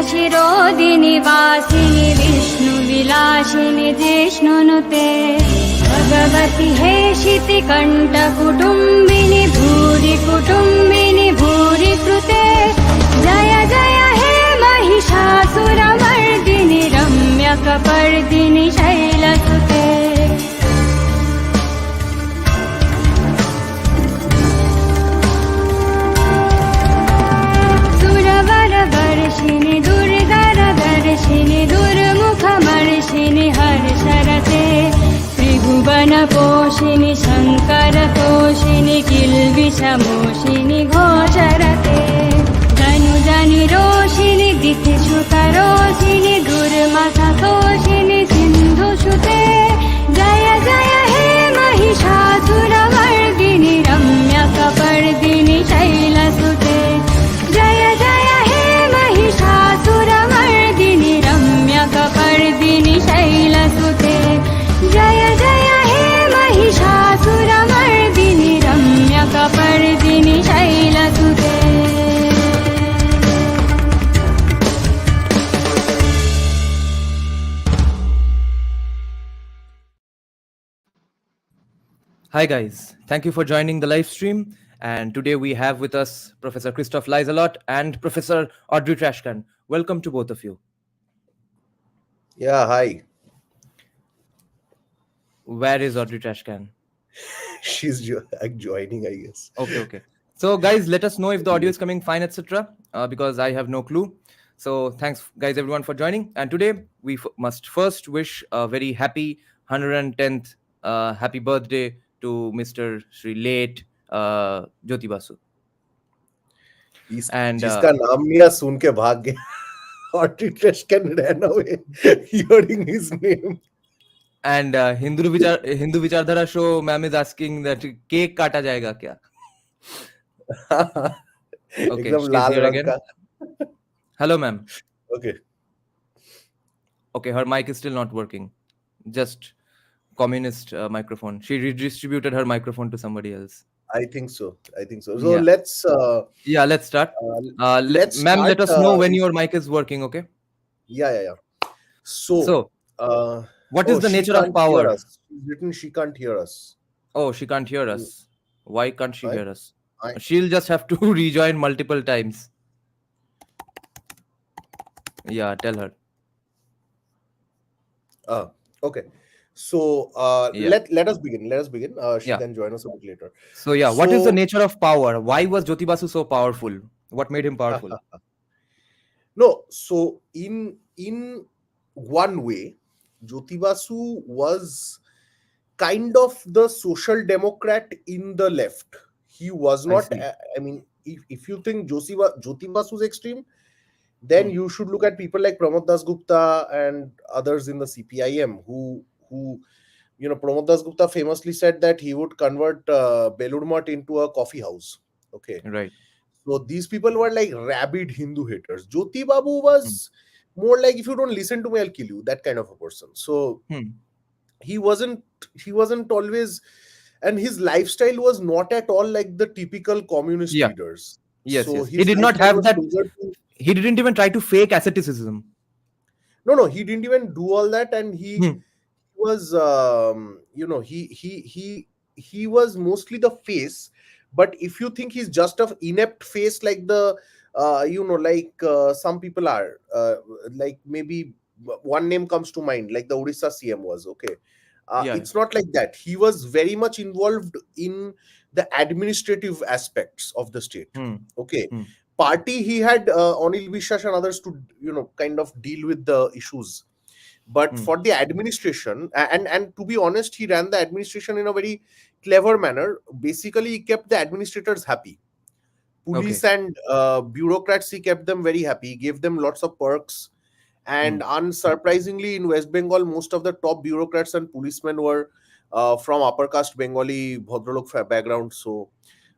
शिरोदिनि वासिनि विष्णुविलासिनि जिष्णुनुते भगवति हेशिति कण्ठकुटुम्बिनि भूरि कुटुम्बिनि भूरि कृते जय जय हे महिषासुरमर्दिनि रम्यकपर्दिनि शैलसुते सुरवरवर्षिणि दुर्धरदर्शिनि दुर्मुखमर्षिणि हर्षरते त्रिभुवनपोषिणि शङ्करतोषिणि किल्बिषमोषिनि घोषरते धनुजनिरोषिणि दितिश्रुतरोषिणि दुर्मथतोषिनि सिन्धुसुते जय जय हे महिषासुरमर्दिनि रम्यकपर्दिनि शैलसुते जय जय हे महिषासुरमर्दिनि रम्यकपर्दिनि शैलसुते जय जय हे Mahishasuramardini रम्यकपर्दिनि शैलसुते. Hi guys, thank you for joining the live stream. And today we have with us Professor Christoph Leiselot and Professor Audrey Trashcan. Welcome to both of you. Yeah, hi. Where is Audrey Trashcan? She's joining, I guess. Okay. So guys, let us know if the audio is coming fine, etc. Because I have no clue. So thanks guys everyone for joining. And today we must first wish a very happy 110th happy birthday to Mr. Shri late Jyoti Basu. And जिसका नाम लिया सुन के भाग गया. Audrey Trashcan ran away hearing his name. And Hindu Vichardhara show ma'am is asking that cake काटा जाएगा क्या? Okay, एकदम लाल रंग का. Hello ma'am. Okay, her mic is still not working. Just communist microphone. She redistributed her microphone to somebody else. I think so. So yeah. Let's start. Ma'am, let us know when your mic is working, okay? Yeah. So what is the nature of power? She can't hear us. Oh, she can't hear us. Why can't she hear us? She'll just have to rejoin multiple times. Yeah, tell her. Okay. So let us begin. She can join us a bit later. So what is the nature of power? Why was Jyoti Basu so powerful? What made him powerful? No, so in one way, Jyoti Basu was kind of the social democrat in the left. He was not. I mean, if you think Jyoti Basu's extreme, then you should look at people like Pramod Dasgupta and others in the CPIM who Pramod Dasgupta famously said that he would convert Belur Math into a coffee house. Okay, right. So these people were like rabid Hindu haters. Jyoti Babu was more like, if you don't listen to me, I'll kill you. That kind of a person. So he wasn't always, and his lifestyle was not at all like the typical communist leaders. Yes, so he did not have that. He didn't even try to fake asceticism. No, he didn't even do all that, and he was, he was mostly the face. But if you think he's just an inept face, like the, some people are, like maybe one name comes to mind, like the Odisha CM was, okay. It's not like that. He was very much involved in the administrative aspects of the state. Okay. Party, he had Anil Vishwas and others to, kind of deal with the issues. But for the administration, and to be honest, he ran the administration in a very clever manner. Basically, he kept the administrators happy. Police and bureaucrats, he kept them very happy. He gave them lots of perks. And unsurprisingly, in West Bengal, most of the top bureaucrats and policemen were from upper caste Bengali Bhadralok background. So,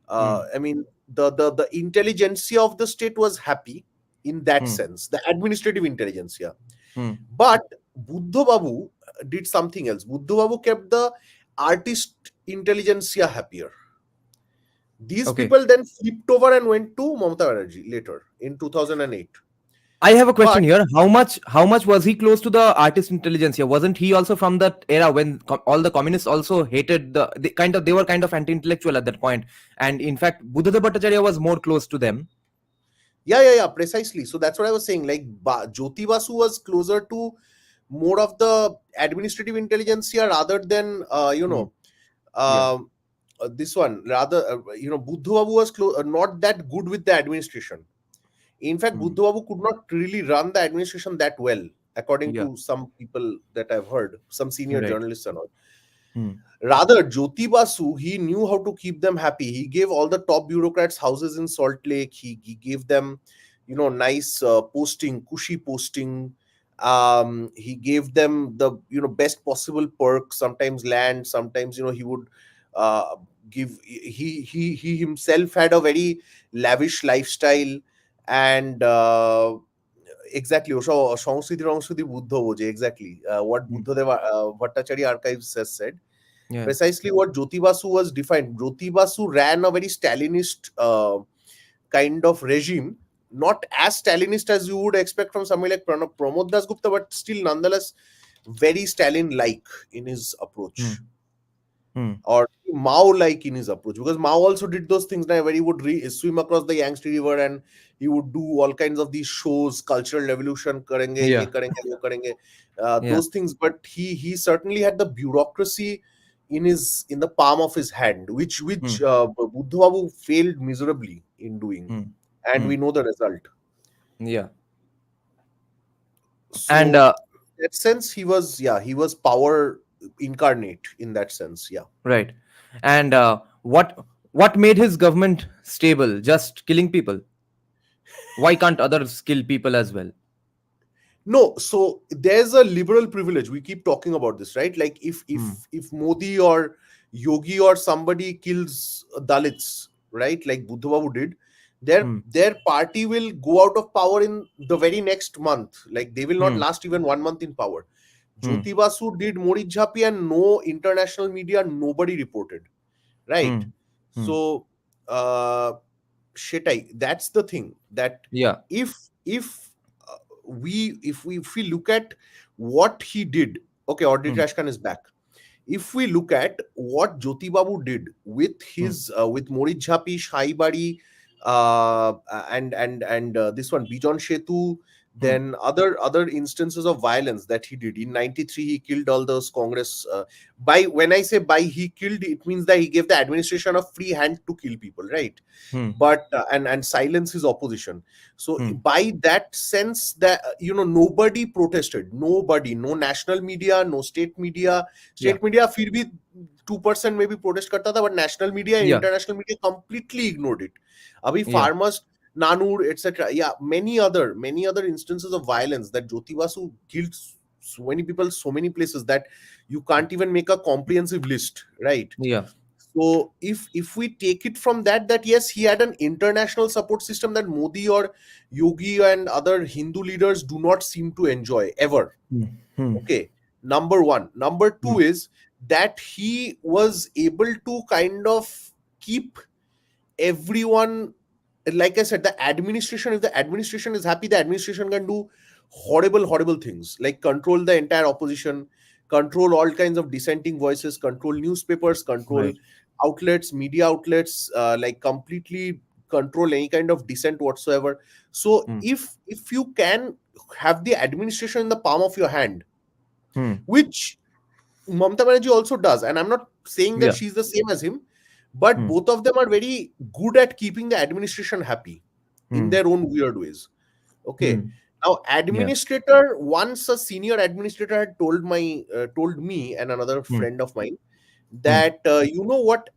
I mean, the intelligentsia of the state was happy in that sense, the administrative intelligentsia. But Buddha Babu did something else. Buddha Babu kept the artist intelligentsia happier. These people then flipped over and went to Mamata Banerjee later in 2008. I have a question But here. How much was he close to the artist intelligence here? Wasn't he also from that era when all the communists also hated they were kind of anti-intellectual at that point, and in fact Buddhadeva Bhattacharya was more close to them. yeah, precisely. So that's what I was saying. Like Jyoti Basu was closer to more of the administrative intelligentsia rather than Hmm. Yeah. um, this one. Rather, Buddha Babu was not that good with the administration. In fact, Hmm. Buddha Babu could not really run the administration that well, according Yeah. to some people that I've heard, some senior Right. journalists and all. Hmm. Rather, Jyoti Basu, he knew how to keep them happy. He gave all the top bureaucrats houses in Salt Lake. He gave them, nice posting, cushy posting. He gave them the best possible perks. Sometimes land. Sometimes he would uh, give. He himself had a very lavish lifestyle, and exactly. সংস্কৃতি সংস্কৃতি বুদ্ধ বোঝে exactly what Hmm. Buddhadeva Bhattacharya archives has said. Yeah. Precisely what Jyoti Basu was defined. Jyoti Basu ran a very Stalinist kind of regime, not as Stalinist as you would expect from somebody like Pramod Dasgupta, but still nonetheless very Stalin-like in his approach, Hmm. Hmm. or Mao-like in his approach, because Mao also did those things now where he would swim across the Yangtze River and he would do all kinds of these shows, cultural revolution, karenge, ye Yeah. karenge, wo karenge, Yeah. those things. But he certainly had the bureaucracy in the palm of his hand, which Hmm. Buddha Babu failed miserably in doing, Hmm. and Hmm. we know the result. Yeah. And So, in that sense, he was power incarnate in that sense. Yeah. right. And what made his government stable? Just killing people? Why can't others kill people as well? No, so there's a liberal privilege. We keep talking about this, right? Like Hmm. if Modi or Yogi or somebody kills Dalits, right? Like Buddha Babu did, Hmm. their party will go out of power in the very next month. Like they will not Hmm. last even 1 month in power. Hmm. Jyoti Basu did Mori Jhapi and no international media, nobody reported, right? Hmm. Hmm. So uh Shetai, that's the thing that Yeah. if if if we look at what he did, okay, Audrey Hmm. Trashkan is back. If we look at what Jyoti Babu did with Hmm. his with Morit Jhapi, Shaibari, and this one Bijon Shetu, Hmm. then other instances of violence that he did in '93, he killed all those Congress. By when I say by he killed, it means that he gave the administration a free hand to kill people, right? Hmm. But and silence his opposition. So Hmm. by that sense, that nobody protested, nobody, no national media, no state media. Yeah. State media फिर भी 2% maybe protest करता था, but national media and Yeah. international media completely ignored it. अभी Yeah. farmers, Nanur, etc. Yeah, many other instances of violence that Jyoti Basu killed so many people, so many places that you can't even make a comprehensive list, right? Yeah. So if we take it from that yes, he had an international support system that Modi or Yogi and other Hindu leaders do not seem to enjoy ever. Hmm. Hmm. Okay, number one. Number Hmm. two is that he was able to kind of keep everyone, like I said, the administration, if the administration is happy, the administration can do horrible things like control the entire opposition, control all kinds of dissenting voices, control newspapers, control Right. outlets, media outlets, like completely control any kind of dissent whatsoever. So Hmm. if you can have the administration in the palm of your hand, Hmm. which Mamata Banerjee also does, and I'm not saying that Yeah. she's the same as him, but Hmm. both of them are very good at keeping the administration happy in Hmm. their own weird ways. Okay. Hmm. Now, Yeah. administrator, once a senior administrator had told me and another Hmm. friend of mine Hmm. that you know what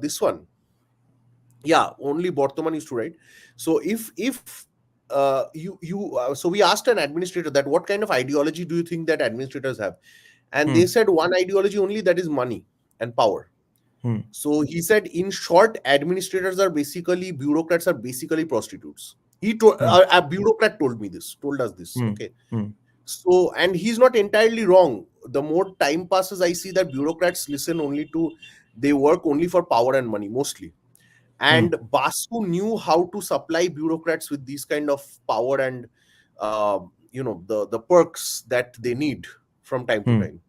this one, yeah, only Bortoman used to write. So if so we asked an administrator that what kind of ideology do you think that administrators have, and they Hmm. said one ideology only, that is money and power. Hmm. So he said, in short, administrators are basically, bureaucrats are basically prostitutes. Hmm. A bureaucrat told us this. Hmm. Okay. Hmm. So, and he's not entirely wrong. The more time passes, I see that bureaucrats listen only to, they work only for power and money mostly. And Basu knew how to supply bureaucrats with these kind of power and the perks that they need from time to Hmm. time.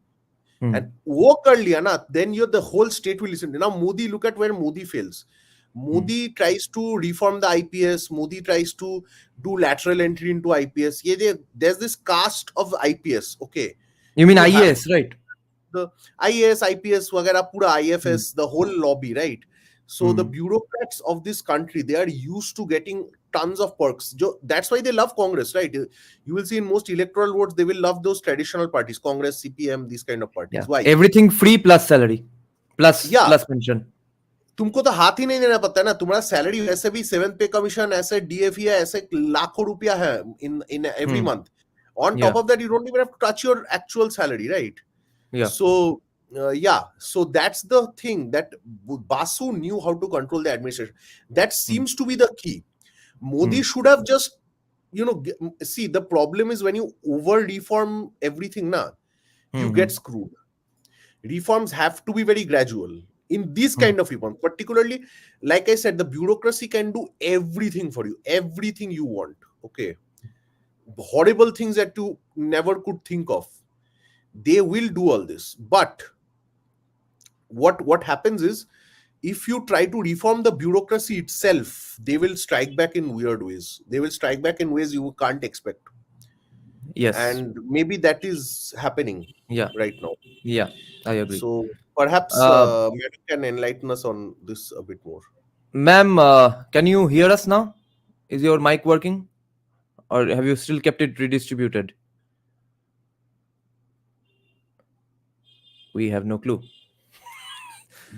Hmm. And work earlier, na, then the whole state will listen. Now Modi, look at where Modi fails. Modi tries to reform the IPS. Modi tries to do lateral entry into IPS. Yeah, there's this caste of IPS. Okay, You mean you have IAS, right? the IAS, IPS, वगैरह पूरा Hmm. IFS, the whole lobby, right? So the Hmm. bureaucrats of this country, they are used to getting tons of perks. That's why they love Congress, right? You will see in most electoral votes, they will love those traditional parties, Congress, CPM, these kind of parties. Yeah. Why? Everything free plus salary, Yeah, plus pension. तुमको तो हाथ ही नहीं देना पड़ता है ना, तुम्हारा salary वैसे भी 7th पे कमीशन ऐसे DFE है, ऐसे लाखों रुपया है in every Hmm. month. On top Yeah. of that, you don't even have to touch your actual salary, right? Yeah. So so that's the thing, that Basu knew how to control the administration. That seems to be the key. Modi should have just see, the problem is when you over reform everything, na, you Hmm. get screwed. Reforms have to be very gradual in this Hmm. kind of reform. Particularly, like I said, the bureaucracy can do everything for you, everything you want. Okay, horrible things that you never could think of, they will do all this. But what happens is, if you try to reform the bureaucracy itself, they will strike back in weird ways. They will strike back in ways you can't expect. Yes. And maybe that is happening Yeah. right now. Yeah. I agree. So perhaps Uh, Madam can enlighten us on this a bit more. Ma'am, can you hear us now? Is your mic working, or have you still kept it redistributed? We have no clue.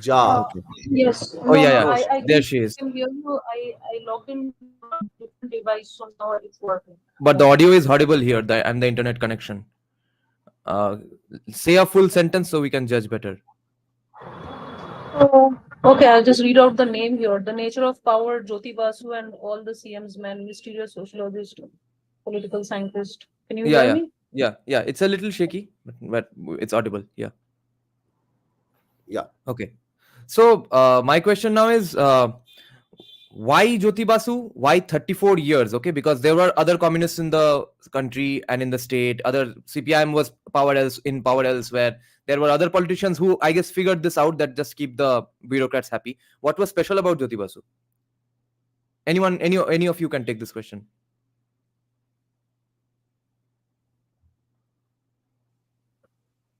Ja. Okay. Yes. Oh No, yeah, no, yeah. Oh, I There can she is. hear you. I logged in on a different device, so now it's working. But the audio is horrible here, and the internet connection. Uh, say a full sentence so we can judge better. Okay, I'll just read out the name here. The nature of power, Jyoti Basu and all the CM's men, mysterious sociologist, political scientist. Can you Yeah, hear yeah, me? yeah. It's a little shaky, but it's audible. Yeah. yeah. Okay. So my question now is, why Jyoti Basu? Why 34 years? Okay, because there were other communists in the country and in the state. Other CPIM was power elsewhere. There were other politicians who, I guess, figured this out, that just keep the bureaucrats happy. What was special about Jyoti Basu? Anyone, any of you can take this question.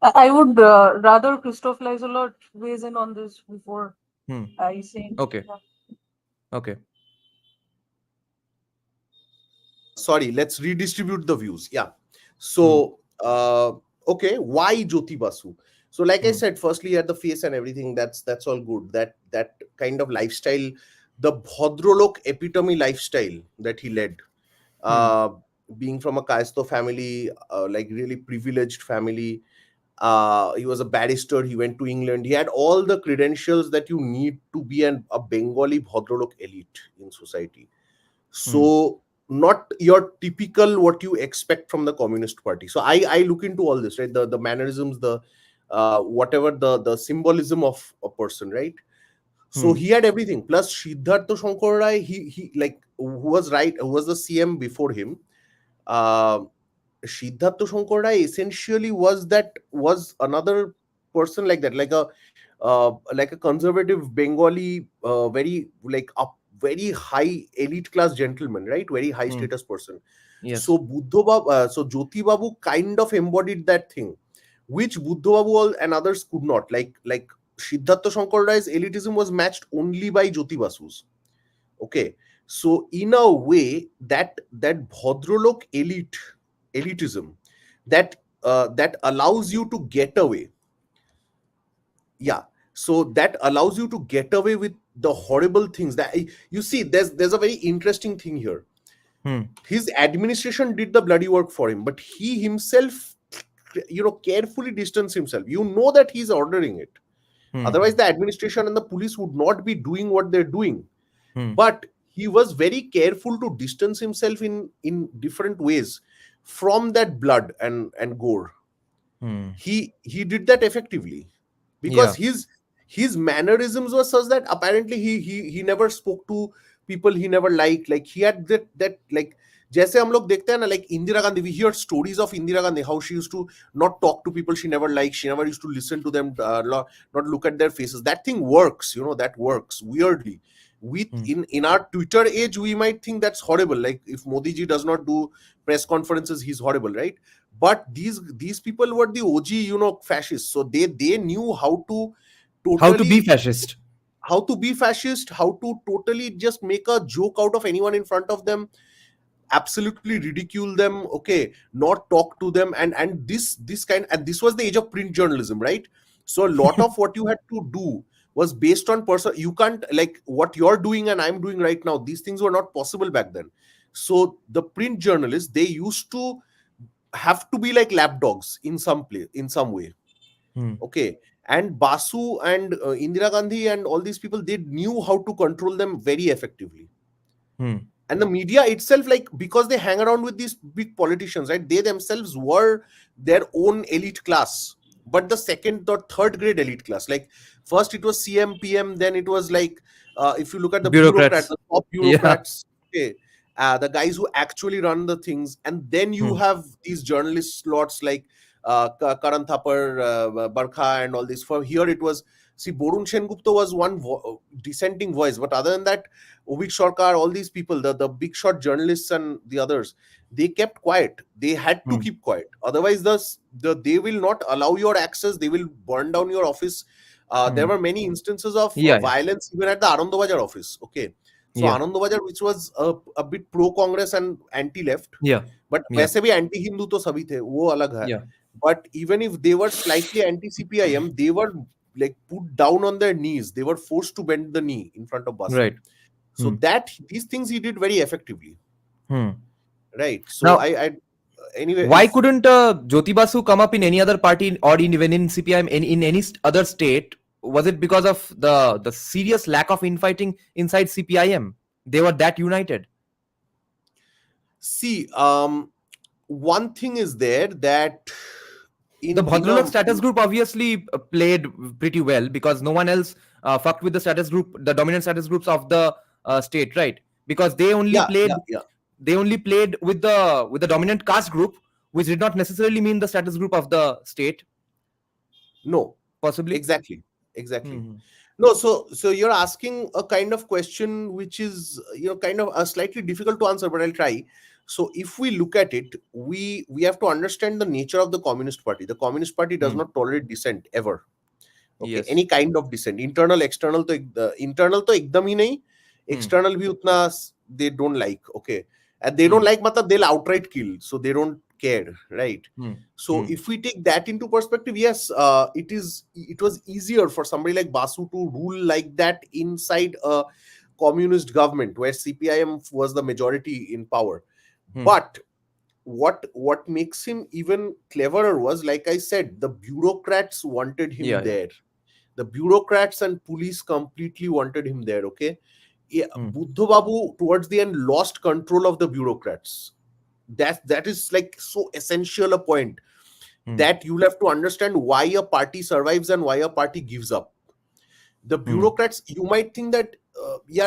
I would rather Christoph Leiselot weighs in on this before Hmm. I say. Okay. Yeah. Okay. Sorry, let's redistribute the views. Yeah. So okay, why Jyoti Basu? So like I said, firstly, at the face and everything, that's all good. That kind of lifestyle, the Bhadralok epitome lifestyle that he led, uh, being from a Kayesto family, like really privileged family. He was a barrister. He went to England. He had all the credentials that you need to be a Bengali Bhadralok elite in society. So not your typical what you expect from the Communist Party. So I look into all this, right? The mannerisms, the whatever the symbolism of a person, right? So he had everything. Plus Siddhartha Shankar Rai, he like who was right, who was the CM before him. Uh, Siddhartha Shankar Rai essentially was another person like that, like a conservative Bengali, very like a very high elite class gentleman, right? Very high status person. Yes. So so Jyoti Babu kind of embodied that thing, which Buddha Babu and others could not. Like Siddhartha Shankar Rai's elitism was matched only by Jyoti Basu's. Okay, so in a way, that Bhadralok elitism, that allows you to get away. Yeah, so that allows you to get away with the horrible things that you see. There's a very interesting thing here. His administration did the bloody work for him, but he himself, carefully distanced himself. You know that he's ordering it. Otherwise, the administration and the police would not be doing what they're doing. But he was very careful to distance himself in different ways from that blood and gore. He did that effectively, because Yeah. his mannerisms were such that apparently he never spoke to people he never liked. Like he had that like, जैसे हम लोग देखते हैं ना, like Indira Gandhi, we hear stories of Indira Gandhi, how she used to not talk to people she never liked, she never used to listen to them, not look at their faces. That thing works, you know, that works weirdly. We in our Twitter age, we might think that's horrible. Like if Modi ji does not do press conferences, he's horrible, right? But these people were the OG, you know, fascists. So they knew how to How to be totally fascist. how to be fascist, how to totally just make a joke out of anyone in front of them, absolutely ridicule them, okay, not talk to them, and this kind, and this was the age of print journalism, right? So a lot of what you had to do was based on person. You can't, like what you're doing and I'm doing right now, these things were not possible back then. So the print journalists, they used to have to be like lapdogs in some way. Okay. And Basu and Indira Gandhi and all these people, they knew how to control them very effectively. And the media itself, like, because they hang around with these big politicians, right? They themselves were their own elite class, but the second or third grade elite class. Like first it was CM, PM, then it was like, if you look at the Bureaucrats. the top bureaucrats, okay, the guys who actually run the things, and then you have these journalist slots like Karan Thapar, Barkha, and all this. For here, it was, see, Borun Sengupta was one dissenting voice, but other than that, Ovik Sarkar, all these people, the big shot journalists and the others, they kept quiet. They had to keep quiet. Otherwise, they will not allow your access. They will burn down your office. There were many instances of violence even at the Anandabazar office. Okay. So Anandabazar, which was a bit pro-Congress and anti-left. But वैसे भी anti-Hindu तो सभी थे, वो अलग है. But even if they were slightly anti-CPIM, they were like put down on their knees. They were forced to bend the knee in front of Basu. Right. So that these things he did very effectively. Right. So now, I anyway. Why couldn't Jyoti Basu come up in any other party or even in CPIM in any other state? Was it because of the serious lack of infighting inside CPIM? They were that united. See, one thing is there that the Bhadralok status group obviously played pretty well because no one else fucked with the status group, the dominant status groups of the state, right? Because they only played. They only played with the dominant caste group, which did not necessarily mean the status group of the state. No, possibly. Exactly. No, so you're asking a kind of question which is, you know, kind of a slightly difficult to answer, but I'll try. So if we look at it, we have to understand the nature of the Communist Party. The Communist Party does not tolerate dissent ever. Okay, any kind of dissent, internal, external. तो internal तो एकदम ही नहीं, external भी उतना they don't like. Okay, and they don't like मतलब they'll outright kill. So they don't care, right? So if we take that into perspective, yes, it was easier for somebody like Basu to rule like that inside a communist government where CPIM was the majority in power. But what makes him even cleverer was, like I said, the bureaucrats wanted him there. The bureaucrats and police completely wanted him there. Okay, Buddha Babu towards the end lost control of the bureaucrats. That is like so essential a point that you'll have to understand why a party survives and why a party gives up. The bureaucrats, you might think that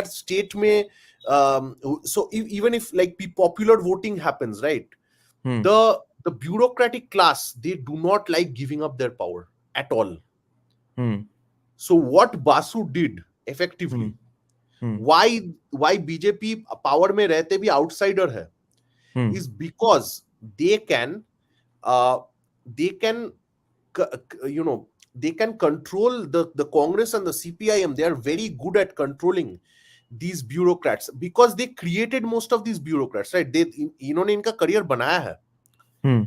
state may so even if like popular voting happens, right, the bureaucratic class, they do not like giving up their power at all. So what Basu did effectively, why BJP power mein rehte bhi outsider hai, is because they can you know, they can control the Congress and the CPIM. They are very good at controlling these bureaucrats because they created most of these bureaucrats, right? इन्होंने इनका career बनाया है.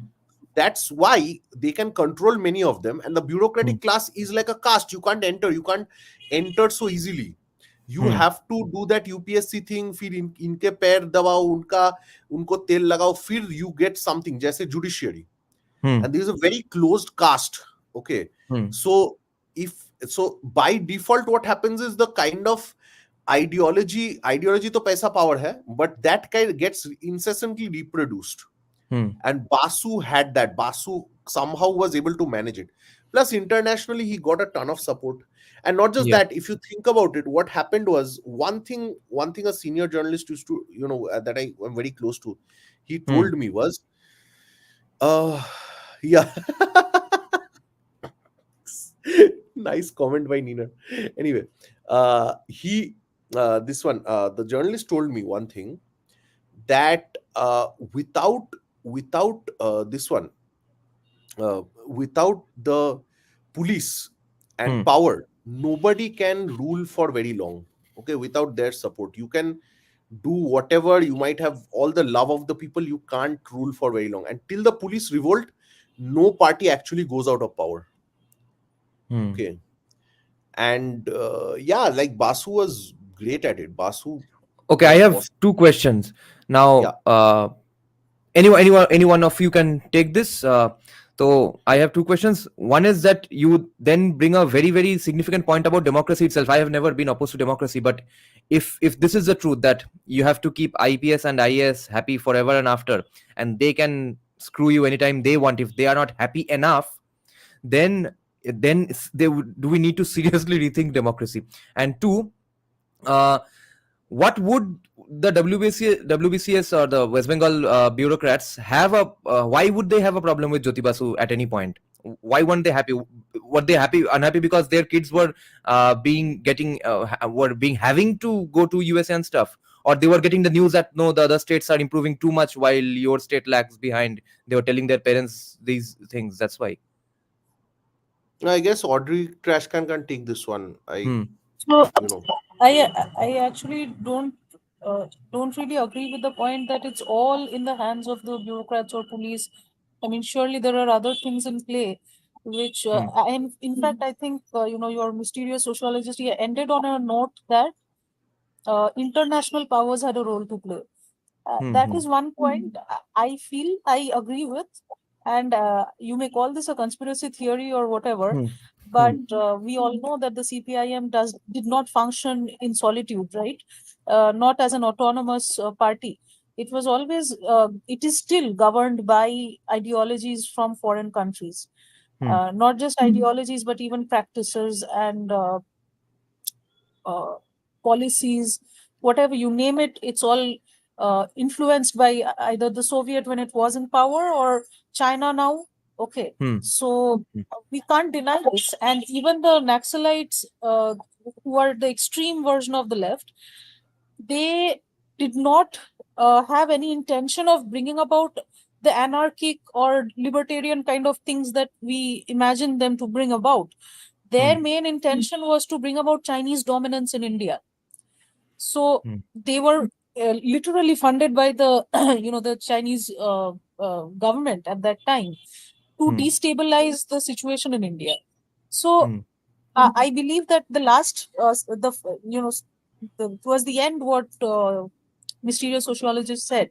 That's why they can control many of them. And the bureaucratic class is like a caste. You can't enter so easily. You have to do that UPSC thing, फिर इनके पैर दबाओ, उनको तेल लगाओ, फिर you get something, जैसे judiciary. And this is a very closed caste. Okay. So by default, what happens is the kind of ideology to paisa power hai, but that kind gets incessantly reproduced. And Basu had that. Basu somehow was able to manage it. Plus, internationally, he got a ton of support. And not just Yeah. that, if you think about it, what happened was one thing a senior journalist used to, that I'm very close to, he Hmm. told me was, uh yeah. Nice comment by Nina. Anyway, he this one the journalist told me one thing, that without this one without the police and Hmm. power, nobody can rule for very long. Okay, without their support, you can do whatever, you might have all the love of the people, you can't rule for very long. Until the police revolt, no party actually goes out of power. Hmm. Okay. And yeah, like Basu was great at it. Basu Okay, I was have awesome. two questions Yeah. now. Anyone of you can take this. So I have two questions. One is that you then bring a very very significant point about democracy itself. I have never been opposed to democracy, but if this is the truth that you have to keep IPS and IAS happy forever and after, and they can screw you anytime they want if they are not happy enough, do we need to seriously rethink democracy? And two, uh, what would the WBCS or the West Bengal bureaucrats have why would they have a problem with Jyoti Basu at any point? Why weren't they happy? Were they unhappy because their kids were having to go to USA and stuff? Or they were getting the news that no, the other states are improving too much while your state lags behind. They were telling their parents these things. That's why. I guess Audrey Trashcan can take this one. Hmm. So You know, I actually don't really agree with the point that it's all in the hands of the bureaucrats or police. I mean, surely there are other things in play, which Hmm. and in fact, I think your mysterious sociologist, he ended on a note that international powers had a role to play. Hmm. That Hmm. is one point I feel I agree with, and you may call this a conspiracy theory or whatever, Hmm. Hmm. but we all know that the CPIM did not function in solitude, right? Not as an autonomous party. It was always, it is still governed by ideologies from foreign countries. Hmm. Not just ideologies, but even practices and uh, policies, whatever you name it, it's all influenced by either the Soviet when it was in power or China now. Okay, Hmm. so we can't deny this. And even the Naxalites, who are the extreme version of the left, they did not have any intention of bringing about the anarchic or libertarian kind of things that we imagine them to bring about. Hmm. Their main intention was to bring about Chinese dominance in India. So Hmm. they were literally funded by the the Chinese government at that time to Hmm. destabilize the situation in India. So Hmm. I believe that the last the you know towards the end, what mysterious sociologist said,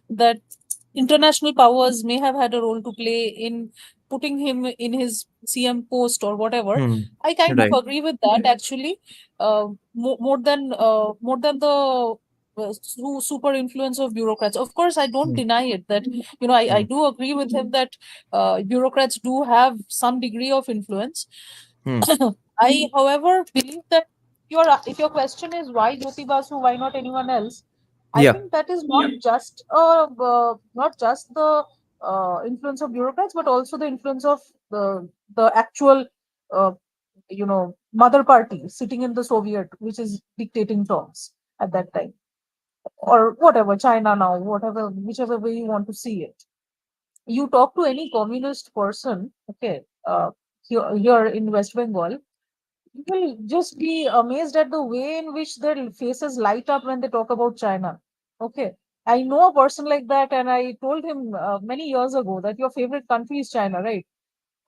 that international powers may have had a role to play in putting him in his CM post or whatever. Hmm. I kind of Right. agree with that actually. More than the super influence of bureaucrats. Of course, I don't Hmm. deny it that I Hmm. do agree with him that bureaucrats do have some degree of influence. Hmm. I, however, believe that if your question is why Jyoti Basu, why not anyone else? I Yeah. think that is not just the influence of bureaucrats, but also the influence of the actual uh, mother party sitting in the Soviet, which is dictating terms at that time, or whatever China now, whatever whichever way you want to see it. You talk to any communist person, okay, here in West Bengal, you will just be amazed at the way in which their faces light up when they talk about China. Okay. I know a person like that, and I told him many years ago that your favorite country is China, right?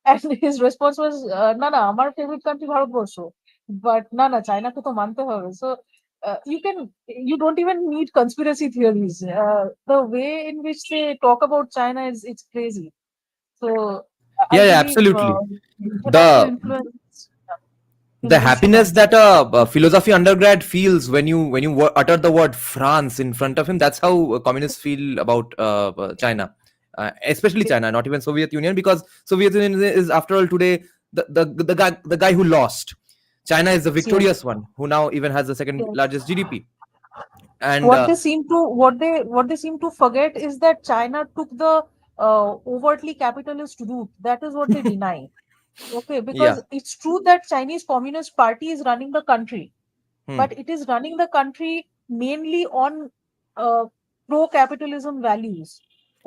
And his response was, "Na na, our favorite country Bharatbharsho, but na na, China ko to mante hobe." So you don't even need conspiracy theories. The way in which they talk about China it's crazy. So I Yeah, yeah, believe absolutely. international The influence the we should happiness consider. that a philosophy undergrad feels when you utter the word France in front of him, that's how communists feel about China, especially China, not even Soviet Union, because Soviet Union is after all today the guy who lost. China is the Yes. victorious one, who now even has the second Yes. largest GDP. And What they seem to forget is that China took the overtly capitalist route. That is what they deny. Okay, yeah. because it's true that Chinese Communist Party is running the country, Hmm. but it is running the country mainly on uh, pro-capitalism values.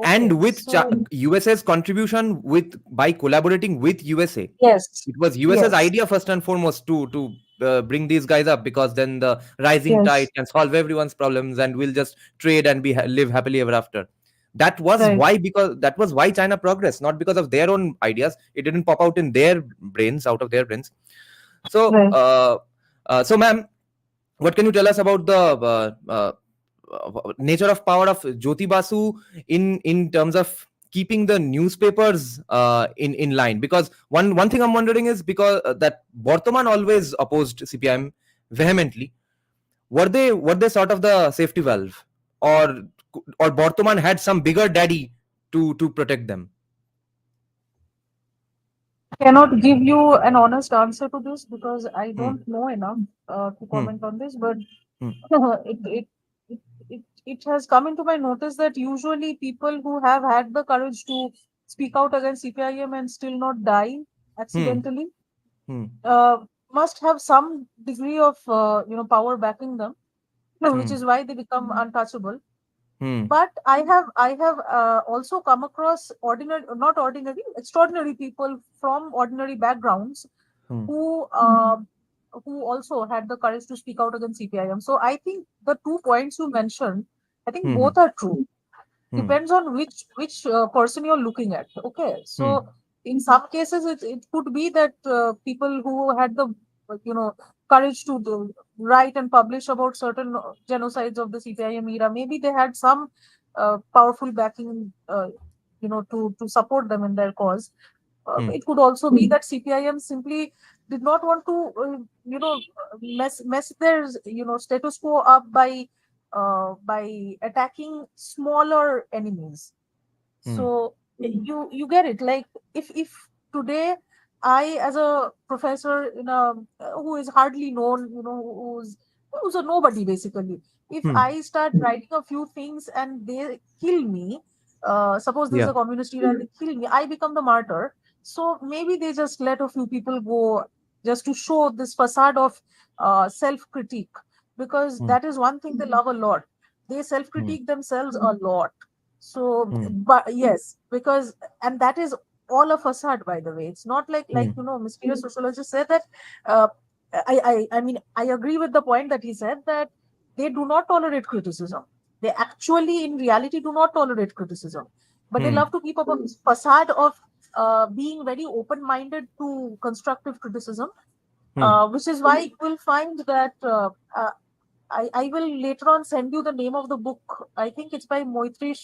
And Okay, with so USA's contribution, with by collaborating with USA, yes, it was USA's yes, idea first and foremost to bring these guys up, because then the rising tide yes, can solve everyone's problems, and we'll just trade and live happily ever after. That was right, why, because that was why China progressed, not because of their own ideas. It didn't pop out in their brains, out of their brains. So, right. so ma'am, what can you tell us about the nature of power of Jyoti Basu in terms of keeping the newspapers in line? Because one thing I'm wondering is, because that Bortoman always opposed CPIM vehemently. Were they sort of the safety valve, or Bortoman had some bigger daddy to protect them? Cannot give you an honest answer to this because I Hmm. don't know enough to Hmm. comment on this. But Hmm. it, it it it has come into my notice that usually people who have had the courage to speak out against CPIM and still not die Hmm. accidentally Hmm. uh, must have some degree of power backing them, which Hmm. is why they become untouchable. Hmm. But I have also come across ordinary, not ordinary, extraordinary people from ordinary backgrounds Hmm. who uh, who also had the courage to speak out against CPIM. So I think the 2 points you mentioned, I think Hmm. both are true. Hmm. Depends on which person you're looking at. Okay, Hmm. so in some cases it could be that people who had the you know courage to write and publish about certain genocides of the CPIM era, maybe they had some powerful backing to support them in their cause. Hmm. It could also be that CPIM simply did not want to, mess their status quo up by attacking smaller enemies. Hmm. So you get it. Like if today I, as a professor in a who is hardly known, who's a nobody basically. If Hmm. I start writing a few things and they kill me, suppose this is Yeah. a communist era and they kill me, I become the martyr. So maybe they just let a few people go just to show this facade of self-critique, because Hmm. that is one thing they love a lot. They Hmm. self-critique themselves a lot. So, Hmm. but yes, because and that is all a facade, by the way. It's not like Hmm. mysterious sociologist said that. Uh, I mean, I agree with the point that he said that they do not tolerate criticism. They actually, in reality, do not tolerate criticism, but they Hmm. love to keep up a facade of being very open-minded to constructive criticism, Hmm. which is why you will find that I will later on send you the name of the book. I think it's by Moitri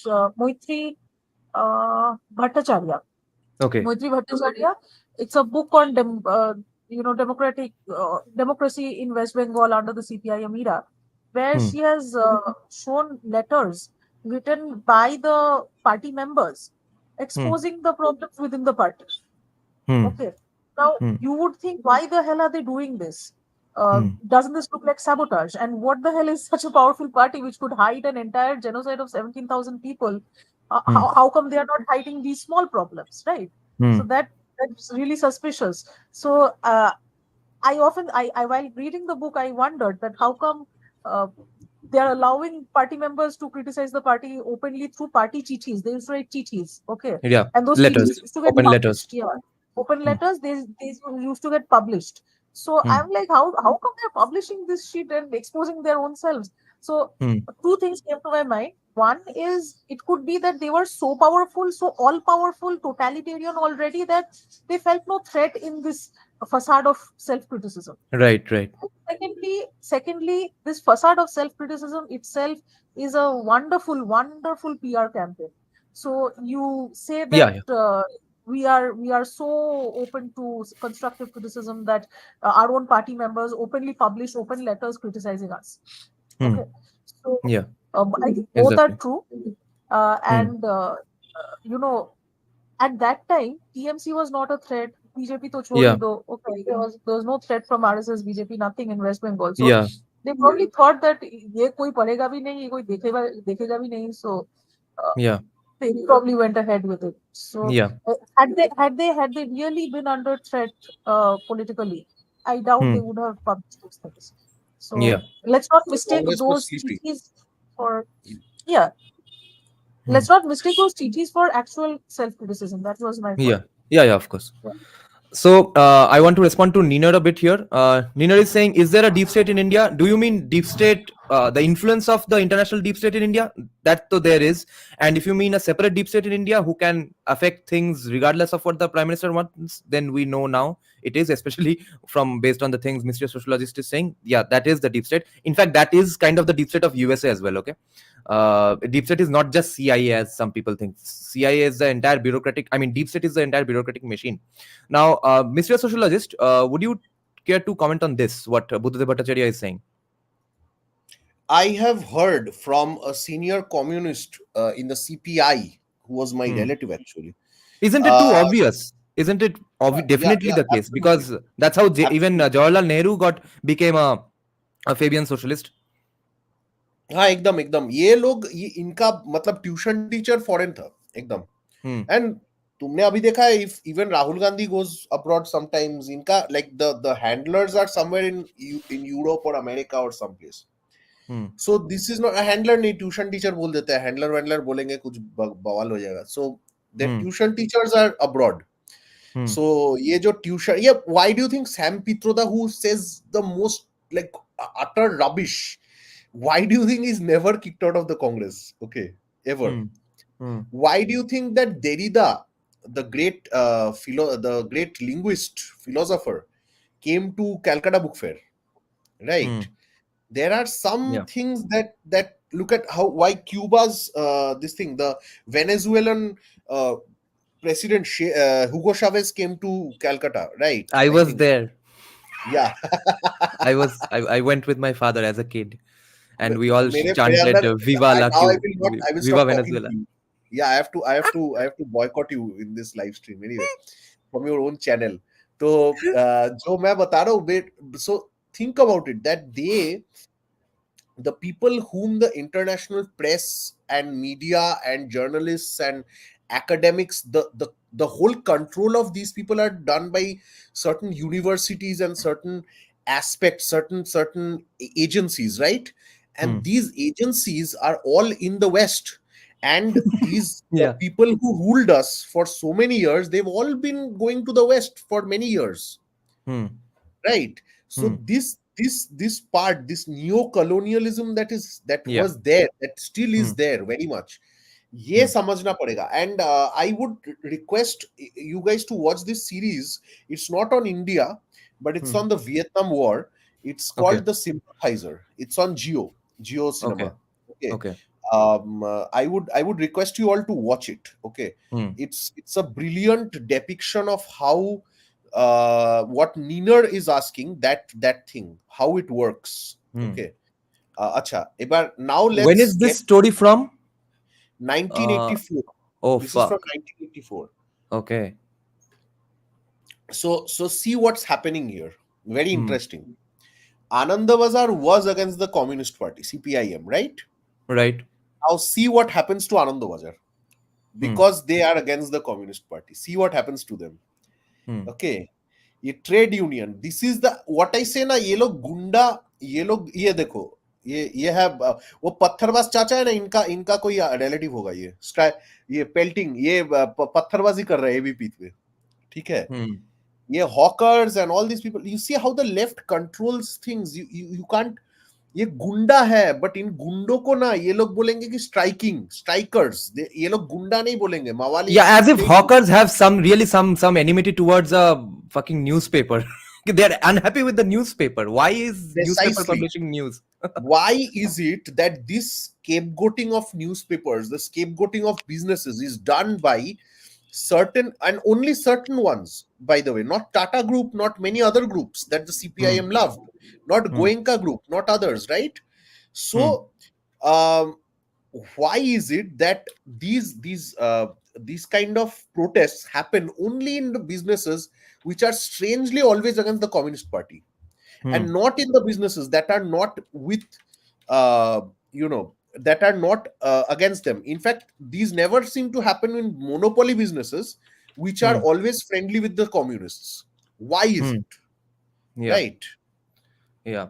Bhattacharya. Okay. Moitri Bhattacharya. It's a book on democracy in West Bengal under the CPIM era, where Hmm. she has shown letters written by the party members Hmm. exposing the problems within the party. Hmm. Okay. Now Hmm. you would think, why the hell are they doing this? Hmm. Doesn't this look like sabotage? And what the hell is such a powerful party which could hide an entire genocide of 17,000 people? Hmm. How come they are not hiding these small problems, right? Hmm. So that's really suspicious. So I while reading the book, I wondered that how come uh, they are allowing party members to criticize the party openly through party chichis. They used to write chichis, okay, Yeah. and those Letters. chichis used to get Open letters. published. Yeah, open Hmm. letters. They used to get published. So Hmm. I'm like, how come they're publishing this shit and exposing their own selves? So Hmm. two things came to my mind. One is it could be that they were so powerful, so all powerful, totalitarian already that they felt no threat in this facade of self criticism. Right. Right. Secondly, this facade of self-criticism itself is a wonderful, wonderful PR campaign. So you say Yeah. that Yeah. we are so open to constructive criticism that our own party members openly publish open letters criticizing us. Hmm. Okay, so Yeah. I think both are Exactly. true, Hmm. and you know at that time, TMC was not a threat. BJP to chhod Yeah. hi do. Okay, there was no threat from RSS, BJP, nothing in West Bengal. So Yeah. they probably thought that ये कोई पढ़ेगा भी नहीं, ये कोई देखेगा भी नहीं. So uh, Yeah. they probably went ahead with it. So Yeah. had they really been under threat politically, I doubt they Hmm. would have published those things. Yeah. So let's not mistake Congress was those sleeping. treaties for yeah. Hmm. Let's not mistake those treaties for actual self-criticism. That was my Yeah. point. Yeah. Yeah. Of course. So I want to respond to Nina a bit here. Nina is saying, "Is there a deep state in India? Do you mean deep state, the influence of the international deep state in India? That though there is. And if you mean a separate deep state in India who can affect things regardless of what the prime minister wants, then we know now it is, especially from based on the things Mr. Sociologist is saying. Yeah, that is the deep state. In fact, that is kind of the deep state of USA as well. Okay, deep state is not just CIA as some people think. CIA is the entire bureaucratic. I mean, deep state is the entire bureaucratic machine. Now, Mr. Sociologist, would you care to comment on this? What Buddhadev Bhattacharya is saying? I have heard from a senior communist in the CPI, who was my Hmm. relative actually. Isn't it too Uh, obvious? Isn't it yeah, definitely yeah, the case? absolutely, Because that's how even absolutely. Jawaharlal Nehru became a Fabian socialist. हाँ एकदम एकदम ये लोग ये इनका मतलब tuition teacher foreign था एकदम. Hmm. एंड तुमने अभी देखा है if even Rahul Gandhi goes abroad sometimes इनका like the handlers are somewhere in Europe और अमेरिका और some place. Hmm. So this is not handler नहीं ट्यूशन टीचर बोल देते हैं हैंडलर वैंडलर बोलेंगे कुछ बवाल हो जाएगा. So the Hmm. Tuition teachers are abroad. Hmm. So ये जो ट्यूशन ये why do you think Sam Pitroda who says the most like utter rubbish, why do you think he's never kicked out of the Congress? Okay, ever. Hmm. Hmm. Why do you think that Derrida, the great the great linguist philosopher, came to Calcutta Book Fair? Right. Hmm. There are some Yeah. things that look at how why Cuba's this thing the Venezuelan uh, President Hugo Chavez came to Calcutta, right? I I was think, there. yeah. I went with my father as a kid, and we all मेरे chanted अंदर "Viva la now I will Viva stop talking Venezuela." to you. Yeah, I have to boycott you in this live stream anyway from your own channel. तो जो मैं बता रहा हूँ, so think about it that the people whom the international press and media and journalists and academics, the whole control of these people are done by certain universities and certain aspects, certain agencies, right? Hmm. And these agencies are all in the West. And these Yeah. people who ruled us for so many years, they've all been going to the West for many years, Hmm. right? So Hmm. this part, this neo-colonialism that Yeah. was there, that still Hmm. is there very much, ये Hmm. समझना पड़ेगा. And I would request you guys to watch this series. It's not on India, but it's Hmm. on the Vietnam War. It's Okay. called The Sympathizer. It's on Geo Okay. Cinema. Okay. Okay. I would request you all to watch it. Okay. Hmm. It's a brilliant depiction of how what Niner is asking, that thing, how it works. Hmm. Okay. Acha, ebar now When let's is this get story from? 1984. Oh This is from fuck. 1984. Okay. So see what's happening here. Very Hmm. interesting. Anandabazar was against the Communist Party, CPIM, right? Right. Now see what happens to Anandabazar. Because they are against the Communist Party. See what happens to them. Hmm. Okay. ये trade union, this is the what I से ना, ये लोग गुंडा, ये लोग ये देखो, ये है वो पत्थरबाज चाचा है ना, इनका कोई रिलेटिव होगा, ये पेल्टिंग, ये पत्थरबाजी कर रहे हैं एबीपी पे, ठीक है. Hmm. ये hawkers and all this people, you see how the left controls things. You can't, ये गुंडा है, बट इन गुंडों को ना ये लोग बोलेंगे कि स्ट्राइकर्स, ये लोग गुंडा नहीं बोलेंगे, मवाली. Yeah, as if hawkers have some enmity towards a fucking newspaper. They're unhappy with the newspaper. Why is newspaper Precisely. publishing news? Why is it that this scapegoating of newspapers, the scapegoating of businesses is done by certain and only certain ones, by the way, not Tata Group, not many other groups that the CPIM loved, not Goenka Group, not others, right? So why is it that these these kind of protests happen only in the businesses which are strangely always against the Communist Party, Hmm. and not in the businesses that are not with uh, that are not against them. In fact, these never seem to happen in monopoly businesses which are Hmm. always friendly with the communists. Why is Hmm. it? Yeah. Right. Yeah.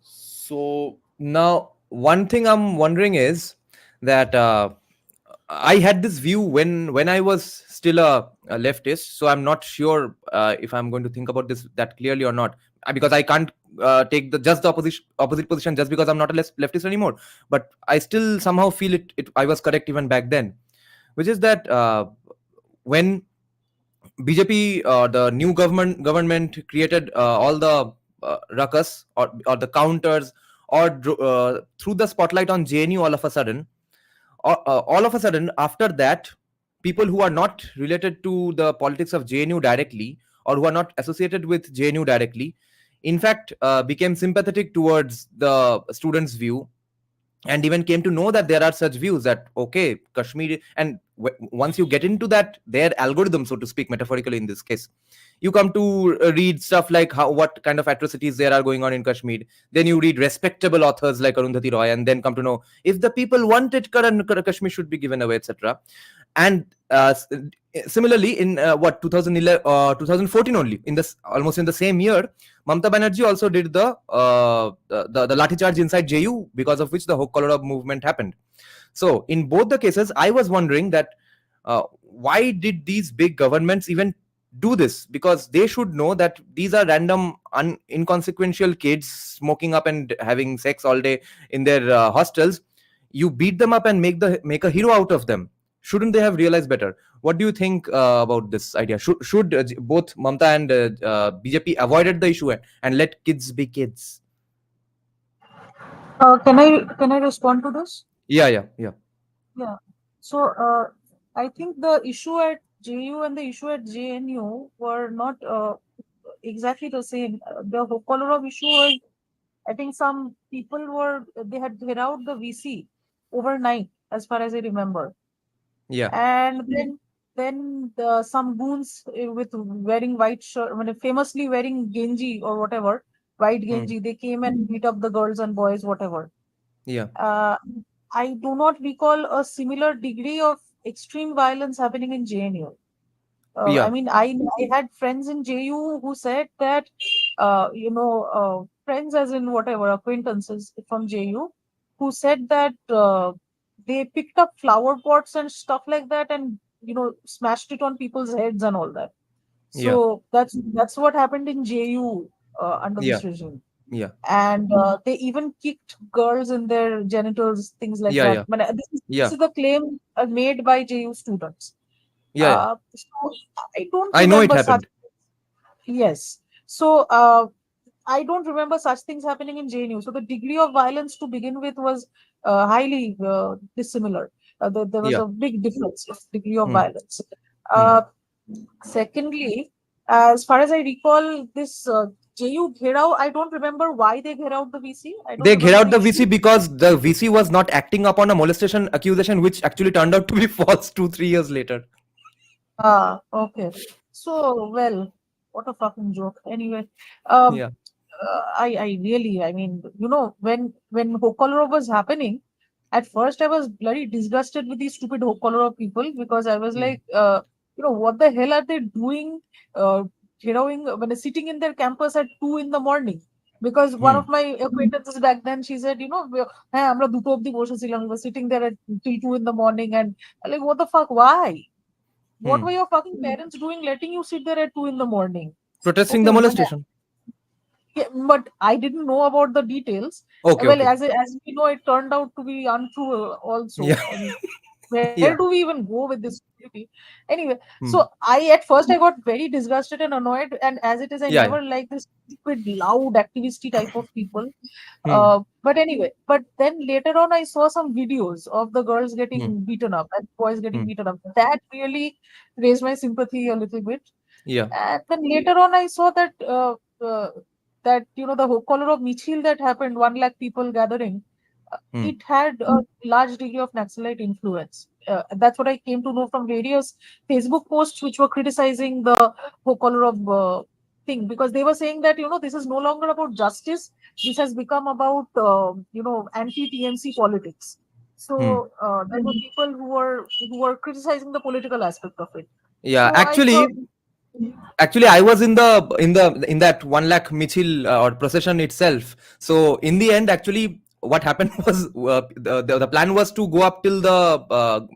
So Now, one thing I'm wondering is that I had this view when I was still a leftist. So I'm not sure if I'm going to think about this that clearly or not, because I can't take the just the opposite position just because I'm not a leftist anymore. But I still somehow feel it I was correct even back then, which is that when BJP, the new government created all the ruckus or the counters or threw the spotlight on JNU all of a sudden. All of a sudden, after that, people who are not related to the politics of JNU directly or who are not associated with JNU directly, in fact, became sympathetic towards the students' view, and even came to know that there are such views that okay, Kashmir, and once you get into that their algorithm, so to speak, metaphorically in this case, you come to read stuff like how what kind of atrocities there are going on in Kashmir. Then you read respectable authors like Arundhati Roy, and then come to know if the people want it, Kashmir should be given away, etc. And similarly in what 2011 2014, only in this almost in the same year, Mamta Banerjee also did the lathi charge inside JU, because of which the whole Colorado movement happened. So in both the cases, I was wondering that why did these big governments even do this? Because they should know that these are random, inconsequential kids smoking up and having sex all day in their hostels. You beat them up and make a hero out of them. Shouldn't they have realized better? What do you think about this idea? Should both Mamta and BJP avoided the issue and let kids be kids? Can I respond to this? Yeah, yeah, yeah. Yeah. So I think the issue at JU and the issue at JNU were not exactly the same. The Hokolorov issue was, I think some people they had hit out the VC overnight, as far as I remember. Yeah. And then some goons with wearing white shirt, I mean, famously wearing Genji or whatever, white Hmm. Genji, they came and beat up the girls and boys, whatever. Yeah. Uh, I do not recall a similar degree of extreme violence happening in JNU. I Yeah. mean, I had friends in JU who said that, friends as in whatever, acquaintances from JU, who said that they picked up flower pots and stuff like that and, smashed it on people's heads and all that. Yeah. So that's what happened in JU under Yeah. this regime. Yeah. And they even kicked girls in their genitals, things like Yeah. that. Yeah. This Yeah. is the claim made by JU students. Yeah. Yeah. So I don't I know it remember such. happened. Yes. So I don't remember such things happening in JNU. So the degree of violence to begin with was highly dissimilar. There was Yeah. a big difference of degree of Hmm. violence. Hmm. Uh, Secondly, as far as I recall, this JU Gherao, I don't remember why they Gherao the VC. I don't They get remember out the the VC issue. because the VC was not acting upon a molestation accusation, which actually turned out to be false 2 3 years later. Ah, okay. So, well, what a fucking joke. Anyway, um, Yeah. I really, I mean, when Hokoloro was happening, at first I was bloody disgusted with these stupid Hokoloro people because I was Hmm. like, what the hell are they doing? Uh, when they're sitting in their campus at 2 in the morning. Because one Hmm. of my acquaintances back then, she said, "Hey, আমরা দুটো অবধি বসেছিলাম, we're sitting there at till 2 in the morning," and I'm like, what the fuck? Why? What Hmm. were your fucking parents doing letting you sit there at 2 in the morning? Protesting Okay, the when molestation. yeah, but I didn't know about the details. Okay. Well, Okay. as we know, it turned out to be untrue Yeah. also. I mean, where do Yeah. we even go with this stupidity? Anyway, so Hmm. at first I got very disgusted and annoyed, and as it is, I Yeah. Yeah. never like this stupid, loud, activisty type of people. Hmm. But anyway, but then later on, I saw some videos of the girls Hmm. getting beaten up and boys getting Hmm. beaten up. That really raised my sympathy a little bit. Yeah. And then later on, I saw that the whole color of Michil that happened, 1 lakh people gathering. it had a large degree of Naxalite influence. That's what I came to know from various Facebook posts which were criticizing the whole color of thing, because they were saying that this is no longer about justice. This has become about anti-TMC politics. So there were people who were criticizing the political aspect of it. Yeah, So I thought, actually I was in that 1 lakh michil or procession itself. So in the end, actually what happened was, the plan was to go up till the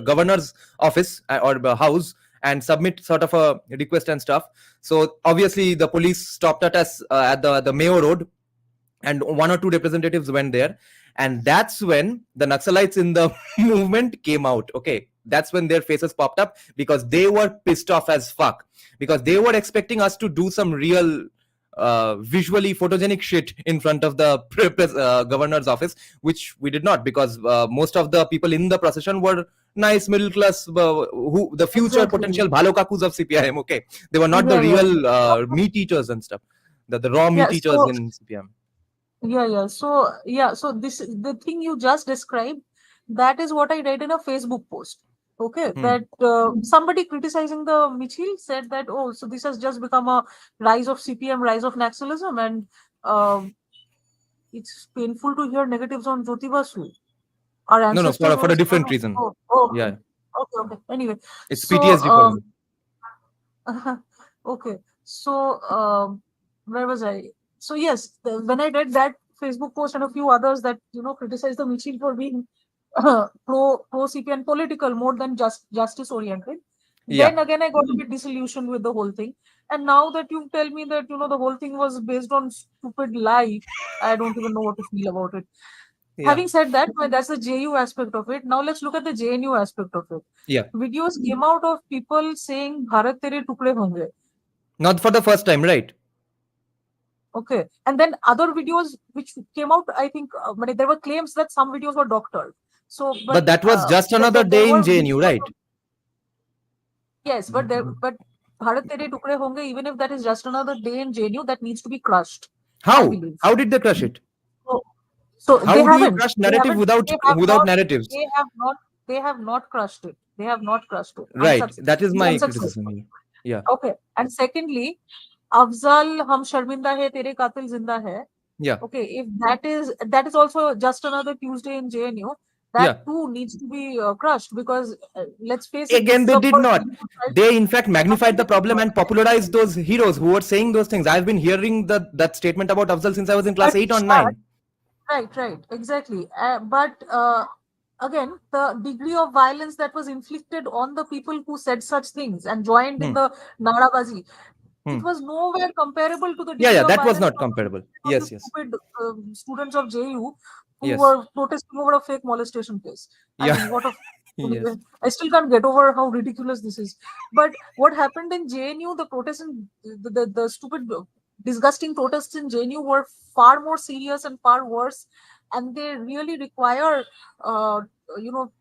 governor's office or the house and submit sort of a request and stuff. So obviously the police stopped at us at the Mayo Road, and 1 or 2 representatives went there, and that's when the Naxalites in the movement came out. Okay, that's when their faces popped up, because they were pissed off as fuck, because they were expecting us to do some real visually photogenic shit in front of the governor's office, which we did not, because most of the people in the procession were nice middle class, who the future Exactly. potential bhalo kakus of CPIM. Okay, they were not the Yeah, yeah. real meat eaters and stuff, the raw meat Yeah, eaters so in CPM. So this the thing you just described, that is what I read in a Facebook post. Okay, that somebody criticizing the Michil said that, oh, so this has just become a rise of CPM, rise of Naxalism, and it's painful to hear negatives on Jyoti Basu. Our No, ancestors for were a different reason. okay. Yeah, Okay. Anyway, it's so PTSD for him. okay. So where was I? So yes, when I read that Facebook post and a few others that criticized the Michil for being pro CPN political more than justice oriented, then Yeah, again I got a bit disillusioned with the whole thing. And now that you tell me that the whole thing was based on stupid lie, I don't even know what to feel about it. yeah, Having said that, well, that's the JU aspect of it. Now let's look at the JNU aspect of it. yeah. Videos came out of people saying Bharat tere tukde honge. Not for the first time, right? Okay. And then other videos which came out, I think but there were claims that some videos were doctored. So, But that was just there, another there day in were JNU, videos right? yes, but Bharat tere tukde honge, even if that is just another day in JNU, that needs to be crushed, I How? believe. How did they crush it? So, so How they do you haven't. crush They narrative haven't. without They have without not. narratives? They have not. They have not crushed it. They have not crushed it. Right. That is my Unsuccessful. criticism here. Yeah. Okay. And secondly, Afzal hum sharminda hai, tere qatil zinda hai. Yeah. Okay, if that is also just another Tuesday in JNU, that Yeah. too needs to be crushed, because let's face it, this Again, is they a did not. They in fact magnified the problem and popularized those heroes who were saying those things. I've been hearing that statement about Afzal since I was in class 8 or 9. Right, exactly. But again, the degree of violence that was inflicted on the people who said such things and joined in the Narabazi, it was nowhere comparable to the degree Yeah, of that was violence not comparable. of Yes, the yes. stupid students of JU who Yes. were protesting over a fake molestation case. I Yeah. mean, what a Yes. I still can't get over how ridiculous this is. But what happened in JNU, the protests in the stupid, disgusting protests in JNU were far more serious and far worse, and they really require,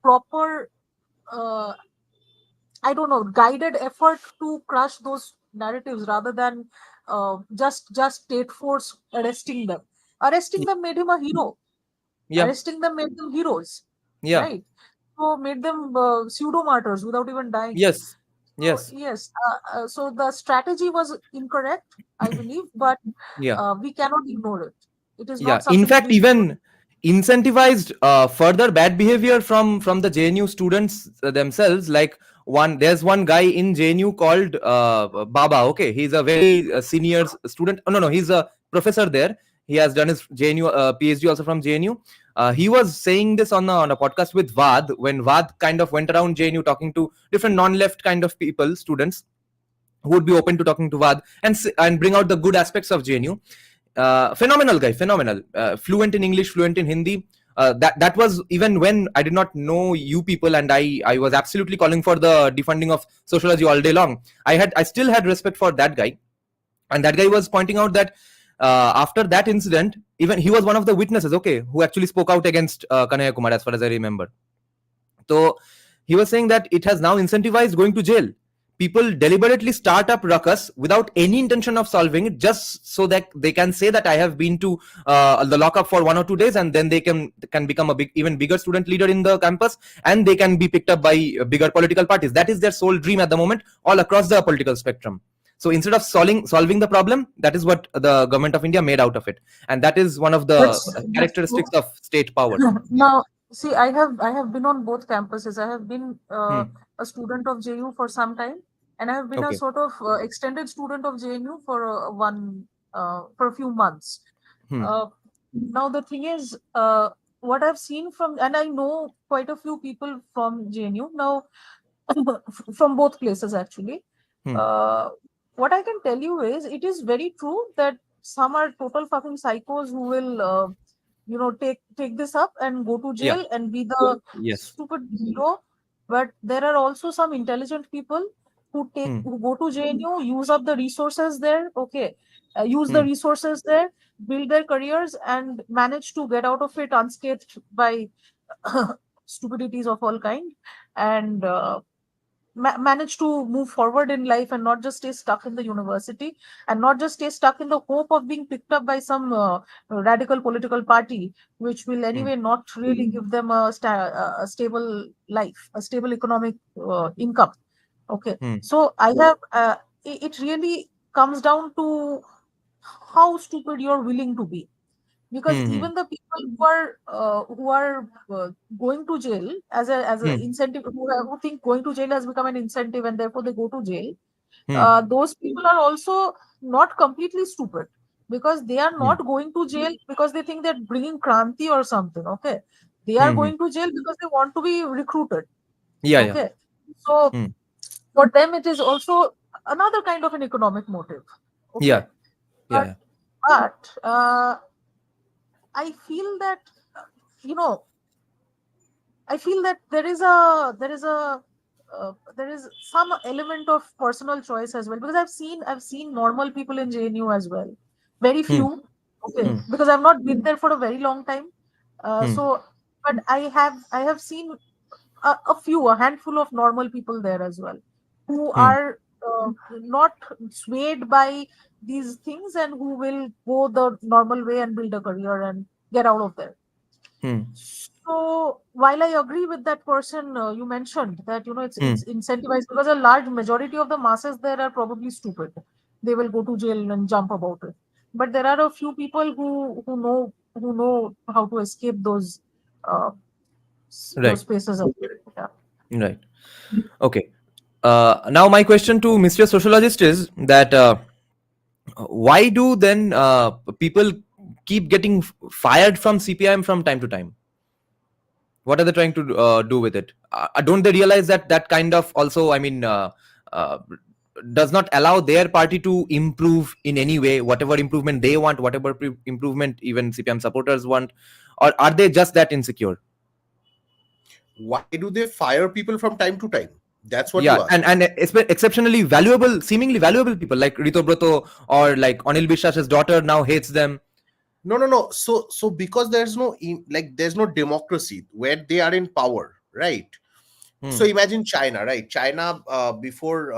proper, uh, I don't know, guided effort to crush those narratives rather than just state force arresting them. Arresting them made him a hero. Yeah. Arresting them made them heroes, Yeah. right? So made them pseudo martyrs without even dying. Yes. So, Yes. yes. So the strategy was incorrect, I believe, but Yeah. we cannot ignore it. It is Yeah. not In something fact, we should. even incentivized further bad behavior from the JNU students themselves. Like there's one guy in JNU called Baba. Okay, he's a very senior student. Oh, no, he's a professor there. He has done his JNU PhD also from JNU. He was saying this on a podcast with Vad, when Vad kind of went around JNU talking to different non-left kind of people, students who would be open to talking to Vad and bring out the good aspects of JNU. Phenomenal guy, phenomenal. Fluent in English, fluent in Hindi. That was even when I did not know you people, and I was absolutely calling for the defunding of sociology all day long. I still had respect for that guy, and that guy was pointing out that after that incident, even he was one of the witnesses, okay, who actually spoke out against Kanhaiya Kumar, as far as I remember. So he was saying that it has now incentivized going to jail. people deliberately start up ruckus without any intention of solving it, just so that they can say that I have been to the lockup for 1 or 2 days, and then they can become a even bigger student leader in the campus, and they can be picked up by bigger political parties. That is their sole dream at the moment, all across the political spectrum. So instead of solving the problem, that is what the government of India made out of it, and that is one of the That's true. characteristics of state power. Now, see, I have been on both campuses. I have been Hmm. a student of JU for some time, and I have been a Okay. sort of extended student of JNU for for a few months. Hmm. Now the thing is, what I've seen from, and I know quite a few people from JNU now, from both places actually. Hmm. Uh, what I can tell you is, it is very true that some are total fucking psychos who will, take this up and go to Yeah. jail and be the Yes. stupid hero. But there are also some intelligent people Hmm. who go to JNU, use up the resources there, okay, use the Hmm. resources there, build their careers, and manage to get out of it unscathed by stupidities of all kind, and manage to move forward in life and not just stay stuck in the university, and not just stay stuck in the hope of being picked up by some radical political party, which will Hmm. anyway not really give them a stable life, a stable economic income. Okay, Hmm. so I have it really comes down to how stupid you're willing to be, because Hmm. Hmm. even the people who are going to jail as a Hmm. incentive, who think going to jail has become an incentive and therefore they go to jail, Hmm. those people are also not completely stupid, because they are Hmm. not going to jail because they think they're bringing kranti or something. Okay, they are Hmm. Hmm. going to jail because they want to be recruited. Yeah. Yeah. Okay, so Hmm. for them it is also another kind of an economic motive. Okay, Yeah. Yeah. but Yeah. I feel that, you know I feel that there is some element of personal choice as well, because I've seen normal people in JNU as well, very Hmm. few. Okay, Hmm. because I've not been there for a very long time. Hmm. So, but I have seen a handful of normal people there as well, who Hmm. are not swayed by these things, and who will go the normal way and build a career and get out of there. Hmm. So while I agree with that person, you mentioned that, Hmm. it's incentivized, because a large majority of the masses there are probably stupid. They will go to jail and jump about it. But there are a few people who know how to escape uh, those Right. spaces of, yeah. Right. Okay. Now my question to Mr. Sociologist is that why do then people keep getting fired from CPIM from time to time? What are they trying to do with it? Don't they realize that that kind of also, I mean, uh, does not allow their party to improve in any way, whatever improvement they want, whatever improvement even CPM supporters want? Or are they just that insecure? Why do they fire people from time to time? That's what Yeah, you asked. and exceptionally valuable, seemingly valuable people like Rito Broto or like Anil Bishwas's daughter now hates them. No. So because there's no democracy where they are in power, right? Hmm. So imagine China, right? China, before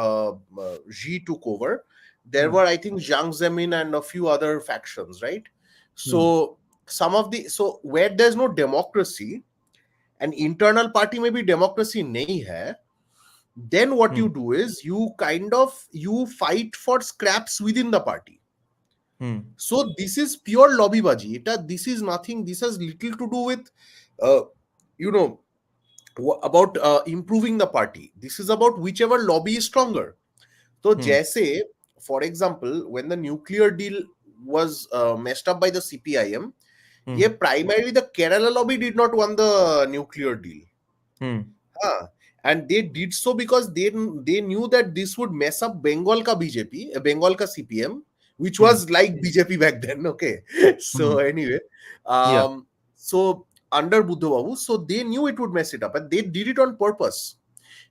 Xi took over, there Hmm. were, I think, Jiang Zemin and a few other factions, right? Hmm. So so where there's no democracy, an internal party maybe democracy nahi hai, then what Hmm. you do is you fight for scraps within the party. Hmm. So this is pure lobbybaji. This is nothing. This has little to do with, uh, you know, about improving the party. This is about whichever lobby is stronger. So, Hmm. jaise, for example, when the nuclear deal was messed up by the CPIM, Hmm. yeah, primarily the Kerala lobby did not want the nuclear deal. Hmm. Huh. And they did so because they knew that this would mess up Bengal ka BJP, Bengal ka CPM, which Hmm. was like BJP back then. Okay. Hmm. So anyway, Yeah. so under Buddha Babu, so they knew it would mess it up, and they did it on purpose.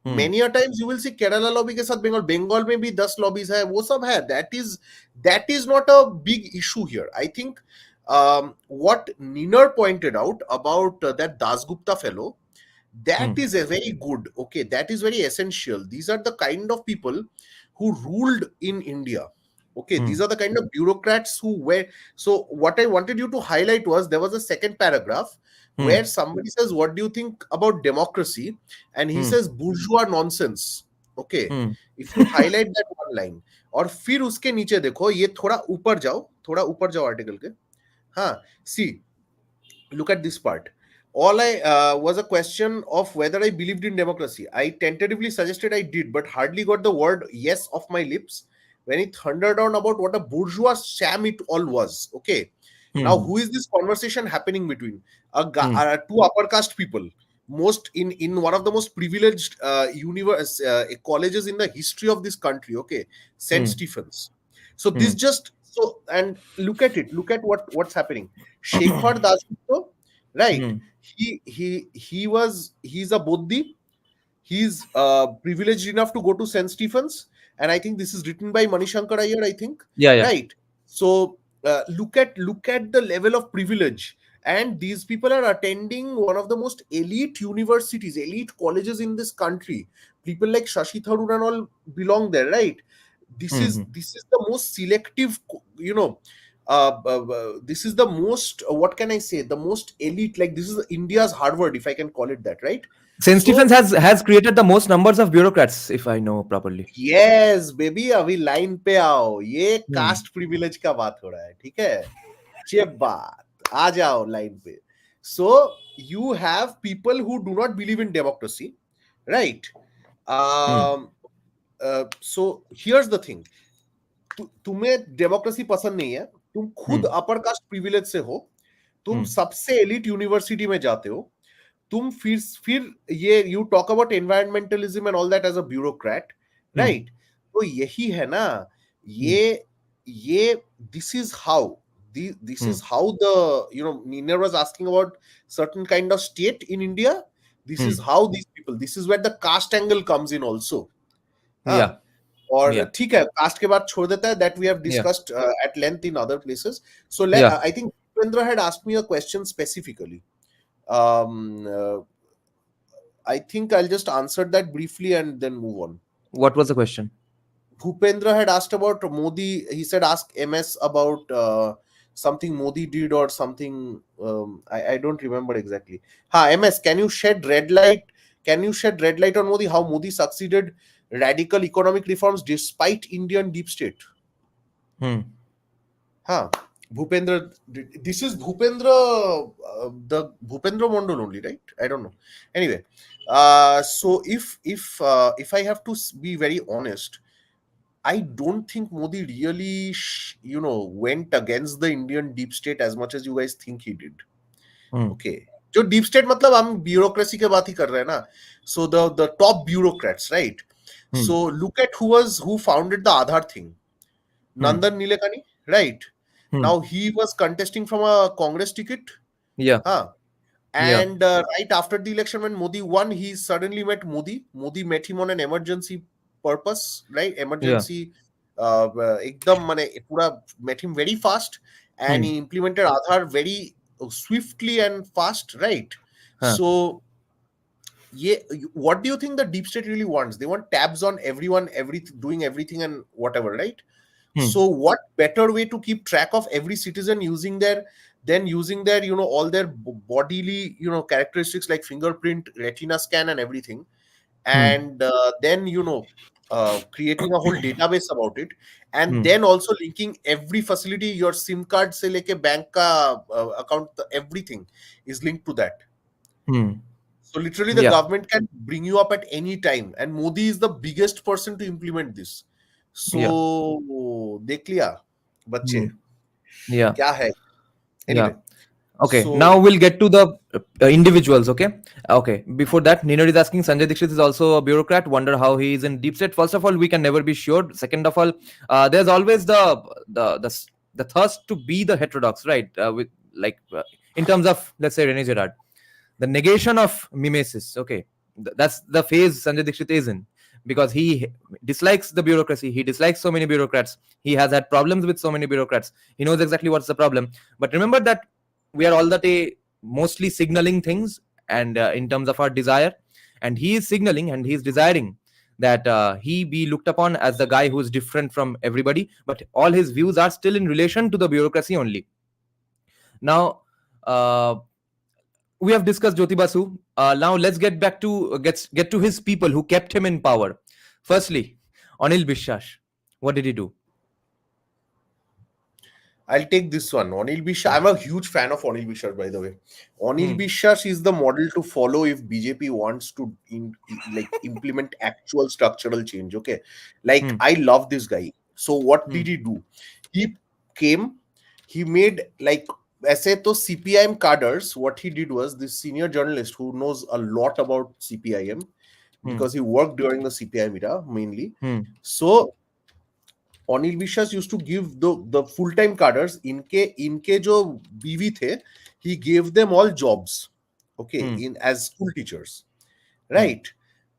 Hmm. Many a times you will see Kerala lobby के साथ Bengal में भी 10 lobbies है, वो सब है. That is not a big issue here. I think what Niner pointed out about that Dasgupta fellow, That is a very good, okay, that is very essential. These are the kind of people who ruled in India. Okay, these are the kind of bureaucrats who were. So what I wanted you to highlight was, there was a second paragraph where somebody says, what do you think about democracy? And he says bourgeois nonsense. Okay, if you highlight that one line, और फिर उसके नीचे देखो, ये थोड़ा ऊपर जाओ article के. हाँ, see, look at this part. All I was a question of whether I believed in democracy. I tentatively suggested I did, but hardly got the word yes off my lips when he thundered on about what a bourgeois sham it all was. Okay. Now, who is this conversation happening between? Two upper caste people, most in one of the most privileged colleges in the history of this country. Okay, St. Stephen's. So this just so, and look at it. Look at what's happening. Shekhar Dasgupta, right? He's a Bodhi. He's privileged enough to go to St. Stephen's, and I think this is written by Manishankar Iyer, I think. Yeah. Right. So look at the level of privilege, and these people are attending one of the most elite universities, elite colleges in this country. People like Shashi Tharoor and all belong there, right? This is the most selective, this is the most, what can I say, the most elite, like this is India's Harvard, if I can call it that, right? St. Stephen's has created the most numbers of bureaucrats, if I know properly. Yes, baby, अभी line पे आओ, ये caste privilege का बात हो रहा है, ठीक है? चेप बात, आ जाओ line पे. So you have people who do not believe in democracy, right? So here's the thing. तुम्हें डेमोक्रेसी पसंद नहीं है, तुम खुद अपर कास्ट प्रिविलेज से हो, तुम सबसे एलिट यूनिवर्सिटी में जाते हो, तुम फिर ये you talk about environmentalism and all that as a bureaucrat, right? तो यही है ना, ये this is how the Niner was asking about certain kind of state in India. This is how these people, this is where the caste angle comes in also. और ठीक है, cast के बाद छोड़ देता है, that we have discussed at length in other places. So I think Bhupendra had asked me a question specifically. I think I'll just answer that briefly and then move on. What was the question? Bhupendra had asked about Modi. He said ask MS about something Modi did or something. I don't remember exactly. MS, can you shed red light on Modi, how Modi succeeded radical economic reforms despite Indian deep state? Bhupendra, this is Bhupendra, the Bhupendra Mondal only, right? I don't know. Anyway, so if I have to be very honest, I don't think Modi really, went against the Indian deep state as much as you guys think he did. Okay. जो deep state मतलब हम bureaucracy के बात ही कर रहे हैं ना. So the top bureaucrats, right? So look at who founded the Aadhaar thing. Nandan Nilekani, right? Now he was contesting from a Congress ticket. And right after the election when Modi won, he suddenly met Modi. Modi met him on an emergency purpose, right? Emergency, ekdam mane pura met him very fast, and he implemented Aadhaar very swiftly and fast, right? So what do you think the deep state really wants? They want tabs on everyone, doing everything and whatever, right? So what better way to keep track of every citizen using their all their bodily characteristics like fingerprint, retina scan and everything, and then creating a whole database about it, and then also linking every facility, your SIM card se leke bank ka account, everything is linked to that. So literally the government can bring you up at any time, and Modi is the biggest person to implement this. So dekh liya bacche kya hai. Anyway, okay, so now we'll get to the individuals. Okay, before that, Niner is asking, Sanjay Dixit is also a bureaucrat, wonder how he is in deep state. First of all, we can never be sure. Second of all, there's always the thirst to be the heterodox, right? With in terms of, let's say, Rene Girard, the negation of mimesis. Okay, that's the phase Sanjay Dixit is in, because he dislikes the bureaucracy. He dislikes so many bureaucrats. He has had problems with so many bureaucrats. He knows exactly what's the problem. But remember that we are all the day mostly signaling things and in terms of our desire. And he is signaling and he is desiring that he be looked upon as the guy who is different from everybody, but all his views are still in relation to the bureaucracy only. Now, we have discussed Jyoti Basu. Now let's get back to get to his people who kept him in power. Firstly, Anil Biswas. What did he do? I'll take this one. Anil Biswas. I'm a huge fan of Anil Biswas, by the way. Anil Biswas is the model to follow if BJP wants to implement actual structural change. Okay, I love this guy. So what did he do? He came. He made ऐसे तो CPIM cadres. What he did was, this senior journalist who knows a lot about CPIM because he worked during the CPIM era mainly. So Anil Biswas used to give the full-time cadres, इनके जो बीवी थे, he gave them all jobs, okay, as school teachers, right?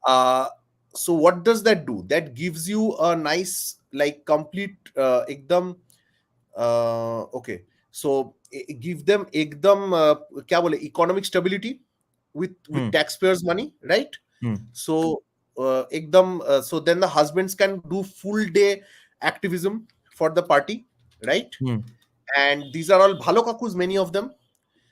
So what does that do? That gives you a nice complete एकदम okay. So give them एकदम क्या बोले, economic stability with taxpayers' money, right? So एकदम so then the husbands can do full day activism for the party, right? And these are all bhalo kakus, many of them.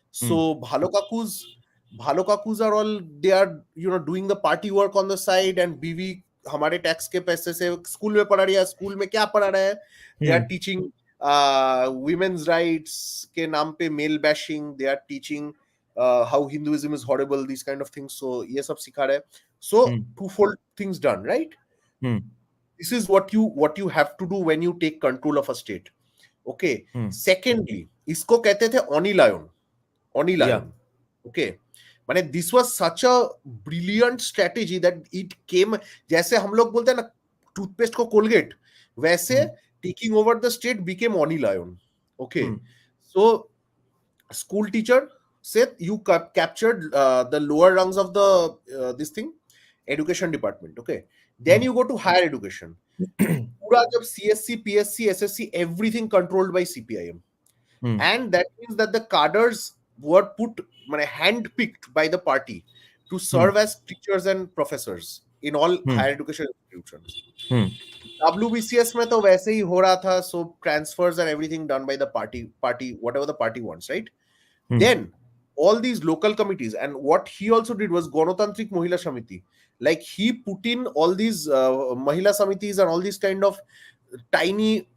So bhalo kakus are all, they are doing the party work on the side, and बीवी हमारे tax के पैसे से school में पढ़ा रही है, school में क्या पढ़ा रहा है, they are teaching women's rights के नाम पे male bashing, they are teaching how Hinduism is horrible, these kind of things. So ये सब सिखा रहे हैं. So twofold things done, right? This is what you have to do when you take control of a state. Okay. Secondly, इसको कहते थे Onilayon. Okay. माने this was such a brilliant strategy that it came, जैसे हम लोग बोलते हैं ना टूथपेस्ट को कोलगेट, वैसे taking over the state became Onilayon. Okay. So school teacher said you captured the lower rungs of the this thing, education department. Okay. Then you go to higher education. पूरा जब CSC, PSC, SSC, everything controlled by CPIM. And that means that the cadres were put, hand-picked by the party to serve as teachers and professors in all higher education institutions. WBCS में तो वैसे ही हो रहा था, so transfers and everything done by the party, whatever the party wants, right? Then all these local committees, and what he also did was Ganotantrik Mahila Samiti. He put in all these Mahila Samitis and all these kind of tiny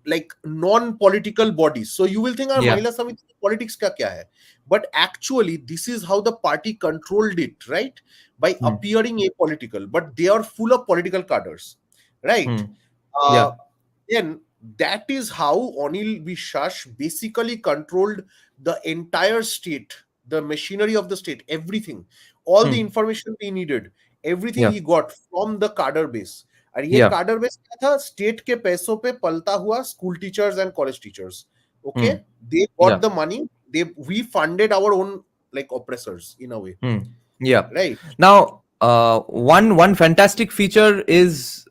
non-political bodies. So you will think our Mahila Samiti politics ka kya hai? But actually this is how the party controlled it, right? By appearing apolitical, but they are full of political cadres, right? Then that is how Anil Biswas basically controlled the entire state, the machinery of the state, everything, all the information he needed, everything he got from the cadre base. और ये cadre base क्या था? State के पैसों पे पलता हुआ school teachers and college teachers. Okay, they got the money. We funded our own oppressors in a way. Right. Now, one fantastic feature is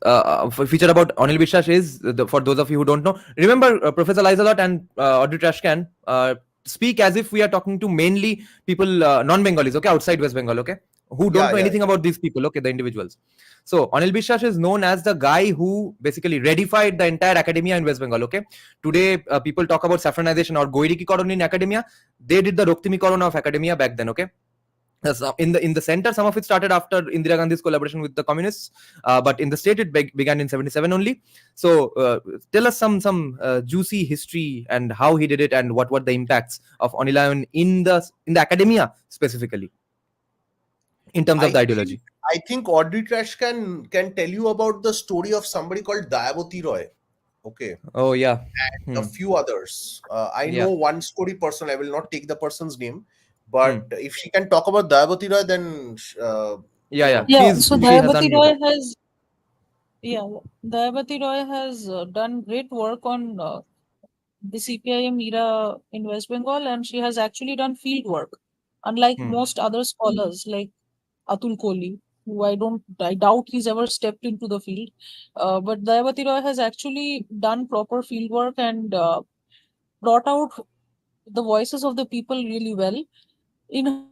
feature about Anil Biswas is, for those of you who don't know, remember Professor Lizelot and Audrey Trashcan speak as if we are talking to mainly people non-Bengalis, okay, outside West Bengal, okay, who don't know anything about these people, okay, the individuals. So Anil Biswas is known as the guy who basically redified the entire academia in West Bengal, okay. Today people talk about saffronization or Goirikikaron in academia. They did the Roktimikaron of academia back then, okay. In the center, some of it started after Indira Gandhi's collaboration with the communists, but in the state it began in 77 only. So tell us some juicy history and how he did it, and what were the impacts of Onilayon in the academia specifically in terms of the ideology. I think Audrey Trash can tell you about the story of somebody called Dayavati Roy. Okay. Oh yeah. And a few others. I know one story person. I will not take the person's name. But if she can talk about Dayavati Roy, then So Dayavati Roy has done great work on the CPIM era in West Bengal, and she has actually done field work, unlike most other scholars like Atul Kohli, who I doubt he's ever stepped into the field. But Dayavati Roy has actually done proper field work and brought out the voices of the people really well. In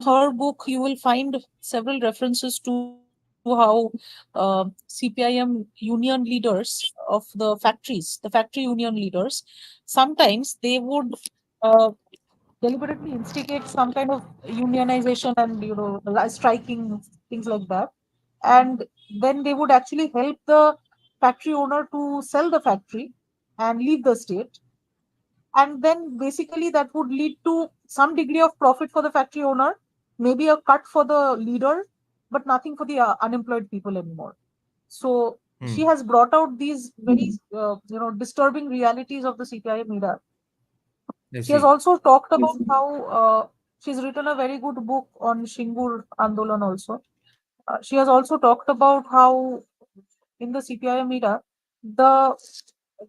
her book, you will find several references to how CPIM union leaders of the factories, the factory union leaders, sometimes they would uh, deliberately instigate some kind of unionization and striking, things like that, and then they would actually help the factory owner to sell the factory and leave the state, and then basically that would lead to some degree of profit for the factory owner, maybe a cut for the leader, but nothing for the unemployed people anymore. So she Hmm. has brought out these very disturbing realities of the CPI era. I She has see. also talked about how she's written a very good book on Shingur Andolan also. She has also talked about how in the CPI era, the,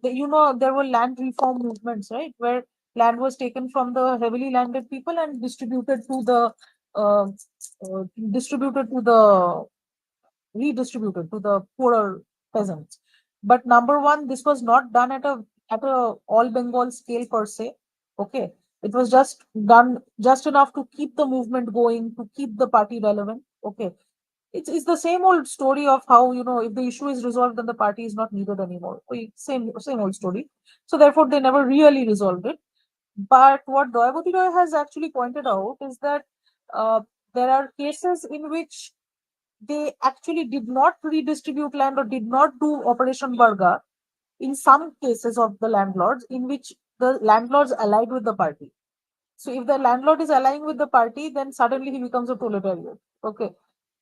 there were land reform movements, right, where land was taken from the heavily landed people and uh, distributed to the redistributed to the poorer peasants. But number one, this was not done at a all Bengal scale per se. Okay, it was just done just enough to keep the movement going, to keep the party relevant. Okay, it's the same old story of how, if the issue is resolved, then the party is not needed anymore. Same old story. So therefore, they never really resolved it. But what Doyabati Roy has actually pointed out is that uh, there are cases in which they actually did not redistribute land or did not do Operation Barga in some cases of the landlords, in which the landlords allied with the party. So if the landlord is allying with the party, then suddenly he becomes a proletariat. Okay.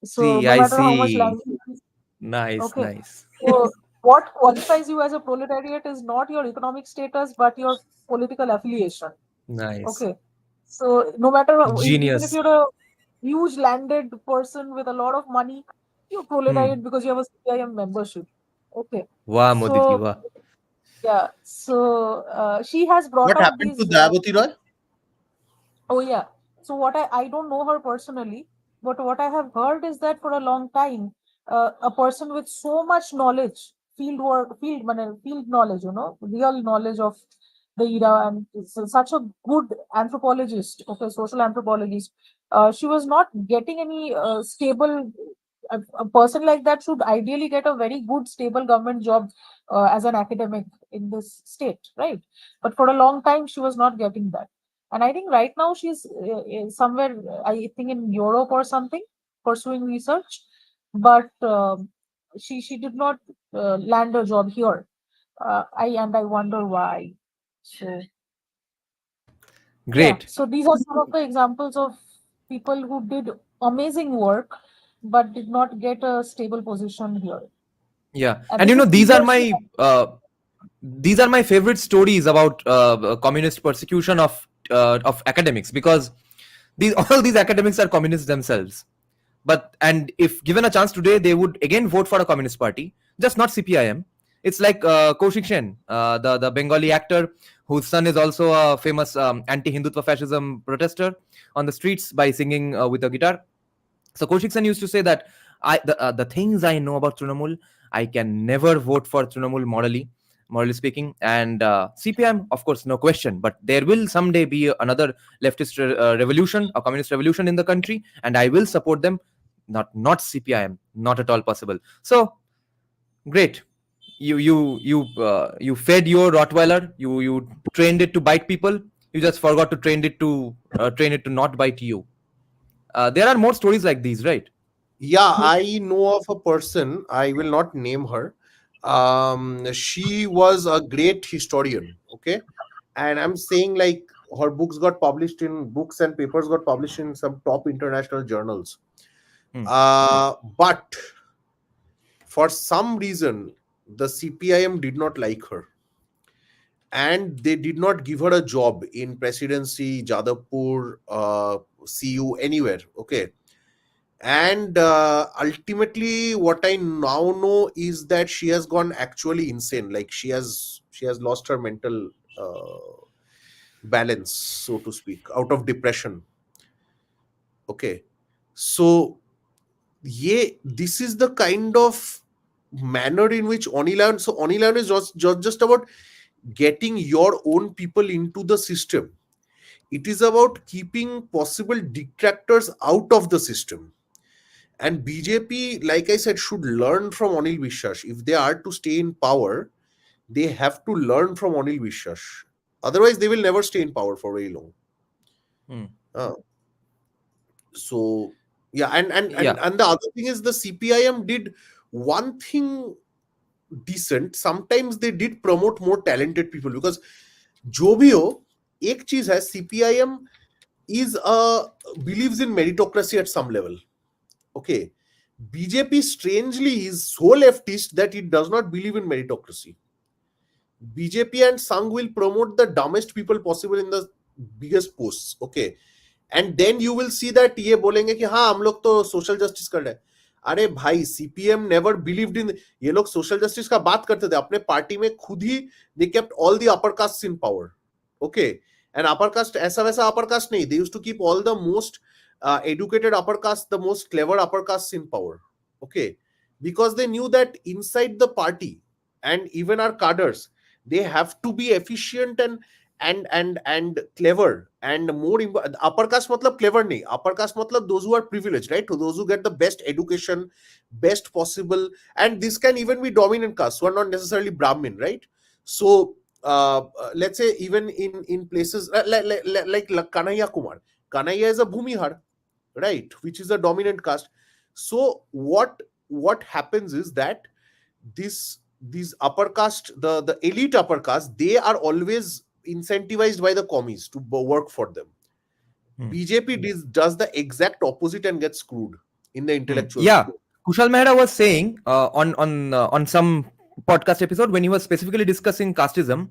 So See, no I matter how much land, see. Nice, okay. nice, So what qualifies you as a proletariat is not your economic status, but your political affiliation. nice. Okay. So no matter even if Genius. you're a huge landed person with a lot of money, you're Hmm. proletariat because you have a CIM membership. Okay. Wow, Modi ji, So wow. yeah. So she has brought What out happened to these. Dayabati Roy? Oh yeah. So what I don't know her personally, but what I have heard is that for a long time, a person with so much knowledge, field work, field knowledge, real knowledge of the era, and such a good anthropologist, okay, social anthropologist, she was not getting any stable. A person like that should ideally get a very good, stable government job as an academic in this state, right? But for a long time, she was not getting that, and I think right now she's somewhere, I think in Europe or something, pursuing research. But she did not land a job here. I wonder why. So yeah, Great. so these are some of the examples of people who did amazing work but did not get a stable position here. Yeah. And And this is leadership. these are my favorite stories about communist persecution of academics, because these all these academics are communists themselves. But and if given a chance today, they would again vote for a communist party, just not CPIM. It's like Kaushik Sen, the Bengali actor whose son is also a famous anti-Hindutva fascism protester on the streets by singing with a guitar. So Kaushik Sen used to say that the things I know about Trinamool, I can never vote for Trinamool morally speaking. And CPIM, of course, no question. But there will someday be another leftist revolution, a communist revolution in the country, and I will support them. Not CPIM, not at all possible. So great. You fed your Rottweiler. You trained it to bite people. You just forgot to train it to not bite you. There are more stories like these, right? Yeah, I know of a person, I will not name her. She was a great historian, okay? And I'm saying, like, her books got published in books and papers got published in some top international journals. Hmm. But for some reason, the CPIM did not like her, and they did not give her a job in presidency, Jadavpur, CU, anywhere. Okay. And ultimately, what I now know is that she has gone actually insane. Like, she has lost her mental balance, so to speak, out of depression. Okay. So yeah, this is the kind of manner in which Onilan. So Onilan is just about getting your own people into the system. It is about keeping possible detractors out of the system. And BJP, like I said, should learn from Anil Vishwas. If they are to stay in power, they have to learn from Anil Vishwas. Otherwise, they will never stay in power for very long. Hmm. Uh, so yeah, Yeah. and the other thing is the CPIM did one thing decent. Sometimes they did promote more talented people because जो भी हो एक चीज है CPIM is believes in meritocracy at some level. Okay, BJP strangely is so leftist that it does not believe in meritocracy. BJP and Sangh will promote the dumbest people possible in the biggest posts. Okay, and then you will see that ये बोलेंगे कि हाँ हम लोग तो social justice कर रहे हैं. अरे भाई सीपीएम नेवर बिलीव्ड इन. ये लोग सोशल जस्टिस का बात करते थे अपने पार्टी में खुद ही. They kept all the upper caste in power. Okay, and upper caste ऐसा वैसा अपर कास्ट नहीं. They used to keep all the most educated upper caste, the most clever upper caste in power. Okay, because they knew that inside the party and even our cadres, they have to be efficient and clever and more. Upper caste matlab clever nahi. Upper caste matlab those who are privileged, right? So those who get the best education, best possible, and this can even be dominant caste who are not necessarily Brahmin, right? So let's say even in places like Kanhaiya Kumar. Kanhaiya is a Bhumihar, right, which is a dominant caste. So what happens is that these upper caste, the elite upper caste, they are always incentivized by the commies to work for them. BJP does the exact opposite and gets screwed in the intellectual Yeah, Kushal Mehra was saying on some podcast episode when he was specifically discussing casteism,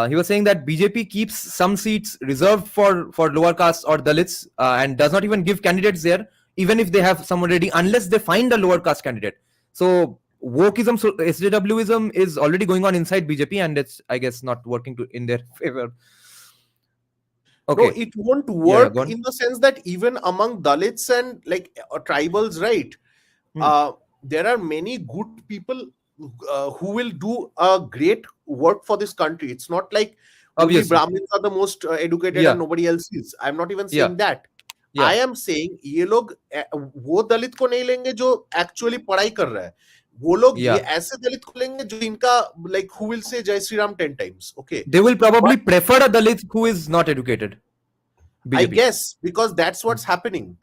he was saying that BJP keeps some seats reserved for lower castes or Dalits and does not even give candidates there, even if they have some already, unless they find a lower caste candidate. So wokeism, so SJWism is already going on inside BJP, and it's, I guess, not working in their favor. Okay. No, it won't work in the sense that even among Dalits and like tribals, right? There are many good people who will do a great work for this country. It's not like only Brahmins are the most educated and nobody else is. I'm not even saying that. I am saying ये लोग वो दलित को नहीं लेंगे जो actually पढ़ाई कर रहा है. वो लोग ये ऐसे दलित को लेंगे जो इनका like who will say Jai Shri Ram 10 times. Okay, they will probably prefer a Dalit who is not educated, BJP. I guess because that's what's happening,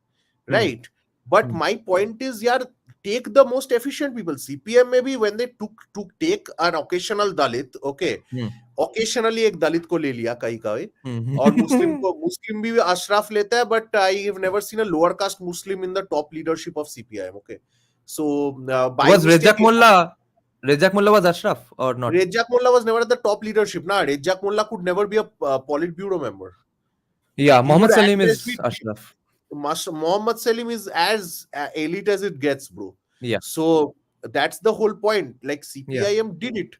right? But my point is, yaar, take the most efficient people. CPM maybe when they took take an occasional Dalit, okay, occasionally एक दलित को ले लिया कहीं कहीं, और मुस्लिम भी अशराफ लेता है, but I have never seen a lower caste Muslim in the top leadership of CPIM. Okay, so was Rejak Mullah was Ashraf or not? Rejak Mullah was never at the top leadership. Nah, Rejak Mullah could never be a Politburo member. Yeah, Mohammad Salim is Ashraf. Mohammad Salim is as elite as it gets, bro. Yeah. So that's the whole point. Like CPIM did it,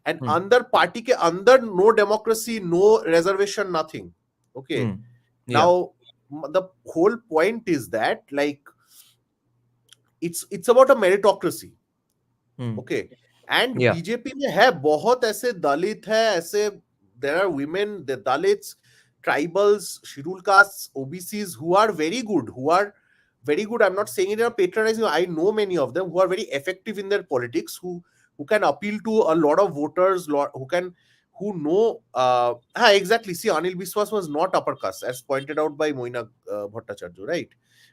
and under party ke under no democracy, no reservation, nothing. Okay. Now the whole point is that like it's about a meritocracy. Okay. And BJP में है बहुत ऐसे दलित है, ऐसे there are women, the Dalits, tribals, scheduled castes, OBCs who are very good, I'm not saying it in a patronizing. I know many of them who are very effective in their politics, who can appeal to a lot of voters, who know exactly. See, Anil Biswas was not upper caste, as pointed out by Moina Bhattacharya, right?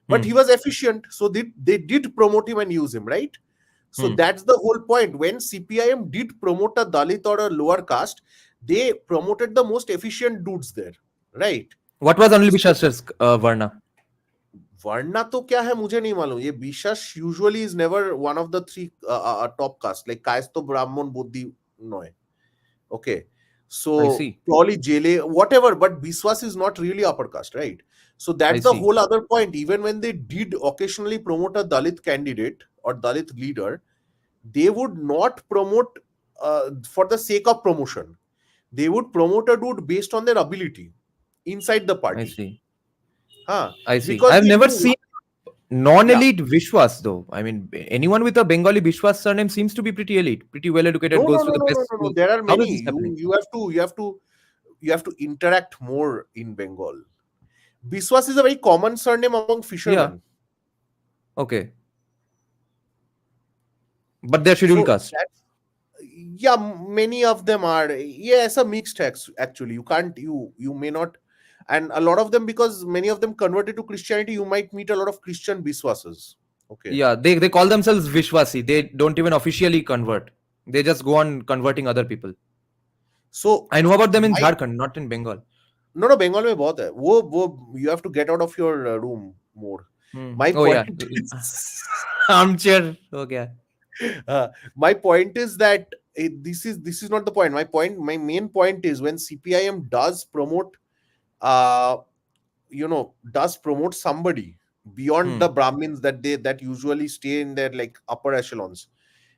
But he was efficient, so they did promote him and use him, right? So that's the whole point. When CPIM did promote a Dalit or a lower caste, they promoted the most efficient dudes there, right? What was Anil Biswas's Varna? Varna तो क्या है मुझे नहीं मालूम. ये Biswas usually is never one of the three top caste. Like Kaisto, Brahman, Buddhi, Noy. Okay, so probably Jele, whatever. But Biswas is not really upper caste, right? So that's the whole other point. Even when they did occasionally promote a Dalit candidate or Dalit leader, they would not promote for the sake of promotion. They would promote a dude based on their ability inside the party. I see. I see. I've never seen non-elite Vishwas though. I mean, anyone with a Bengali Vishwas surname seems to be pretty elite, pretty well educated, goes to the best school. There are many. You have to interact more in Bengal. Biswas is a very common surname among Yeah. fishermen. Okay. But they're scheduled So caste. that's, yeah, many of them are, yes, a mixed actually. You can't, you may not, and a lot of them, because many of them converted to Christianity, you might meet a lot of Christian Biswases. Okay. Yeah, they call themselves Vishwasi. They don't even officially convert. They just go on converting other people. So I know about them in my, Jharkhand, not in Bengal. no, Bengal में बहुत है वो you have to get out of your room more. My Oh yeah, point is armchair. Okay. my point is that this is not the point. My main point is, when CPIM does promote uh does promote somebody beyond the Brahmins that usually stay in their like upper echelons,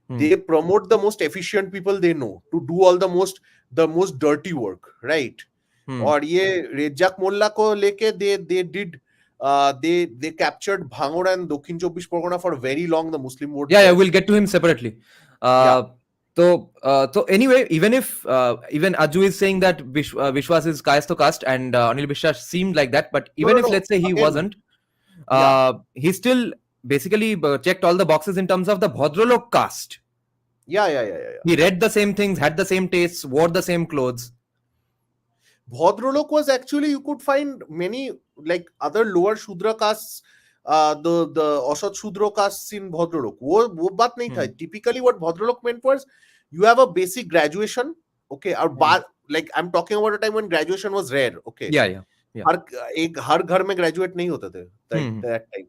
they promote the most efficient people they know to do all the most dirty work, right? और ये रेज्जाक मोल्ला को लेके they did they captured Bhangur and Dokhin Chobbish Pargona for very long, the Muslim vote Yeah, there. we'll get to him separately. Yeah. So anyway, even if even Aju is saying that Vishwas is caste to caste, and Anil Biswas seemed like that, but even if let's say he Again, wasn't, yeah. he still basically checked all the boxes in terms of the Bhadralok caste. Yeah. He read the same things, had the same tastes, wore the same clothes. Bhadralok was actually, you could find many like other lower Shudra castes, the Asat Shudra castes in Bhadralok. वो बात नहीं था. Typically, what Bhadralok meant was, you have a basic graduation, okay, or like I'm talking about a time when graduation was rare, okay. Yeah. हर घर में graduate नहीं होते थे that time,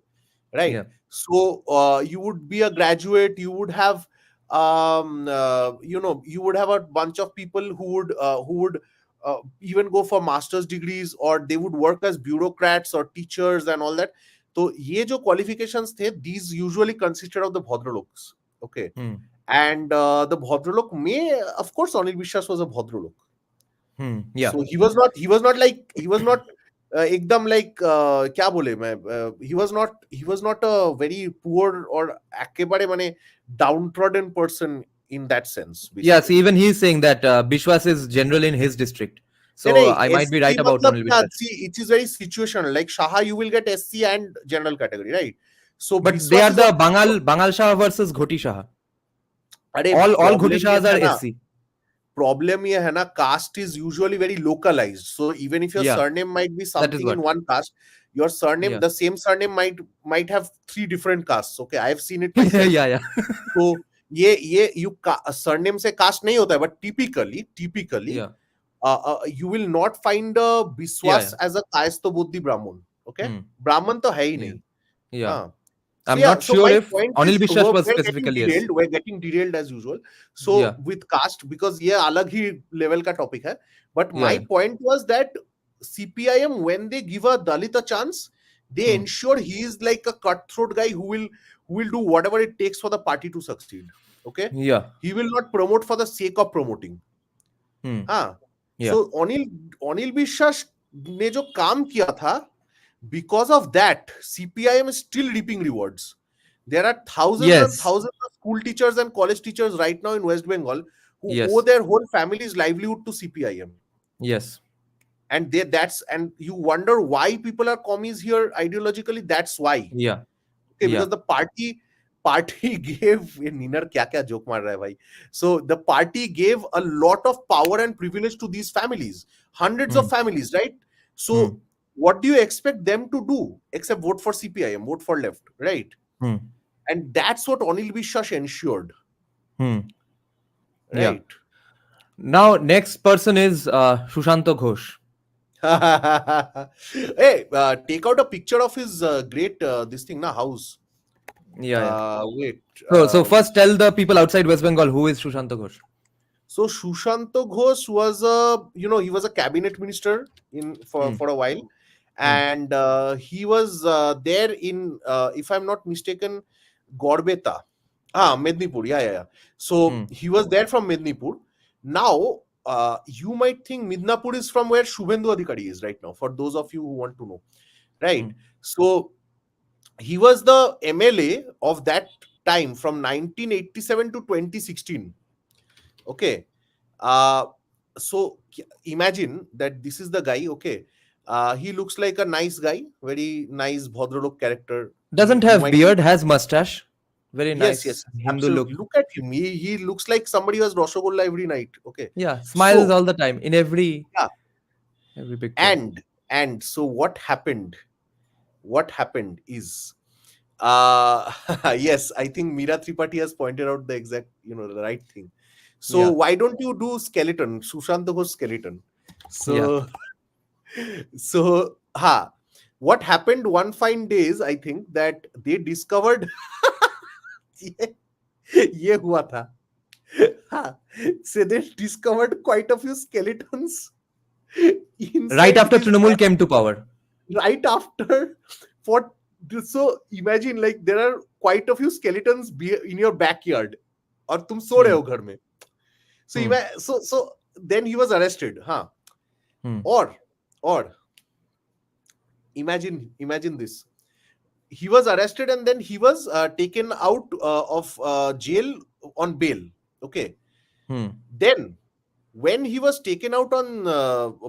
right? Yeah. So you would be a graduate, you would have you would have a bunch of people who would even go for master's degrees, or they would work as bureaucrats or teachers and all that. So ये जो qualifications थे, these usually consisted of the Bhadraloks, okay. And the Bhadralok में, of course, Anil Biswas was a Bhadralok. Yeah. So he was not एकदम like क्या बोले मैं, he was not a very poor or एकेबारे माने downtrodden person in that sense, basically. Yeah, see, even he's saying that Bishwas is general in his district. So I might be right about Anil Biswas. See, it is very situational. Like Shaha, you will get SC and general category, right? So But Biswas they are is the Bangal Shah versus Ghoti Shah. All Ghoti Shahs are SC. Problem ये है ना, caste is usually very localized. So even if your surname might be something in one caste, your surname, the same surname might have 3 different castes. Okay, I have seen it myself. Yeah. So ये you surname से caste नहीं होता है, but typically you will not find a Biswas as a Kayastha Buddhi Brahman. Okay, Brahman तो है ही नहीं. Yeah. So I'm not sure if Anil Biswas was we're specifically we're getting derailed as usual. So with caste, because ये अलग ही level का topic है. But my point was that CPIM, when they give a Dalit a chance, they ensure he is like a cutthroat guy who will do whatever it takes for the party to succeed. Okay. Yeah. He will not promote for the sake of promoting. So Anil Biswas ने जो काम किया था, because of that, CPIM is still reaping rewards. There are thousands and thousands of school teachers and college teachers right now in West Bengal who owe their whole family's livelihood to CPIM. Yes. And and you wonder why people are commies here ideologically. That's why. Yeah. Okay, because the party gave Ninar kya joke mar raha hai bhai. So the party gave a lot of power and privilege to these families, hundreds of families, right? So what do you expect them to do except vote for CPIM, vote for left, right? And that's what Anil Biswas ensured. Right. Yeah. Now, next person is Shushanto Ghosh. Hey, take out a picture of his great this thing na house. Wait. So first tell the people outside West Bengal who is Shushanto Ghosh. So Shushanto Ghosh was he was a cabinet minister for a while, and he was there in if I'm not mistaken, Gorbeta, Mednipur. Yeah. So he was there from Mednipur. Now you might think Midnapur is from where Shubhendu Adhikari is right now. For those of you who want to know, right? So he was the MLA of that time from 1987 to 2016. Okay. so imagine that this is the guy. Okay, he looks like a nice guy, very nice Bhadralok character. Doesn't You have might beard, has mustache. Very yes, nice yes, Hindu absolutely. look. Look at him. He looks like somebody who has Rasgulla every night. Okay, Yeah, smiles so all the time in yeah, every picture. and so what happened? What happened is yes, I think Meera Tripathi has pointed out the exact, the right thing. So Yeah, why don't you do skeleton, Sushant Ghosh skeleton? yeah. So what happened one fine days, I think that they discovered ये ये हुआ था. हाँ, so they discovered quite a few skeletons Right inside after his Trinamool came to power. right after for so imagine like there are quite a few skeletons in your backyard और तुम सो रहे हो घर में. So Hmm. so then he was arrested. Hmm. Or imagine this. He was arrested and then he was taken out of jail on bail. Okay. Hmm. Then when he was taken out on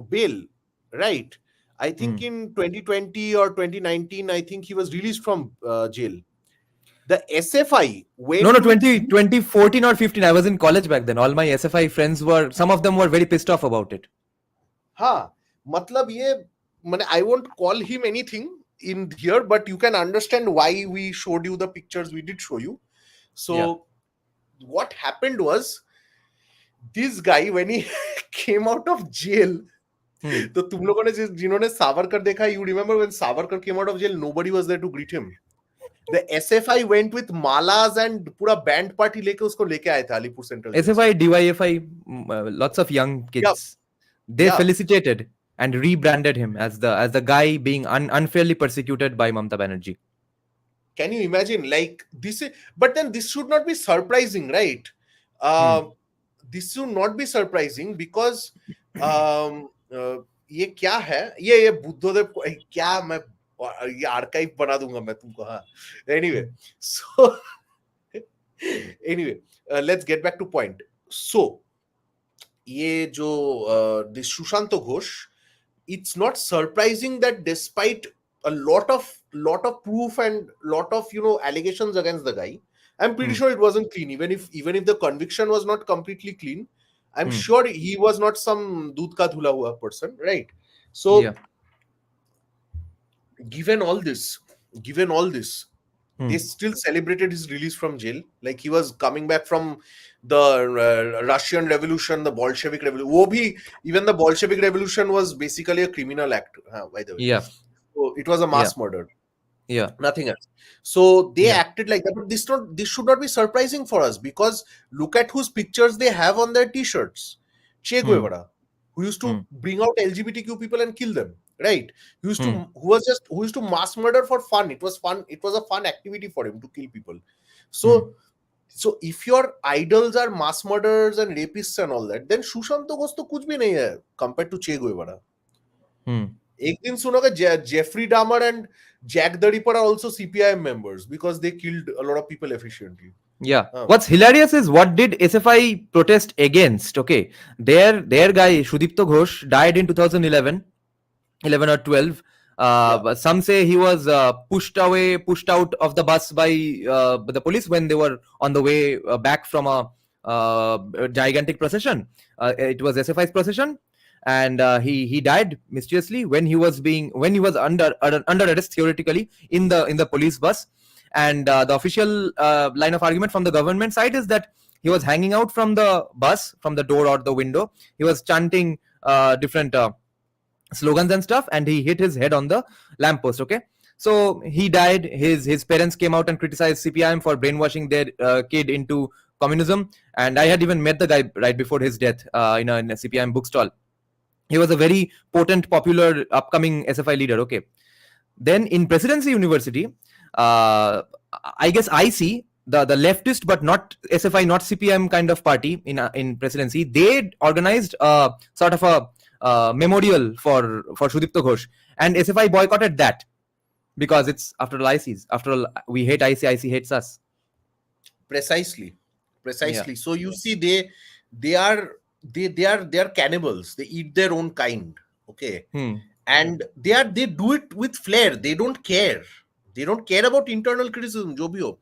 bail, right? I think in 2020 or 2019, I think he was released from jail. The SFI No, went no, with 2014 or 15. I was in college back then. All my SFI friends some of them were very pissed off about it. मतलब ये I won't call him anything in here, but you can understand why we showed you the pictures we did show you. So what happened was this guy when he came out of jail, तो तुम लोगों ने जिन्होंने सावरकर देखा, you remember when Savarkar came out of jail, nobody was there to greet him. The SFI went with malas and पूरा band party लेके उसको लेके आए थे Alipur central. SFI, DYFI, lots of young kids. They felicitated and rebranded him as the guy being unfairly persecuted by Mamata Banerjee. Can you imagine like this? But then this should not be surprising, right? This should not be surprising because ये क्या है? ये बुद्धदेव को क्या मैं ये archive बना दूंगा मैं तुमको. Anyway, so anyway, let's get back to point. So ये जो this Sushant Ghosh, it's not surprising that despite a lot of proof and lot of allegations against the guy, I'm pretty sure it wasn't clean. Even if the conviction was not completely clean, I'm sure he was not some दूध का धुला हुआ person, right? So given all this, they still celebrated his release from jail like he was coming back from the Russian Revolution, the Bolshevik Revolution. Even the Bolshevik Revolution was basically a criminal act, by the way. So it was a mass murder. Nothing else. So they acted like that. But this should not be surprising for us because look at whose pictures they have on their t-shirts. Che Guevara, who used to bring out LGBTQ people and kill them, right? Who used to mass murder for fun. It was fun. It was a fun activity for him to kill people. So if your idols are mass murderers and rapists and all that, then Sushant Ghosh to kuch bhi nahi hai compared to Che Guevara. एक दिन सुनोगे Jeffrey Dahmer and Jack the Ripper are also CPIM members because they killed a lot of people efficiently. What's hilarious is what did SFI protest against? Okay, their guy Sudipto Ghosh died in 2011 or 12. Some say he was pushed out of the bus by the police when they were on the way back from a gigantic procession. It was SFI's procession, and he died mysteriously when he was under arrest theoretically in the police bus. And the official line of argument from the government side is that he was hanging out from the bus, from the door or the window. He was chanting different slogans and stuff, and he hit his head on the lamppost. Okay, so he died. His parents came out and criticized CPIM for brainwashing their kid into communism. And I had even met the guy right before his death in a CPIM bookstall. He was a very potent, popular, upcoming SFI leader. Okay, then in Presidency University, I guess I see the leftist but not SFI, not CPIM kind of party in Presidency. They organized sort of a memorial for Sudipto Ghosh, and SFI boycotted that because it's after all ICs. After all, we hate IC, IC hates us. Precisely. So you see, they are they are cannibals. They eat their own kind. Okay, Hmm. and they do it with flair. They don't care about internal criticism, jo bhi ho.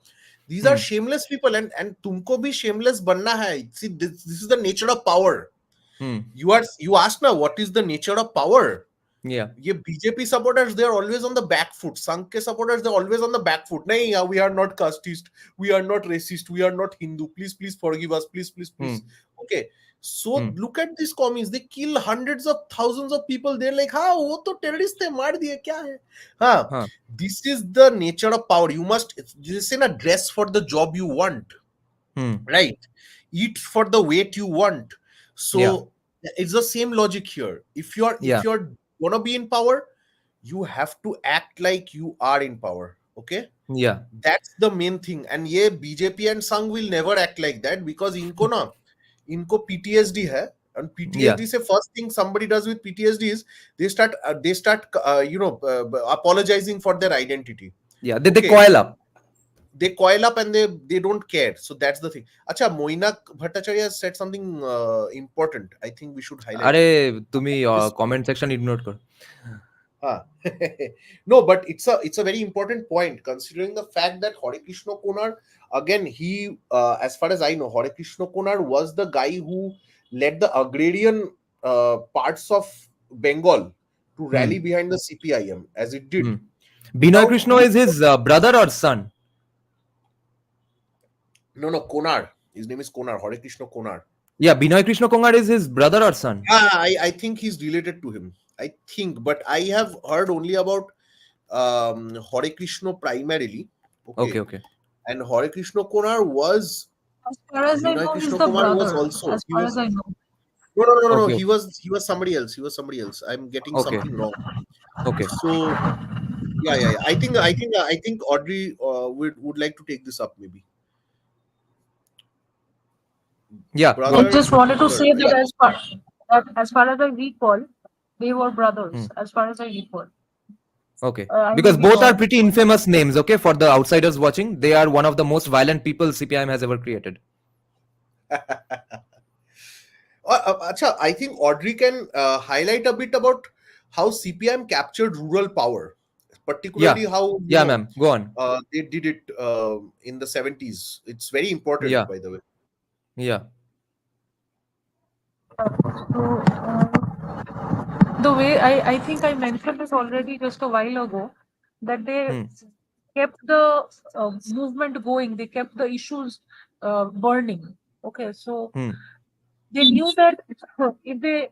These are Hmm. shameless people, and tumko bhi shameless banna hai. See, this is the nature of power. Hmm. You ask now, what is the nature of power? Yeah. ये BJP supporters, they are always on the back foot. संघ के supporters, they are always on the back foot. नहीं, we are not casteist, we are not racist, we are not Hindu, please forgive us, Hmm. please. Okay, so Hmm. look at these commies. They kill hundreds of thousands of people. They're like, हाँ वो तो terrorist है, मार दिए, क्या है? हाँ, Huh. this is the nature of power. You must, this is a dress for the job you want, Hmm. right? Eat for the weight you want. So Yeah. it's the same logic here. If Yeah. you're gonna be in power, you have to act like you are in power. Okay, Yeah. that's the main thing. And ye BJP and Sangh will never act like that, because inko PTSD hai. And Yeah. PTSD se first thing somebody does with PTSD is they start apologizing for their identity. Yeah. They Okay, coil up. they coil up and they don't care. So that's the thing. Acha, Moinak Bhattacharya said something important. I think we should highlight अरे it. तुम्ही This, comment section ignore कर. ah. No, but it's a very important point, considering the fact that Hare Krishna Konar, again, he as far as I know, Hare Krishna Konar was the guy who led the agrarian parts of Bengal to Hmm. rally behind the CPIM, as it Hmm. did. Binoy Without Krishna is his brother or son? no, Konar. His name is Konar. Hare Krishna Konar. Yeah, Binoy Krishna Kongar is his brother or son? I think he's related to him. I think, but I have heard only about Hare Krishna primarily. Okay, Okay, okay. and Hare Krishna Konar was As far as I Binoy know, he's Krishna the Kumar was brother. also As far as I know. no. Okay, He was somebody else. He was somebody else. I'm getting okay, something wrong. okay. So yeah. I think Audrey would like to take this up, maybe. Yeah, go I on. Brother, just wanted to sister. say Yeah. that as far as I recall, they were Hmm. brothers. As far as I recall, Okay. I may Because be both are wrong. pretty infamous names, okay, for the outsiders watching. They are one of the most violent people CPIM has ever created. Acha, I think Audrey can highlight a bit about how CPIM captured rural power, particularly Yeah. how Yeah, ma'am. Go on. they did it in the 70s. It's very important, Yeah. by the way. Yeah. So, the way I think I mentioned this already just a while ago, that they Hmm. kept the movement going, they kept the issues burning. Okay, so Hmm. they knew that if they,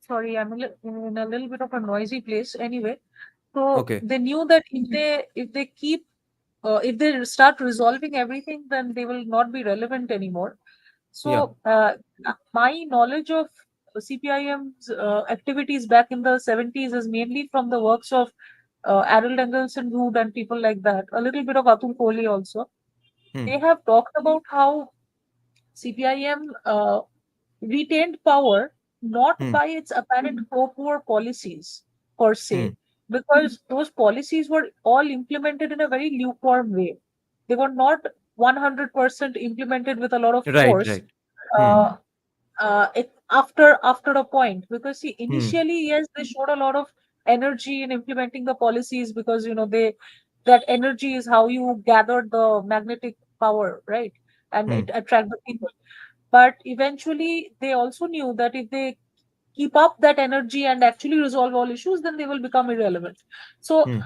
sorry, I'm in a little bit of a noisy place anyway. So Okay. they knew that if they keep if they start resolving everything, then they will not be relevant anymore. Yeah. So my knowledge of CPIM's activities back in the 70s is mainly from the works of Harold Engelson Root and people like that. A little bit of Atul Kohli also. Hmm. They have talked about how CPIM retained power not Hmm. by its apparent pro-poor policies per Hmm. se, because those policies were all implemented in a very lukewarm way. They were not 100% implemented with a lot of Right, force. right. Hmm. Uh, after a point, because see, Hmm. initially, yes, they showed a lot of energy in implementing the policies, because that energy is how you gathered the magnetic power, right? And Hmm. it attract the people. But eventually they also knew that if they keep up that energy and actually resolve all issues, then they will become irrelevant. So Hmm.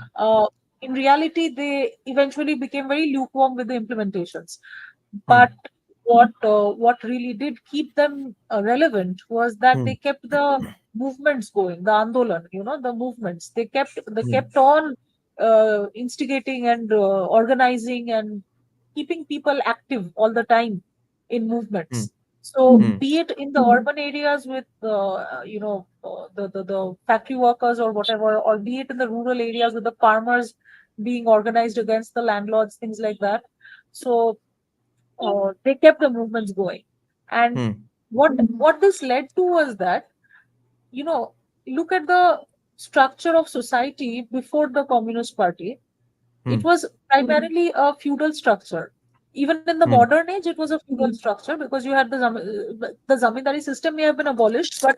in reality, they eventually became very lukewarm with the implementations. Hmm. But what really did keep them relevant was that Hmm. they kept the movements going, the andolan, the movements. They Hmm. kept on instigating and organizing and keeping people active all the time in Hmm. movements. So Hmm. be it in the urban areas with the factory workers or whatever, or be it in the rural areas with the farmers being organized against the landlords, things like that. So they kept the movements going. And Hmm. what this led to was that, you know, look at the structure of society before the Communist Party. Hmm. It was primarily a feudal structure. Even in the modern age, it was a feudal structure because you had the zamindari system may have been abolished, but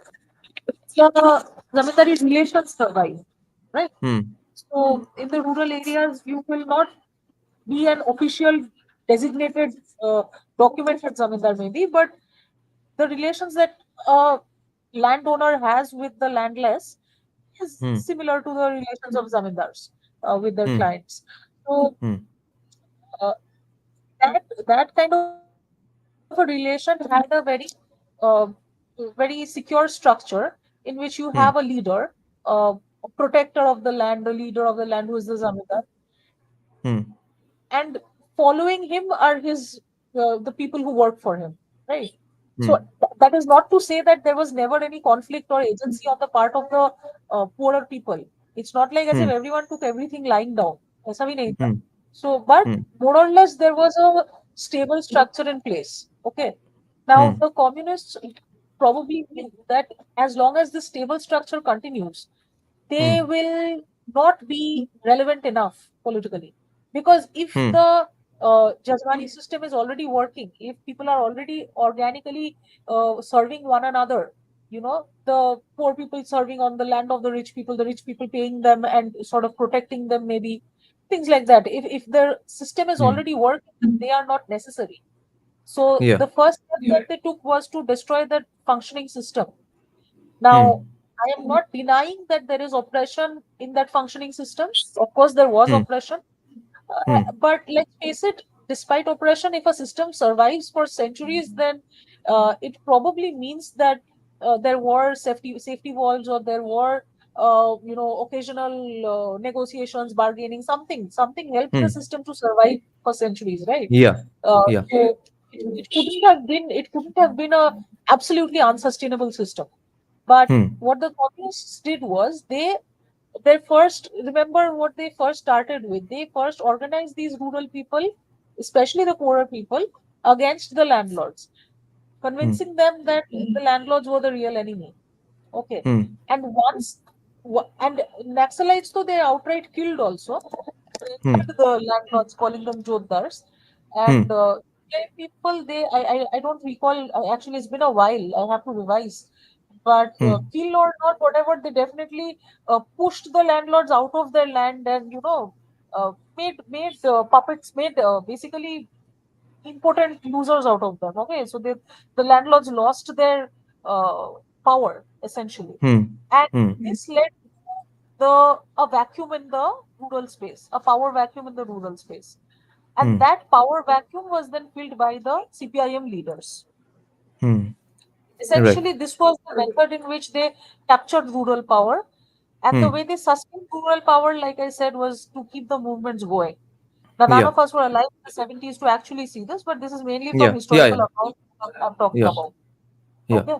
the zamindari relations survive, right? So in the rural areas, you will not be an official designated document that zamindar maybe, but the relations that a landowner has with the landless is similar to the relations of zamindars with their clients. So uh, that kind of a relation had a uh, very secure structure in which you have a leader, uh, a protector of the land, the leader of the land who is the zamindar, and following him are his the people who work for him, right? So that is not to say that there was never any conflict or agency on the part of the poorer people. It's not like as if everyone took everything lying down. ऐसा भी नहीं था. So, but more or less there was a stable structure in place. Okay. Now the communists probably think that as long as the stable structure continues, they will not be relevant enough politically. Because if the Jajmani system is already working, if people are already organically serving one another, the poor people serving on the land of the rich people paying them and sort of protecting them, maybe things like that. If the system is already working, then they are not necessary. So the first step that they took was to destroy that functioning system. Now, I am not denying that there is oppression in that functioning system. Of course, there was oppression. But let's face it, despite oppression, if a system survives for centuries, then it probably means that there were safety valves, or there were occasional negotiations, bargaining, something helped the system to survive for centuries, right? So it couldn't have been a absolutely unsustainable system. But what the communists did was they first, remember what they first started with. They first organized these rural people, especially the poorer people, against the landlords, convincing them that the landlords were the real enemy. Okay. And and Naxalites, though, they outright killed also. They killed the landlords, calling them Jodhars. And people, I don't recall, actually, it's been a while. I have to revise. But kill or not, whatever, they definitely pushed the landlords out of their land, and made puppets, made basically important losers out of them. Okay, so the landlords lost their power essentially, and this led to a vacuum in the rural space, a power vacuum in the rural space, and that power vacuum was then filled by the CPIM leaders. Essentially, this was the method in which they captured rural power. And the way they sustained rural power, like I said, was to keep the movements going. Now, none of us were alive in the 70s to actually see this, but this is mainly from historical accounts I'm talking about. Okay.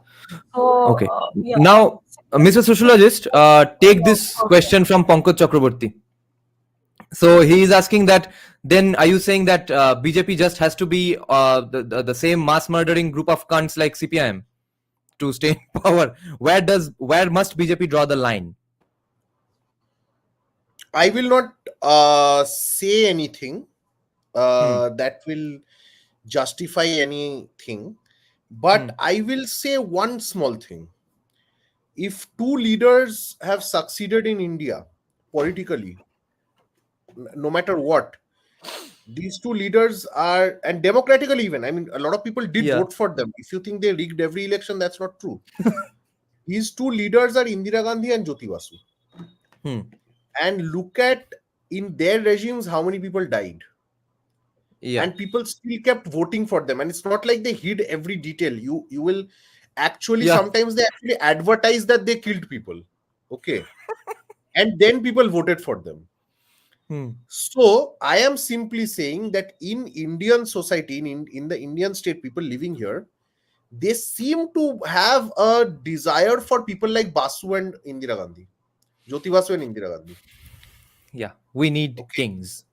So, Now, Mr. Sociologist, take this question from Pankaj Chakraborty. So he is asking that, then are you saying that BJP just has to be the same mass murdering group of cunts like CPIM to stay in power? Where must BJP draw the line? I will not say anything that will justify anything, but I will say one small thing. If two leaders have succeeded in India politically, no matter what, these two leaders are, and democratically even, I mean, a lot of people did vote for them. If you think they rigged every election, that's not true. These two leaders are Indira Gandhi and Jyoti Basu. And look at, in their regimes, how many people died. And people still kept voting for them. And it's not like they hid every detail. You will actually, sometimes they actually advertise that they killed people. Okay. And then people voted for them. So I am simply saying that in Indian society, in the Indian state, people living here, they seem to have a desire for people like Basu and Indira Gandhi. Jyoti Basu and Indira Gandhi. Yeah, we need kings.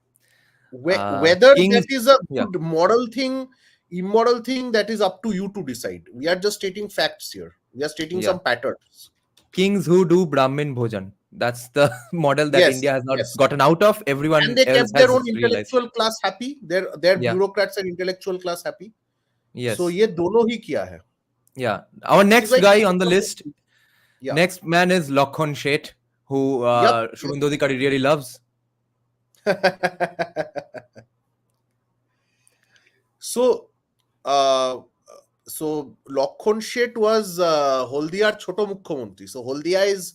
Whether that is a good moral thing, immoral thing, that is up to you to decide. We are just stating facts here. We are stating some patterns. Kings who do Brahmin Bhojan. That's the model that Yes, India has not yes. gotten out of. And Everyone they else kept their has own realized. intellectual class happy. Their Yeah. bureaucrats and intellectual class happy. So Yes. ये दोनों ही किया है. Yeah. Our Which is next why guy on the list, yeah. next man is Lokhon Sheth, who Yep. Shubhendu Adhikari really loves. So, uh, so Lokhon Sheth was Holdia's Choto Mukhyamantri. So Holdia is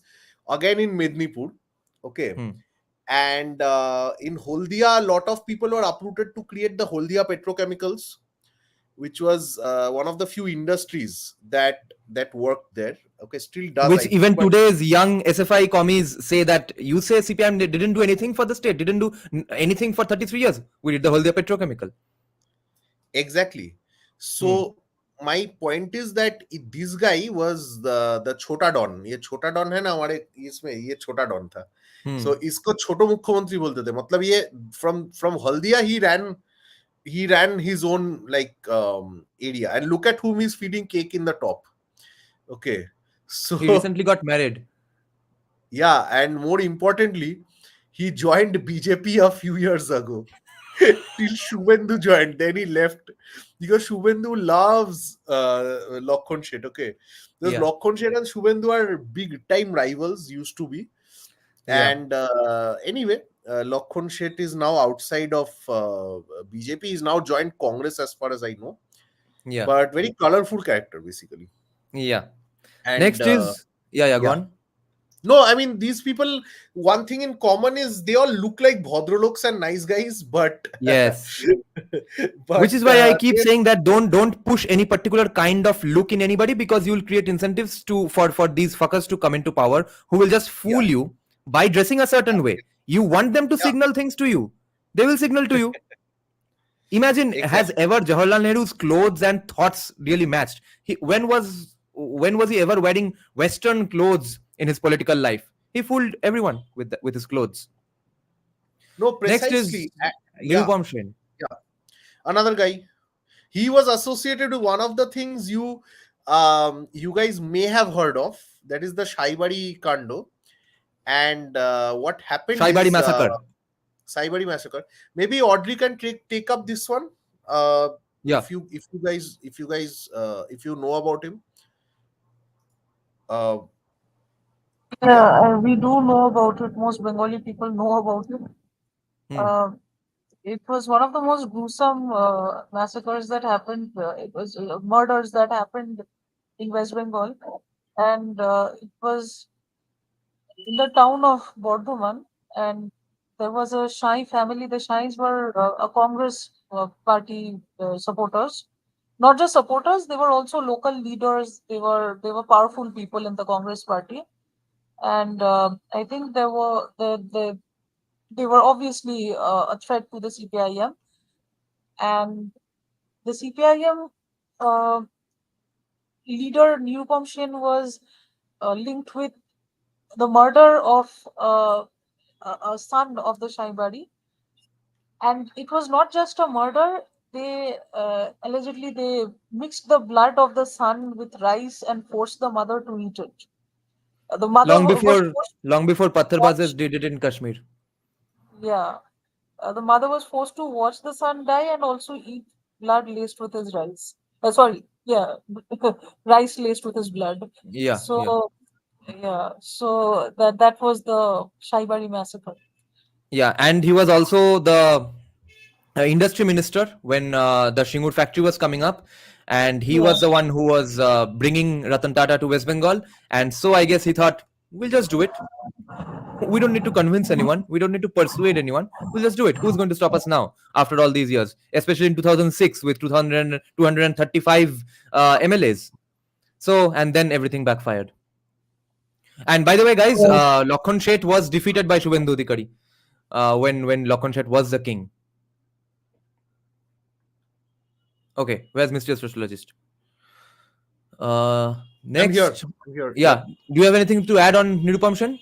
again in Mednipur. Okay. Hmm. And in Holdia, a lot of people were uprooted to create the Holdia Petrochemicals, which was one of the few industries that worked there. Okay, still does, Which I even think, but today's young SFI commies say that you say CPIM didn't do anything for the state, didn't do anything for 33 years. We did the whole day petrochemical. exactly. So my point is that this guy was the छोटा don. ये छोटा don है ना हमारे इसमें, ये छोटा don था. So इसको छोटो मुख्यमंत्री बोलते थे. मतलब ये from Haldia he ran his own like area, and look at whom he's feeding cake in the top. Okay, so He recently got married. yeah, and more importantly, he joined BJP a few years ago. Till Shubhendu joined, then he left because Shubhendu loves Lokhon Sheth. Okay, because Yeah. Lokhon Sheth and Shubhendu are big time rivals, used to be. Yeah. And anyway, Lokhon Sheth is now outside of BJP. He's now joined Congress, as far as I know. Yeah. But very colorful character, basically. Yeah. And Next is go on. No, I mean, these people, one thing in common is they all look like Bhadraloks and nice guys, but Yes. but Which is why I keep saying that don't push any particular kind of look in anybody, because you will create incentives for these fuckers to come into power who will just fool you by dressing a certain way. You want them to signal things to you. They will signal to you. Imagine, has ever Jawaharlal Nehru's clothes and thoughts really matched? When was he ever wearing Western clothes in his political life? He fooled everyone with his clothes. No, Next precisely. is Nirupam Sen. Yeah, another guy. He was associated with one of the things you guys may have heard of. That is the Shaibari Kando. And what happened Shaibari is massacre. Saibari massacre. Maybe Audrey can take up this one. Yeah. If you know about him. Yeah, we do know about it. Most Bengali people know about it. It was one of the most gruesome massacres that happened. It was murders that happened in West Bengal, and it was in the town of Bardhaman. And there was a Shai family. The Shais were a Congress party supporters. Not just supporters; they were also local leaders. They were powerful people in the Congress party, and I think they were obviously a threat to the CPIM, and the CPIM leader Nirupam Sen was linked with the murder of a son of the Shaibari, and it was not just a murder. They allegedly they mixed the blood of the son with rice and forced the mother to eat it. The mother Long Oh, was before forced Pattharbazes did it in Kashmir. yeah. The mother was forced to watch the son die and also eat blood laced with his rice. Sorry, yeah, rice laced with his blood. Yeah. So, yeah, so that was the Shaibari massacre. Yeah, and he was also the industry minister when the Shingur factory was coming up, and he was the one who was bringing Ratan Tata to West Bengal, and so I guess he thought, we'll just do it. We don't need to convince anyone. We don't need to persuade anyone. We'll just do it. Who's going to stop us now after all these years? Especially in 2006 with 235 MLAs. So, and then everything backfired. And by the way, guys, Lokhon Sheth was defeated by Shubhendu Adhikari when Lokhon Sheth was the king. Okay, where's Mr. Sociologist? Next. I'm here. Yeah. Do you have anything to add on Nirupam Sen?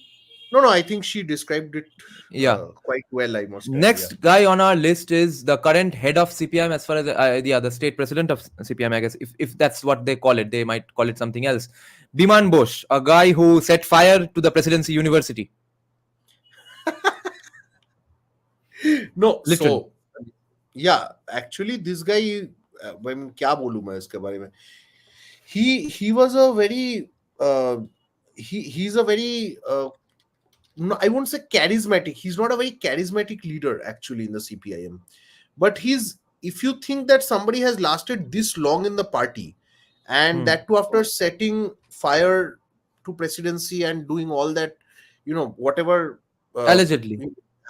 No, I think she described it Yeah. quite well, I must add. Next guy on our list is the current head of CPIM, as far as the state president of CPIM, I guess, if that's what they call it. They might call it something else. Biman Bose, a guy who set fire to the presidency university. No, Literally. so yeah, actually this guy, I mean, क्या बोलूं मैं इसके बारे में? He was a very he's a very no, I won't say charismatic. He's not a very charismatic leader actually in the CPIM. But he's, if you think that somebody has lasted this long in the party, and Hmm. that too after setting fire to presidency and doing all that, whatever uh, Allegedly.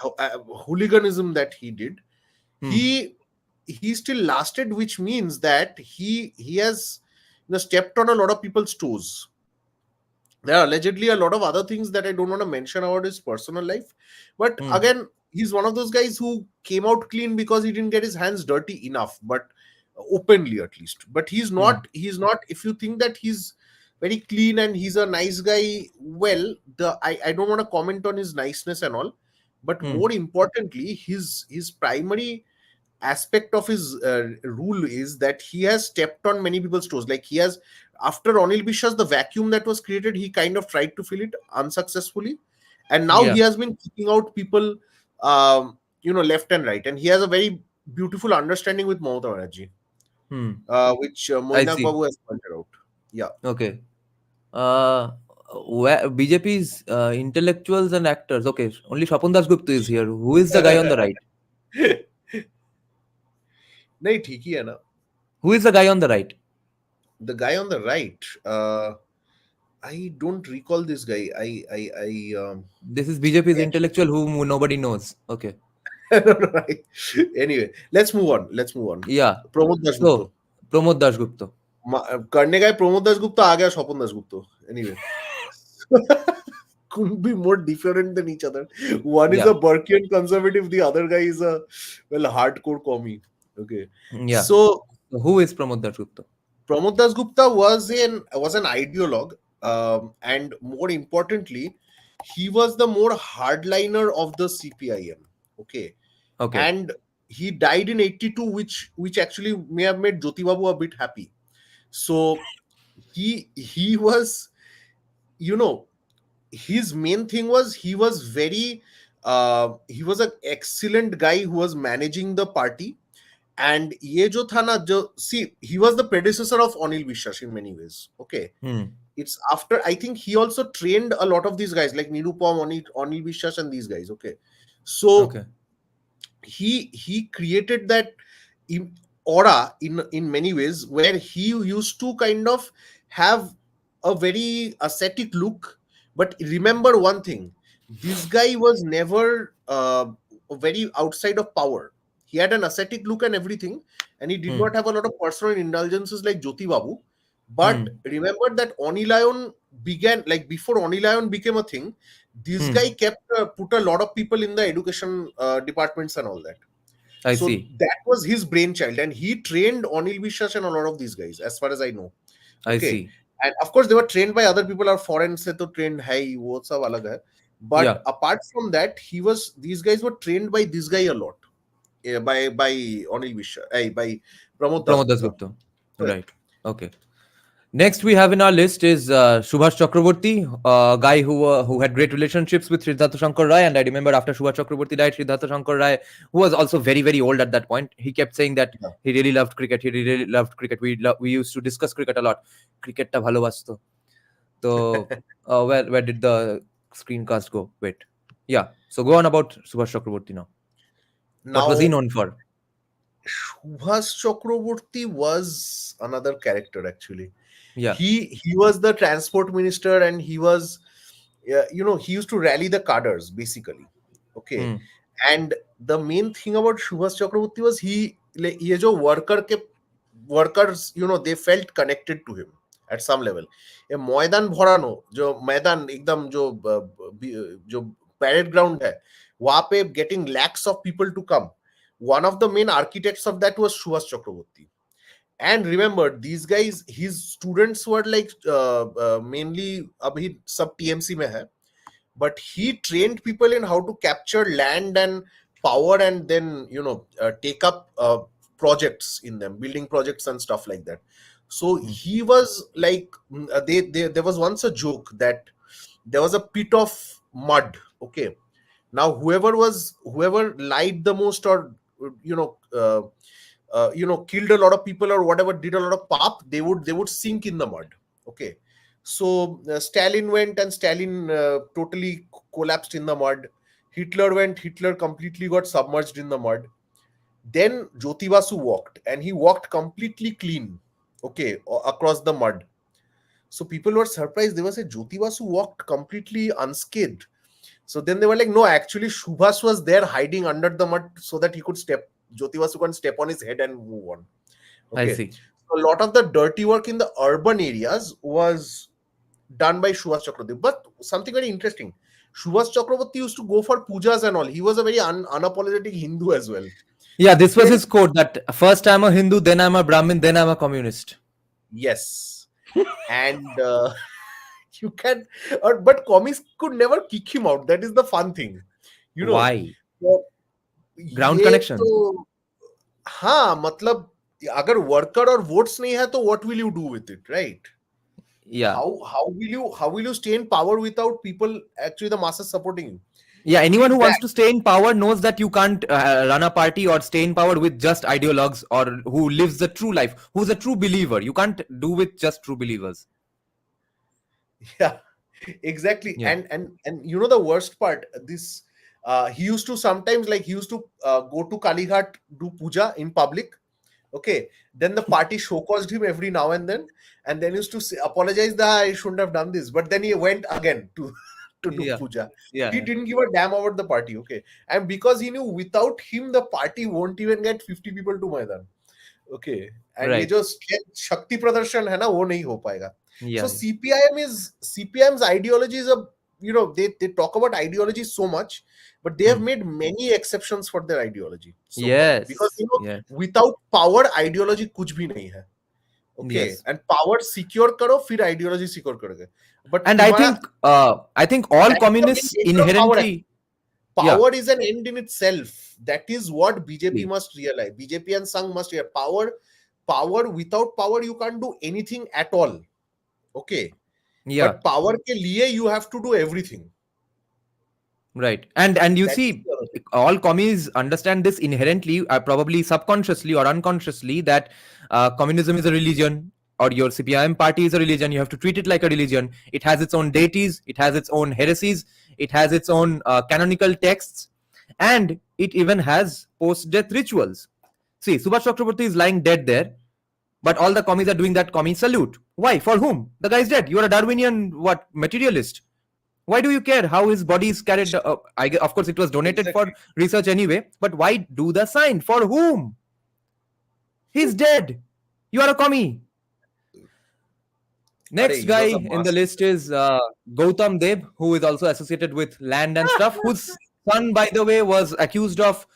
hooliganism that he did, Hmm. he still lasted, which means that he has stepped on a lot of people's toes. There are allegedly a lot of other things that I don't want to mention about his personal life. But Hmm. again, he's one of those guys who came out clean because he didn't get his hands dirty enough, but openly at least. But Hmm. he's not, if you think that he's very clean and he's a nice guy, well, I don't want to comment on his niceness and all. But Hmm. more importantly, his primary aspect of his rule is that he has stepped on many people's toes. Like he has, after Anil Biswas, the vacuum that was created, he kind of tried to fill it unsuccessfully, and now Yeah. he has been kicking out people, left and right, and he has a very beautiful understanding with Mamata Banerjee, Hmm. which I Moinak see. Babu has pointed out. Yeah. Okay. Uh, BJP's intellectuals and actors. Okay, only Shapon Das Gupta is here. Who is the guy on the right? नहीं ठीक ही है ना. Who is the guy on the right? The guy on the right, I don't recall this guy. This is BJP's I intellectual whom nobody knows. Okay. no, no, anyway, let's move on. Let's move on. Yeah. Pramod Dasgupta. So, Pramod Das Gupta. करने का है प्रमोद दासगुप्ता, आ गया Swapan Dasgupta. Anyway, couldn't be more different than each other. One is Yeah. a Burkean conservative, the other guy is a hardcore commie. Okay, Yeah. so So who is Pramod Das Gupta? Pramod Dasgupta was an ideologue, and more importantly, he was the more hardliner of the CPIM. Okay, Okay. and he died in 82, which actually may have made Jyoti Babu a bit happy. So he was, his main thing was he was very he was an excellent guy who was managing the party. And ye jo tha na, see, he was the predecessor of Anil Biswas in many ways. Okay, Hmm. it's after, I think he also trained a lot of these guys like Nirupam, Anil Biswas and these guys. Okay, so Okay. he created that aura in many ways, where he used to kind of have a very ascetic look. But remember one thing, this guy was never very outside of power. He had an ascetic look and everything, and he did Hmm. not have a lot of personal indulgences like Jyoti Babu. Hmm. But remember that Onilayon began, like before Onilayon became a thing, this Hmm. guy kept put a lot of people in the education departments and all that. I So see. that was his brainchild, and he trained Anil Biswas and a lot of these guys, as far as I know. I Okay, see. and of course they were trained by other people, or foreign se to trained hai, wo sab alag hai. But Yeah. apart from that, these guys were trained by this guy a lot, by Anil Biswas, by Pramod Pramod Das Dasgupta. Gupta. Correct. Right. Okay. Next we have in our list is Subhash Chakraborty, a guy who had great relationships with Siddhartha Shankar Rai. And I remember after Subhash Chakraborty died, Siddhartha Shankar Rai, who was also very, very old at that point, he kept saying that Yeah. he really loved cricket. He really loved cricket. We used to discuss cricket a lot. Cricket ta bhalobasto. So where did the screencast go? Wait. Yeah. So go on about Subhash Chakraborty now. What was he Now, known for? Subhash Chakraborty was another character actually. Yeah. He was the transport minister, and he was, he used to rally the cadres basically. Okay, Hmm. and the main thing about Subhash Chakraborty was he, like, ye jo workers, they felt connected to him at some level. A मैदान भरानो, जो मैदान एकदम जो parade ground है, वहाँ पे getting lakhs of people to come. One of the main architects of that was Subhash Chakraborty. And remember, these guys, his students were like mainly, abhi sab TMC mein hai, but he trained people in how to capture land and power, and then take up projects in them, building projects and stuff like that. So he was like, there was once a joke that there was a pit of mud. Okay, Now whoever lied the most, or you know uh, killed a lot of people or whatever, did a lot of pap, they would sink in the mud. Okay, so Stalin went, and Stalin totally collapsed in the mud. Hitler went, Hitler completely got submerged in the mud. Then Jyoti Basu walked, and he walked completely clean, okay, across the mud. So people were surprised. They were saying Jyoti Basu walked completely unscathed. So then they were like, no, actually Shubhas was there hiding under the mud so that he could step, Jyoti Basu can step on his head and move on. I Okay. see. So a lot of the dirty work in the urban areas was done by Subhash Chakraborty. But something very interesting, Subhash Chakraborty used to go for pujas and all. He was a very unapologetic Hindu as well. Yeah, this was Then, his quote that first I'm a Hindu, then I'm a Brahmin, then I'm a communist. yes. And you can, but commies could never kick him out. That is the fun thing. Why? So, Ground ये connections. तो हाँ, मतलब अगर worker और votes नहीं है तो what will you do with it, right? Yeah. How will you stay in power without people, actually the masses supporting you? Yeah, anyone who wants That- to stay in power knows that you can't run a party or stay in power with just ideologues or who lives the true life, who's a true believer. You can't do with just true believers. Yeah, exactly. Yeah. And you know the worst part, this he used to sometimes, like, he used to go to Kalighat, do puja in public. Okay, then the party show caused him every now and then used to say, apologize that I shouldn't have done this, but then he went again to to do Yeah. puja. Yeah. He didn't give a damn about the party. Okay, and because he knew without him the party won't even get 50 people to Maidan. Okay, and ये Right. जो शक्ति प्रदर्शन है ना, वो नहीं हो पाएगा. Yeah. So CPIM's ideology is a, they talk about ideology so much, but they have made many exceptions for their ideology. So Yes. because Yeah. without power ideology कुछ भी नहीं है. Okay, Yes. and power secure करो फिर ideology secure करोगे. But And I think all that is the communists main end of inherently. power is an end in itself. That is what BJP See. must realize. BJP and Sangh must realize. Power, without power you can't do anything at all. Okay. Yeah. But power ke liye you have to do everything. Right. And you That is see, the other thing. all commies understand this inherently, probably subconsciously or unconsciously, that communism is a religion, or your CPIM party is a religion. You have to treat it like a religion. It has its own deities, it has its own heresies, it has its own canonical texts, and it even has post-death rituals. See, Subhash Chakraborty is lying dead there, but all the commies are doing that commie salute. Why? For whom? The guy's dead. You are a Darwinian materialist. Why do you care how his body is carried? Of course, it was donated for research anyway, but why do the sign? For whom? He's dead. You are a commie. Next he guy was a in the master. list is Gautam Deb, who is also associated with land and stuff, whose son, by the way, was accused of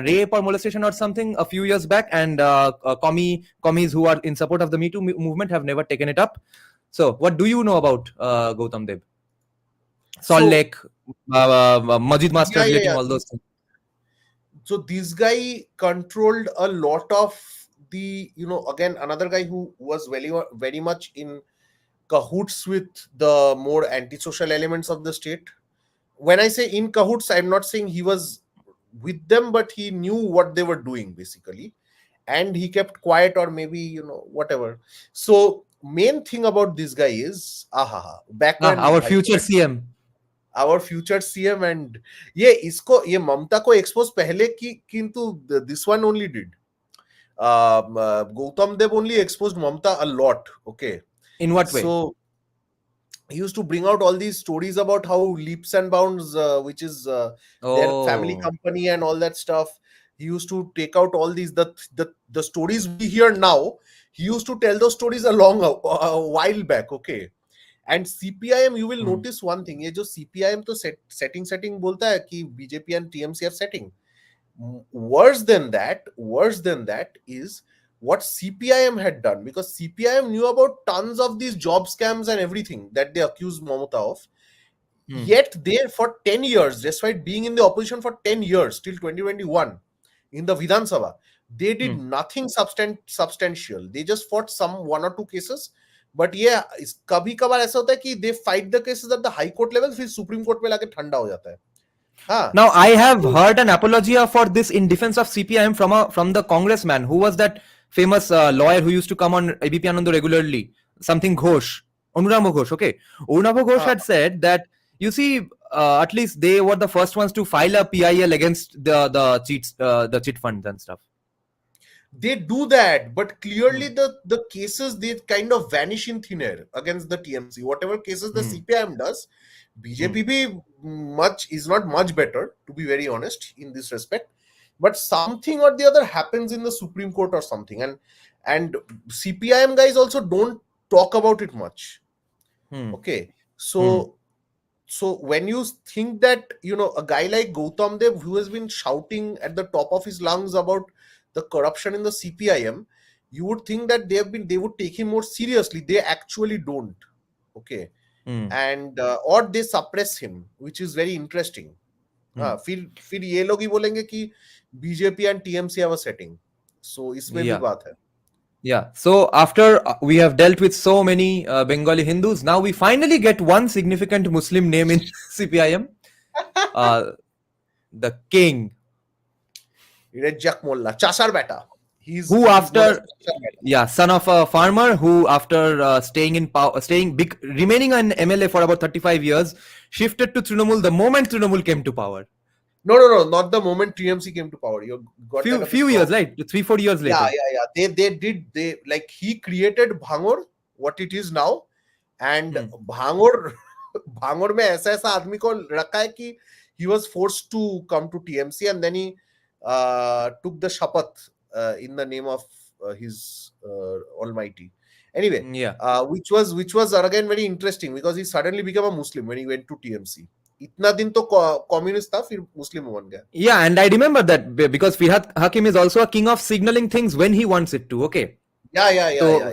rape or molestation or something a few years back, and commies who are in support of the Me Too movement have never taken it up. So, what do you know about Gautam Deb? Salt Lake, Majid Master relating all those things. So this guy controlled a lot of the, again, another guy who was very much in cahoots with the more antisocial elements of the state. When I say in cahoots, I'm not saying he was with them, but he knew what they were doing basically, and he kept quiet, or maybe whatever. So main thing about this guy is back when Our future CM. Our future CM, and ये ममता को expose पहले की, किंतु this one only did. Gautam Dev only exposed Mamta a lot. Okay. In what way? So he used to bring out all these stories about how Leaps and Bounds, which is their family company and all that stuff. He used to take out all these the stories we hear now. He used to tell those stories a while back. Okay. And CPIM, you will notice one thing. ये जो CPIM तो setting बोलता है कि BJP and TMC are setting. Worse than that is what CPIM had done, because CPIM knew about tons of these job scams and everything that they accused Mamata of. Yet they, for 10 years, despite being in the opposition for 10 years, till 2021, in the Vidhan Sabha, they did nothing substantial. They just fought one or two cases. But yeah, कभी कभार ऐसा होता है कि they fight the cases at the high court level, फिर Supreme Court में लाके ठंडा हो जाता है. Now, I have CPI, heard an apology for this in defense of CPIM from the congressman who was that famous lawyer who used to come on ABP Anand regularly, something Ghosh, Anurama Ghosh. Okay, Anurama Ghosh had said that, you see, at least they were the first ones to file a PIL against the cheat funds and stuff. they do that, but clearly the cases, they kind of vanish in thin air against the TMC. Whatever cases the CPIM does, BJP much is not much better, to be very honest, in this respect. But something or the other happens in the Supreme Court or something, and CPIM guys also don't talk about it much. Okay, so when you think that, a guy like Gautam Dev, who has been shouting at the top of his lungs about the corruption in the CPIM, you would think that they would take him more seriously. They actually don't. Okay, and or they suppress him, which is very interesting. फिर ये लोग ही बोलेंगे कि BJP and TMC have a setting. So इसमें भी बात है. Yeah. So after we have dealt with so many Bengali Hindus, now we finally get one significant Muslim name in CPIM, the king. Rejak Molla, Chasar Beta. Who after, son of a farmer who after staying in power, remaining an MLA for about 35 years, shifted to Trinamool the moment Trinamool came to power. No, not the moment TMC came to power. You got few years, right? 3-4 years later. Yeah. They like, he created Bhangor, what it is now, and Bhangor में ऐसा आदमी को रखा है कि he was forced to come to TMC, and then he took the shapath in the name of his Almighty. Anyway, which was again very interesting, because he suddenly became a Muslim when he went to TMC. इतना दिन तो communist था, फिर मुस्लिम बन गया. Yeah, and I remember that because Firhad Hakim is also a king of signaling things when he wants it to. Okay. Yeah.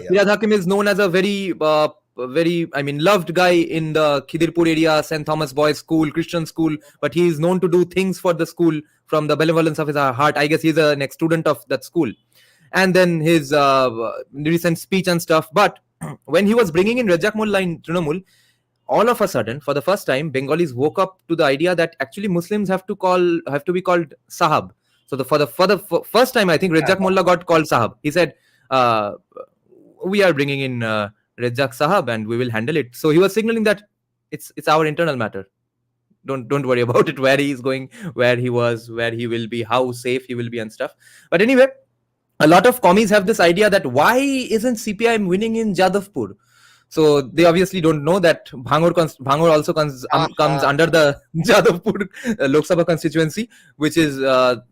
Firhad Hakim is known as a very loved guy in the Khidirpur area, St. Thomas Boys School, Christian school, but he is known to do things for the school from the benevolence of his heart. I guess he's an ex-student of that school. And then his recent speech and stuff. But when he was bringing in Rajak Mullah in Trinamool, all of a sudden, for the first time, Bengalis woke up to the idea that actually Muslims have to be called Sahab. So for the first time, I think Rajak Mullah got called Sahab. He said, "We are bringing in Rajak Sahab, and we will handle it." So he was signaling that it's our internal matter. Don't worry about it. Where he is going, where he was, where he will be, how safe he will be, and stuff. But anyway, a lot of commies have this idea that why isn't CPIM winning in Jadavpur? So they obviously don't know that Bhangor also comes under the Jadavpur Lok Sabha constituency, which is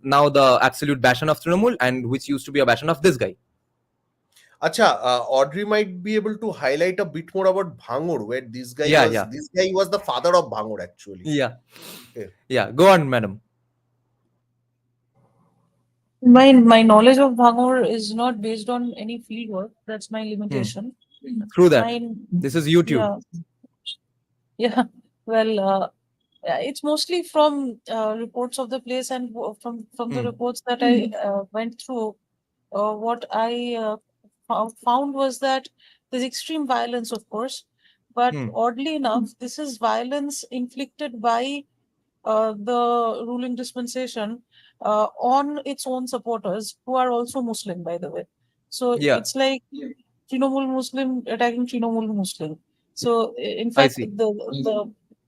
now the absolute bastion of Trinamool, and which used to be a bastion of this guy. Acha, Audrey might be able to highlight a bit more about Bhangor, where this guy was the father of Bhangor, actually. Yeah. Okay. Yeah. Go on, madam. My knowledge of Bhangor is not based on any field work. That's my limitation. Through that, this is YouTube. Yeah. Well, it's mostly from reports of the place, and from the reports that I went through. What I found was that there's extreme violence, of course, but oddly enough, this is violence inflicted by the ruling dispensation on its own supporters, who are also Muslim, by the way. So it's like Trinamool Muslim attacking Trinamool Muslim. So in fact,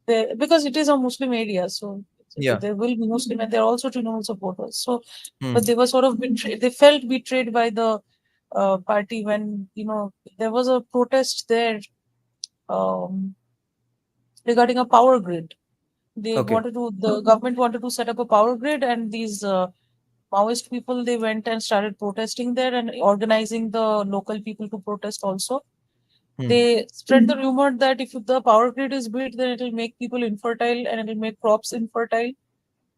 because it is a Muslim area, so there will be Muslim, and they're also Trinamool supporters. So, but they were sort of betrayed. They felt betrayed by the party when there was a protest there regarding a power grid. The government wanted to set up a power grid, and these Maoist people, they went and started protesting there and organizing the local people to protest also. They spread the rumor that if the power grid is built, then it will make people infertile and it will make crops infertile.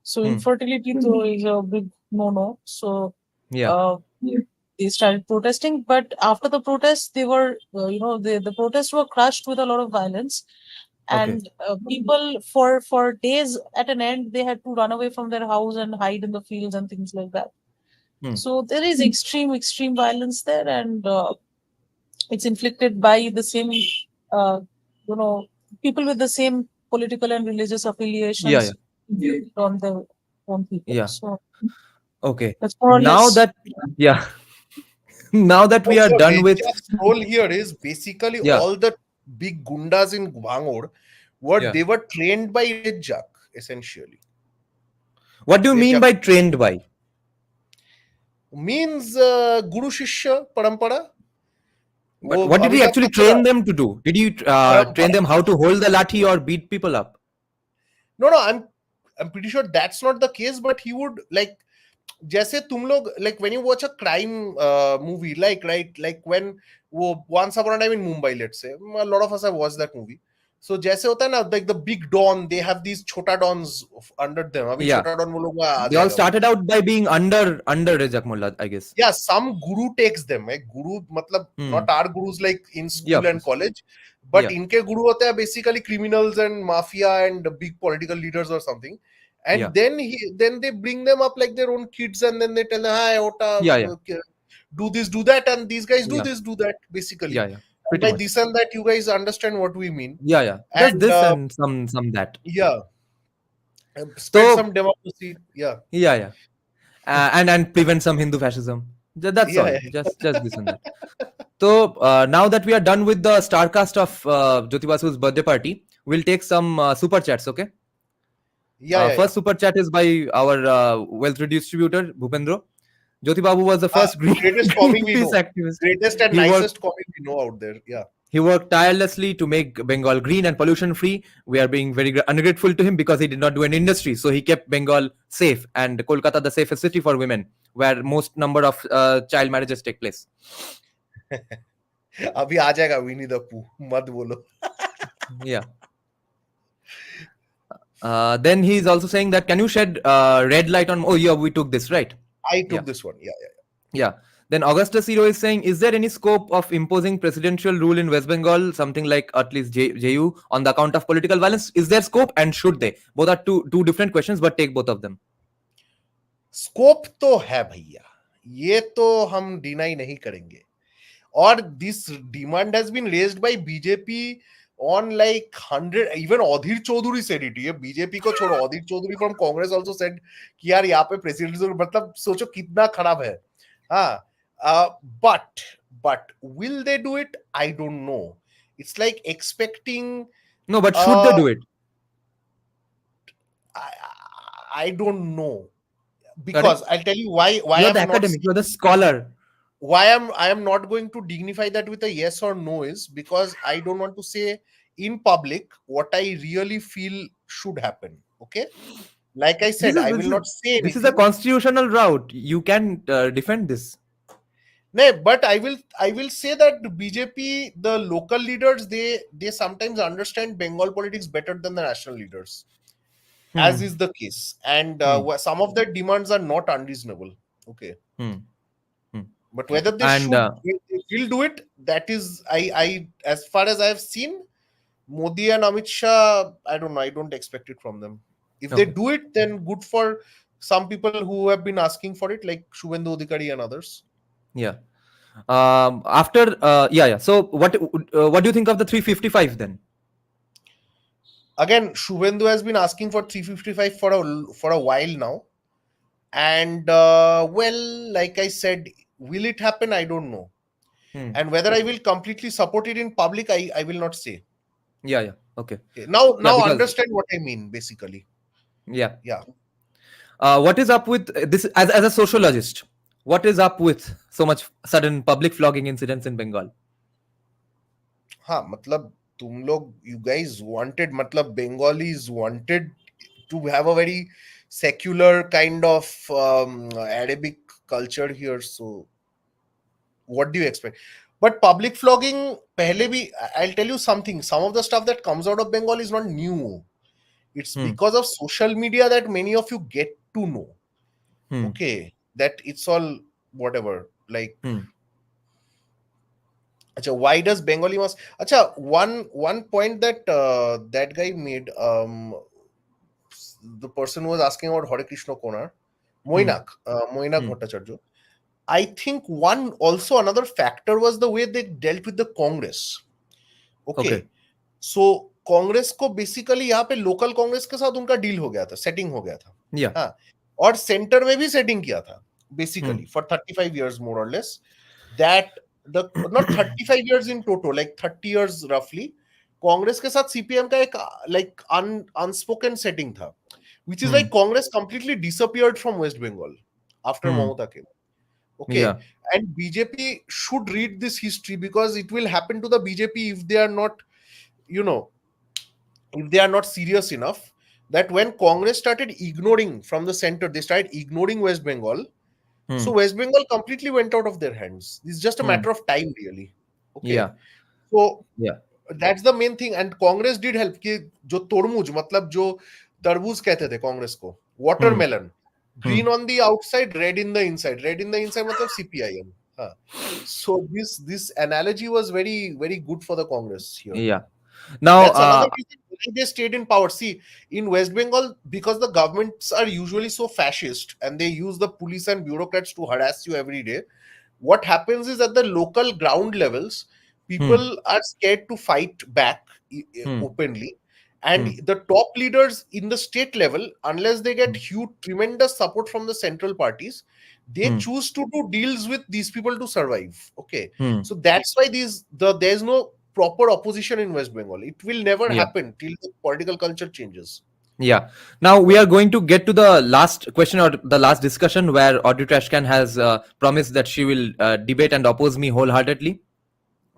So infertility is a big no-no. So they started protesting, but after the protests, they were, the protests were crushed with a lot of violence. And people for days at an end, they had to run away from their house and hide in the fields and things like that. So there is extreme violence there, and it's inflicted by the same, people with the same political and religious affiliations on their own people. Yeah. So Okay. that's more or Now less. that yeah, now that we are Also, done with Reja's role here is basically yeah, all the big gundas in Bangor yeah. they were trained by Rejak, essentially. What do you mean Rejak by trained by? means Guru Shishya Parampara. But वो what did he actually Amitabh Bachchan train them to do? Did he train them how to hold the lathi or beat people up? no, I'm pretty sure that's not the case, but he would like जैसे तुम लोग like when you watch a crime movie like right like when वो once upon a time in Mumbai, let's say a lot of us have watched that movie. So जैसे होता है ना like the big don, they have these छोटा dons under them. अभी Yeah. छोटा don वो लोग आ They all जाएगा वो. started out by being under Rajak Mullah, I guess. Yeah, some guru takes them. Like guru मतलब not our gurus like in Yeah, school of and course. college, but Yeah. इनके guru होते हैं basically criminals and mafia and big political leaders or something. And Yeah. then they bring them up like their own kids, and then they tell them, "Hi, Ota, Yeah. do this, do that," and these guys do Yeah. this, do that, basically. Yeah. And Pretty by much. this and that, you guys understand what we mean. Yeah. Just And this and some that. yeah, spread So some democracy. Yeah, yeah. And prevent some Hindu fascism. That's yeah, all. yeah. Just this and that. So now that we are done with the star cast of Jyoti Basu's birthday party, we'll take some super chats. Okay. Yeah. First super chat is by our wealth redistributor Bhupendra. Jyoti Babu was the first Greatest comic we Greenpeace know. activist. Greatest and He worked- nicest comic we know out there. Yeah. He worked tirelessly to make Bengal green and pollution free. We are being very ungrateful to him because he did not do an industry. So he kept Bengal safe and Kolkata the safest city for women, where most number of child marriages take place. अभी आ जाएगा विनी the पू मत बोलो. Yeah. Then he's also saying that can you shed red light on? Oh yeah, we took this right. I took Yeah. this one. Yeah. Yeah. Then Augustus Hero is saying, is there any scope of imposing presidential rule in West Bengal, something like at least JU, on the account of political violence? Is there scope and should they? Both are two different questions, but take both of them. Scope तो है भैया, ये तो हम deny नहीं करेंगे. और this demand has been raised by BJP on like 100, even Adhir Chaudhary said it. ये बीजेपी को छोड़ो, Adhir Chaudhary from Congress also said कि यार यहाँ पे प्रेसिडेंशियल, मतलब सोचो कितना खराब है. हाँ, but will they do it? I don't know. It's like expecting. No, but should they do it? I don't know, because I'll tell you why. You're the academic, you're the scholar. Why I am not going to dignify that with a yes or no is because I don't want to say in public what I really feel should happen. Okay, like I said, I will not say this is a constitutional route. You can defend this. No, but I will say that the BJP, the local leaders, they sometimes understand Bengal politics better than the national leaders, as is the case, and some of their demands are not unreasonable. Okay. But whether they will do it, that is, I as far as I have seen, Modi and Amit Shah, I don't know, I don't expect it from them. If they do it, then good for some people who have been asking for it, like Shubhendu Adhikari and others. Yeah. So what do you think of the 355 then? Again, Shubhendu has been asking for 355 for a while now, and well, like I said, will it happen? I don't know. And whether I will completely support it in public, I will not say. Yeah. Okay. Now understand what I mean, basically. Yeah. What is up with this as a sociologist? What is up with so much sudden public flogging incidents in Bengal? मतलब तुम लोग, you guys wanted, मतलब Bengalis wanted to have a very secular kind of Arabic culture here, so what do you expect? But public flogging, pehle bhi, I'll tell you something, some of the stuff that comes out of Bengal is not new. It's because of social media that many of you get to know. Okay, that it's all whatever, like Achha, why does Bengali must? Achha, one point that that guy made, the person who was asking about Hare Krishna Konar, Moinak Bhattacharya. I think another factor was the way they dealt with the Congress. Okay. So Congress को basically यहाँ पे local Congress के साथ उनका deal हो गया था, setting हो गया था. Yeah. हाँ, और सेंटर में भी सेटिंग किया था basically for 35 years more or less. That the not 35 years in total, like 30 years roughly, Congress के साथ सीपीएम का एक like unspoken setting था, which is why Congress completely disappeared from West Bengal after Mamata came. Okay. Yeah. And BJP should read this history, because it will happen to the BJP if they are not, you know, if they are not serious enough, that when Congress started ignoring from the center, they started ignoring West Bengal. So West Bengal completely went out of their hands. It's just a matter of time, really. Okay. Yeah. So Yeah. that's the main thing. And Congress did help कि जो तरबूज, मतलब जो तरबूज कहते थे कांग्रेस को, watermelon, green on the outside, red in the inside. Red in the inside मतलब CPIM. हाँ. So this analogy was very very good for the Congress here. Yeah. Now, That's another reason why they stayed in power. See, in West Bengal, because the governments are usually so fascist and they use the police and bureaucrats to harass you every day, what happens is at the local ground levels, people are scared to fight back openly. And the top leaders in the state level, unless they get huge, tremendous support from the central parties, they choose to do deals with these people to survive. Okay. So that's why there's no proper opposition in West Bengal. It will never happen till the political culture changes. Yeah. Now we are going to get to the last question or the last discussion, where Audrey Trashcan has promised that she will debate and oppose me wholeheartedly.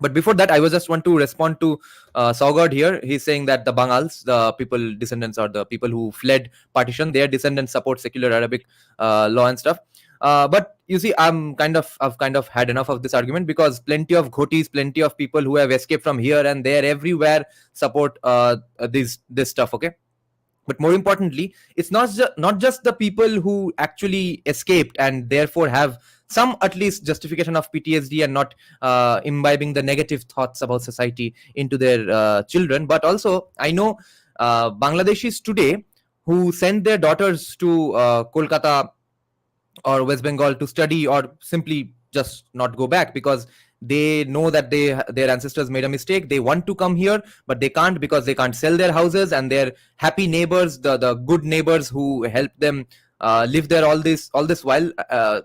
But before that, I was just want to respond to Saugard here. He's saying that the Bangals, the people descendants or the people who fled partition, their descendants support secular Arabic law and stuff. But you see, I've kind of had enough of this argument, because plenty of ghotis, plenty of people who have escaped from here and there, everywhere support this stuff. Okay. But more importantly, it's not just the people who actually escaped and therefore have some at least justification of PTSD and not imbibing the negative thoughts about society into their children, but also I know Bangladeshis today who send their daughters to Kolkata or West Bengal to study, or simply just not go back because they know that their ancestors made a mistake. They want to come here, but they can't, because they can't sell their houses, and their happy neighbors, the good neighbors who help them live there all this while,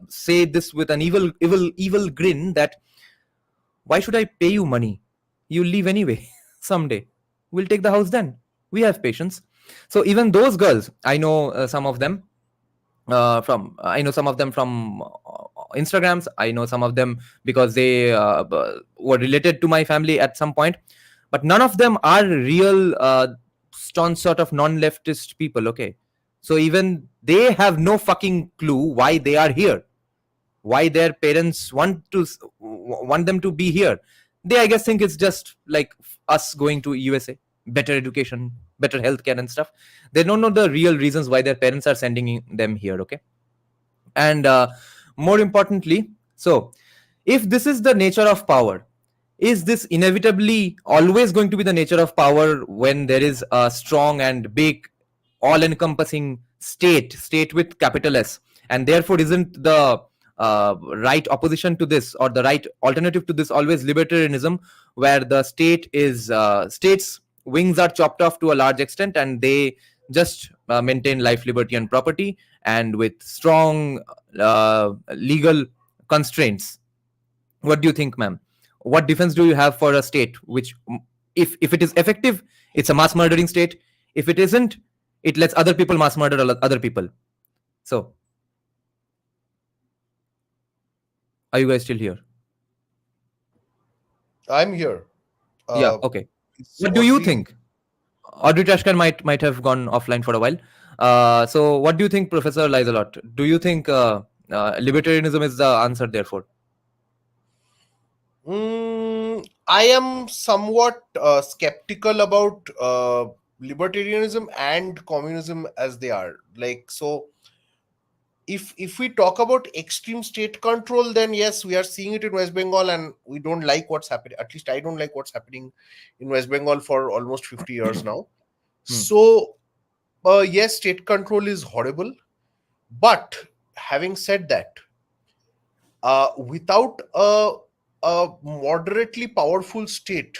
say this with an evil grin that, why should I pay you money? You'll leave anyway. Someday we'll take the house then. We have patience. So even those girls, I know some of them from Instagrams. I know some of them because they were related to my family at some point, but none of them are real staunch sort of non-leftist people. Okay, so even they have no fucking clue why they are here, why their parents want them to be here. They, I guess, think it's just like us going to USA, better education, better healthcare and stuff. They don't know the real reasons why their parents are sending them here. Okay. And more importantly, so if this is the nature of power, is this inevitably always going to be the nature of power when there is a strong and big all-encompassing state with capital S, and therefore isn't the right opposition to this, or the right alternative to this, always libertarianism, where the state is states wings are chopped off to a large extent and they just maintain life, liberty and property, and with strong legal constraints? What do you think, ma'am? What defense do you have for a state which, if it is effective, it's a mass murdering state? If it isn't, it lets other people mass murder other people. So are you guys still here? I'm here. Yeah, okay. What do you think? Audrey Trashcan might have gone offline for a while. So what do you think, Professor Lizelot? Do you think libertarianism is the answer, therefore? I am somewhat skeptical about libertarianism and communism as they are. Like, so if we talk about extreme state control, then yes, we are seeing it in West Bengal, and we don't like what's happening. At least I don't like what's happening in West Bengal for almost 50 years now. So yes, state control is horrible. But having said that, without a moderately powerful state,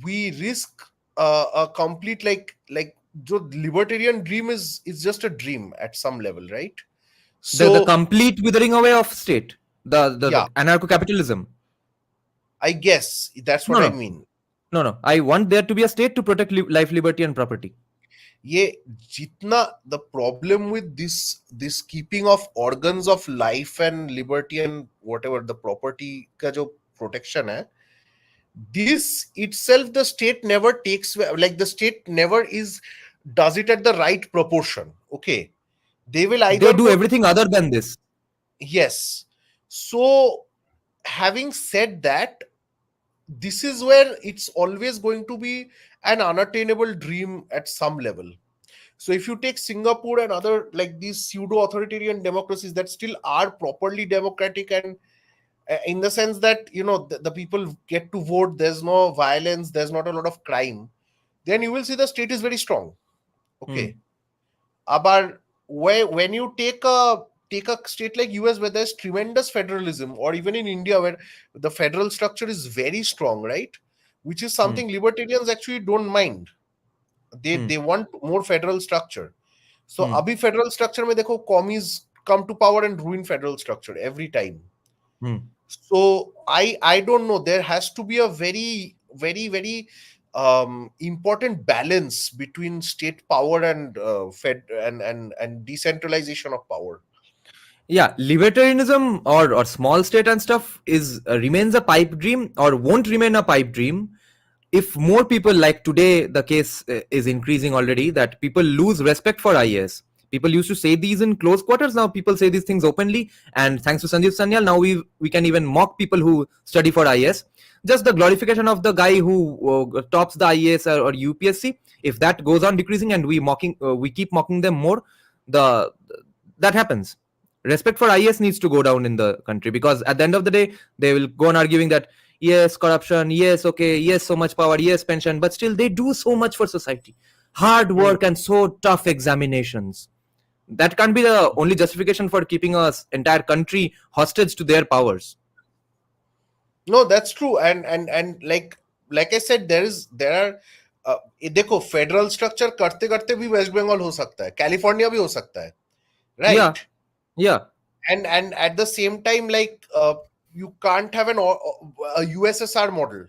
we risk a complete like the libertarian dream is just a dream at some level, right? The So complete withering away of state, the yeah, anarcho-capitalism. I guess that's No, what I no, mean. no. I want there to be a state to protect life, liberty, and property. ये जितना the problem with this keeping of organs of life and liberty and whatever the property का जो protection है, this itself the state never takes, like the state never is does it at the right proportion. Okay, they will They either do go, everything other than this. yes. So having said that, this is where it's always going to be an unattainable dream at some level. So if you take Singapore and other like these pseudo authoritarian democracies that still are properly democratic, and in the sense that the people get to vote, there's no violence, there's not a lot of crime, then you will see the state is very strong. Hmm. Okay, but when you take a state like US where there's tremendous federalism, or even in India where the federal structure is very strong, right, which is Hmm. something libertarians actually don't mind. they Hmm. they want more federal structure. So Hmm. abhi federal structure mein dekho commies come to power and ruin federal structure every time. Hmm. So I don't know, there has to be a very very very important balance between state power and fed and decentralization of power. Yeah, libertarianism or small state and stuff is remains a pipe dream or won't remain a pipe dream if more people, like today the case is increasing already, that people lose respect for IAS. People used to say these in close quarters, now people say these things openly, and thanks to Sanjeev Sanyal now we can even mock people who study for IAS. Just the glorification of the guy who tops the IAS or UPSC, if that goes on decreasing and we keep mocking them more, the that happens. Respect for IAS needs to go down in the country, because at the end of the day they will go on arguing that yes, corruption, yes, okay, yes, so much power, yes, pension, but still they do so much for society. Hard Hmm. work and so tough examinations. That can't be the only justification for keeping a entire country hostage to their powers. No, that's true. And like I said, there are देखो federal structure करते करते भी waste Bengal हो सकता है, California भी हो सकता है, Yeah, right? yeah. And at the same time, like you can't have a USSR model,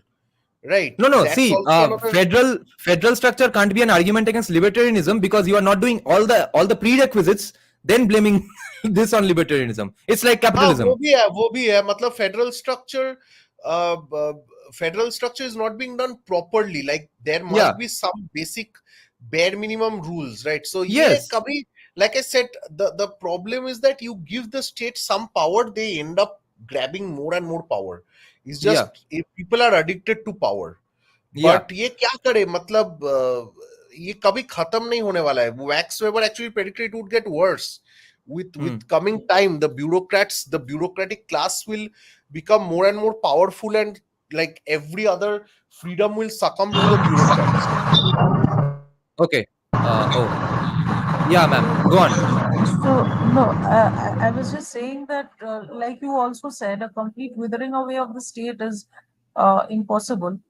right? No, no. That's See, also another. federal structure can't be an argument against libertarianism, because you are not doing all the prerequisites, then blaming this on libertarianism. It's like हाँ, capitalism. वो भी है मतलब federal structure is not being done properly, like there must Yeah. Be some basic bare minimum rules, right? So ये Yes. कभी, like I said, the problem is that you give the state some power, they end up grabbing more and more power. It's Yeah. just if people are addicted to power. Yeah. But ये क्या करे मतलब ये कभी खत्म नहीं होने वाला है. Max Weber actually predicted it would get worse with coming time. The bureaucratic class will become more and more powerful, and like every other freedom will succumb to the bureaucrats. Okay. Oh, yeah, ma'am. Go on. So, no, I was just saying that, like you also said, a complete withering away of the state is impossible.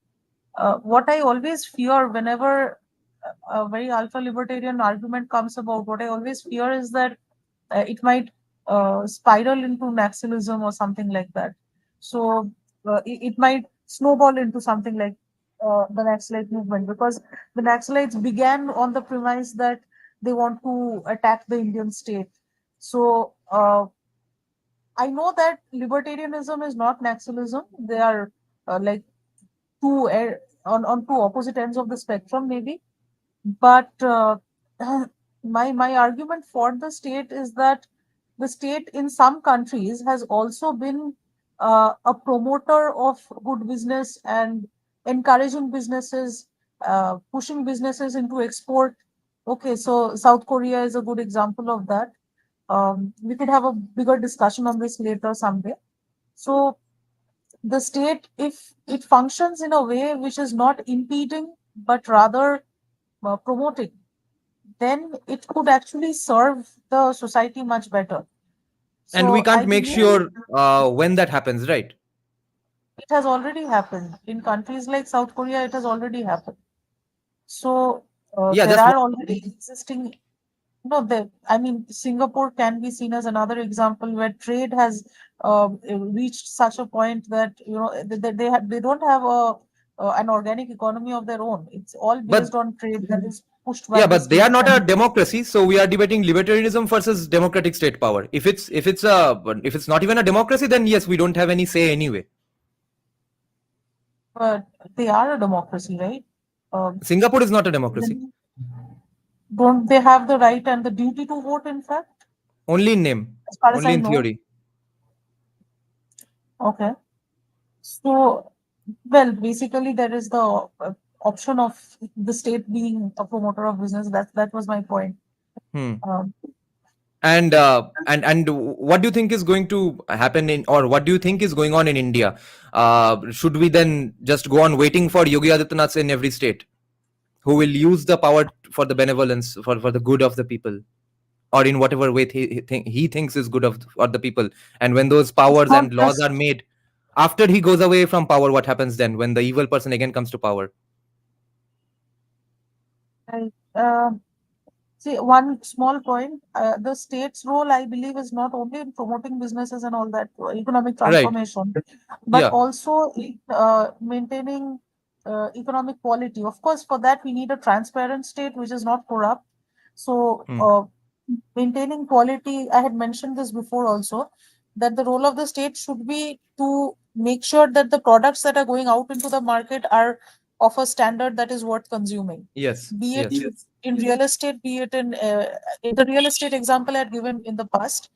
What I always fear whenever a very alpha libertarian argument comes about, what I always fear is that it might spiral into nationalism or something like that. So it might snowball into something like the Naxalite movement, because the Naxalites began on the premise that they want to attack the Indian state. So I know that libertarianism is not Naxalism. They are like on two opposite ends of the spectrum, maybe. But my argument for the state is that the state in some countries has also been a promoter of good business and encouraging businesses, pushing businesses into export. Okay, so South Korea is a good example of that. We could have a bigger discussion on this later someday. So the state, if it functions in a way which is not impeding but rather promoting, then it could actually serve the society much better. And we So I can't make believe sure when that happens, right? it has already happened in countries like South Korea. It has already happened. So Yeah, there just are already existing. No, I mean, Singapore can be seen as another example where trade has reached such a point that they don't have an organic economy of their own. It's all but based on trade that is pushed by yeah, the but they are state. not a And democracy, so we are debating libertarianism versus democratic state power. If it's not even a democracy, then yes, we don't have any say anyway. but they are a democracy, right? Um, Singapore is not a democracy, then don't they have the right and the duty to vote? In fact, only in name, as far as only I in know. theory. Okay. So, well, basically, there is the option of the state being a promoter of business. That was my point. Hmm. Um, And what do you think is going to happen in, or what do you think is going on in India? Should we then just go on waiting for Yogi Adityanath in every state, who will use the power for the benevolence, for the good of the people, or in whatever way he thinks is good of for the people? And when those it's powers not and laws just are made, after he goes away from power, what happens then when the evil person again comes to power? I, see one small point. The state's role, I believe, is not only in promoting businesses and all that economic Right. transformation, but Yeah. also in maintaining economic quality. Of course, for that we need a transparent state which is not corrupt. So, Hmm. maintaining quality, I had mentioned this before also, that the role of the state should be to make sure that the products that are going out into the market are of a standard that is worth consuming. Yes. Be it Yes. in real estate, be it in the real estate example I had given in the past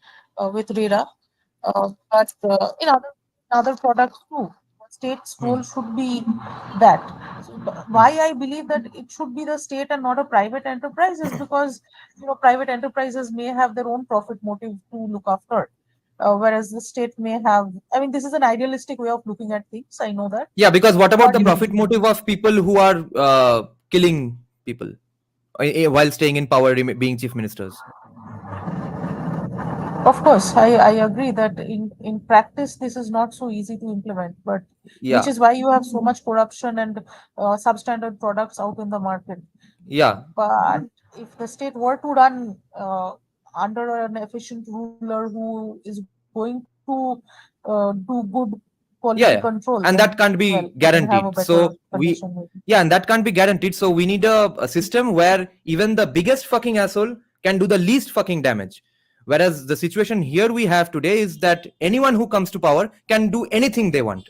with RERA, but in other products too. State's Hmm. role should be that. So, why I believe that it should be the state and not a private enterprise is because private enterprises may have their own profit motive to look after, whereas the state may have. I mean, this is an idealistic way of looking at things. I know that, Yeah, because what about but the profit motive of people who are killing people while staying in power, being chief ministers? of course, I agree that in practice this is not so easy to implement, but which Yeah. is why you have so much corruption and substandard products out in the market. Yeah. But if the state were to run under an efficient ruler who is going to do good quality Yeah, yeah. control, And then that can't well, be we can have a guaranteed. better So condition. Maybe. yeah, and that can't be guaranteed. So we need a system where even the biggest fucking asshole can do the least fucking damage. Whereas the situation here we have today is that anyone who comes to power can do anything they want,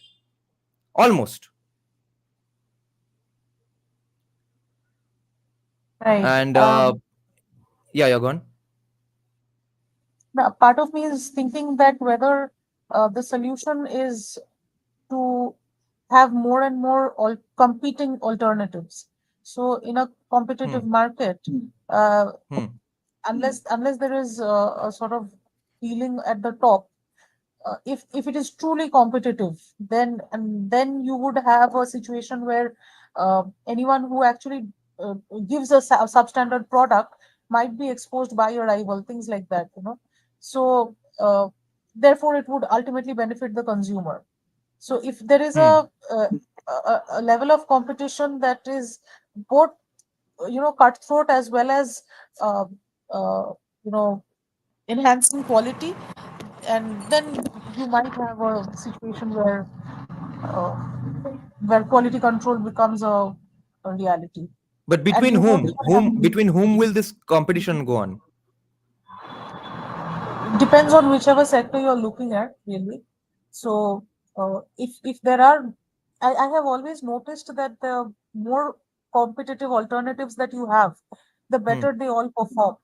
almost. Right. And yeah, you're gone. Now, part of me is thinking that whether the solution is to have more and more competing alternatives. So in a Hmm. competitive market, uh, Hmm. unless there is a sort of feeling at the top, if it is truly competitive, then you would have a situation where anyone who actually gives a substandard product might be exposed by a rival, things like that. So therefore, it would ultimately benefit the consumer. So if there is Hmm. a level of competition that is both cutthroat as well as uh, uh, you know enhancing quality, and then you might have a situation uh, where quality control becomes a reality, But and between you don't have. between whom will this competition go on? Depends on whichever sector you're looking at, really. So if there are, I have always noticed that the more competitive alternatives that you have, the Hmm. better they all perform,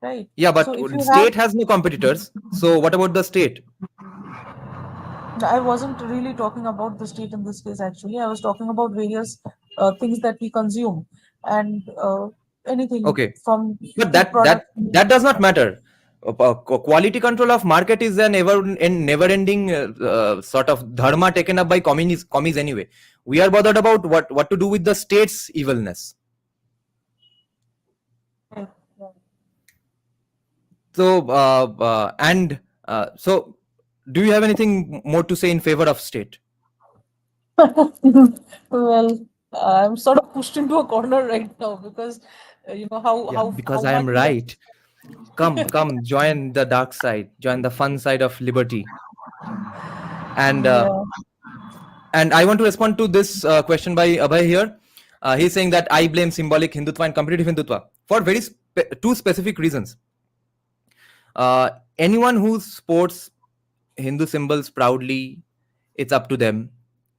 right? Yeah, So but if you have, state has no competitors. So what about the state? I wasn't really talking about the state in this case. Actually, I was talking about various things that we consume, and anything Okay. from But food products. that does not matter. Quality control of market is an never ending sort of dharma taken up by commies anyway. We are bothered about what to do with the state's evilness. So so do you have anything more to say in favor of state? Well, I'm sort of pushed into a corner right now because how because how I am much we have. right. Come, join the dark side, join the fun side of liberty. And Yeah. and I want to respond to this question by Abhay here. He's saying that I blame symbolic Hindutva and competitive Hindutva for very two specific reasons. Anyone who sports Hindu symbols proudly, it's up to them.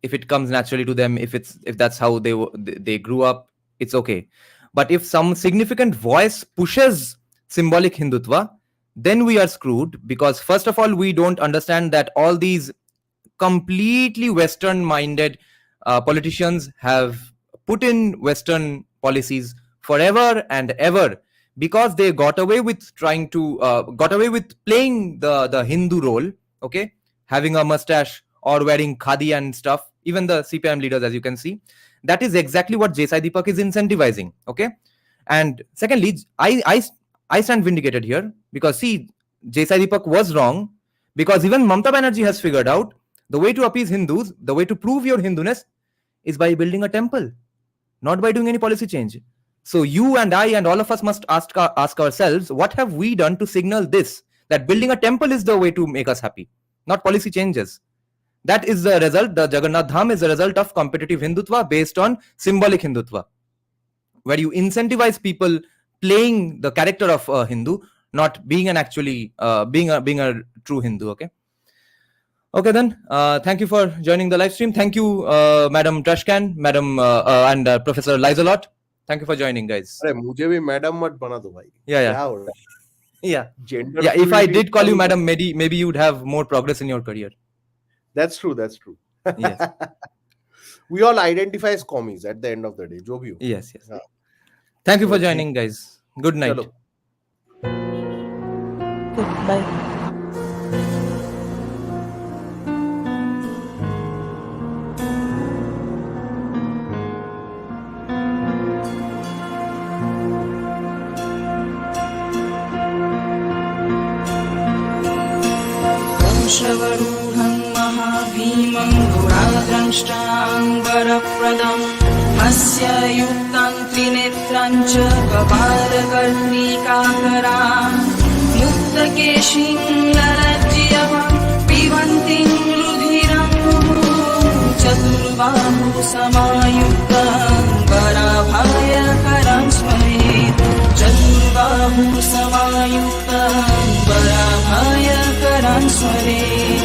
If it comes naturally to them, if that's how they grew up, it's okay. But if some significant voice pushes symbolic Hindutva, then we are screwed, because first of all, we don't understand that all these completely Western minded politicians have put in Western policies forever and ever, because they got away with playing the Hindu role, okay, having a mustache or wearing khadi and stuff. Even the CPIM leaders, as you can see, that is exactly what J. Sai Deepak is incentivizing, okay. And secondly, I stand vindicated here, because see, J. Sai Deepak was wrong, because even Mamata Banerjee has figured out the way to appease Hindus, the way to prove your Hinduness, is by building a temple, not by doing any policy change. So you and I and all of us must ask ourselves, what have we done to signal this, that building a temple is the way to make us happy, not policy changes. That is the result. The Jagannath Dham is the result of competitive Hindutva based on symbolic Hindutva, where you incentivize people playing the character of a Hindu, not being an actually being a true Hindu. Okay. Okay then. Thank you for joining the live stream. Thank you, Madam Trashcan, Madam and Professor Lizelot. Thank you for joining, guys. अरे मुझे भी madam मत बना दो भाई. Yeah. क्या हो रहा है? Yeah. Gender Yeah. If I fluidity did call you का- Madam, maybe you would have more progress in your career. That's true. That's true. Yes. We all identify as commies at the end of the day. जो भी हो. Yes. Yeah. Thank you for So, joining, guys. Good night. चलो. Bye. श्रवरूढं महाभीमं गुणाद्रष्टाम्बरप्रदं हस्य युक्तं त्रिनेत्रं च कपालकर्णिकाकरां मुक्तकेशीं ललज्जयः पिबन्तीं रुधिरं चतुर्बाहु समायुक्तं वराभयकरं स्मरेत् चतुर्बाहु समायुक्तं वराभयकरं स्मरेत्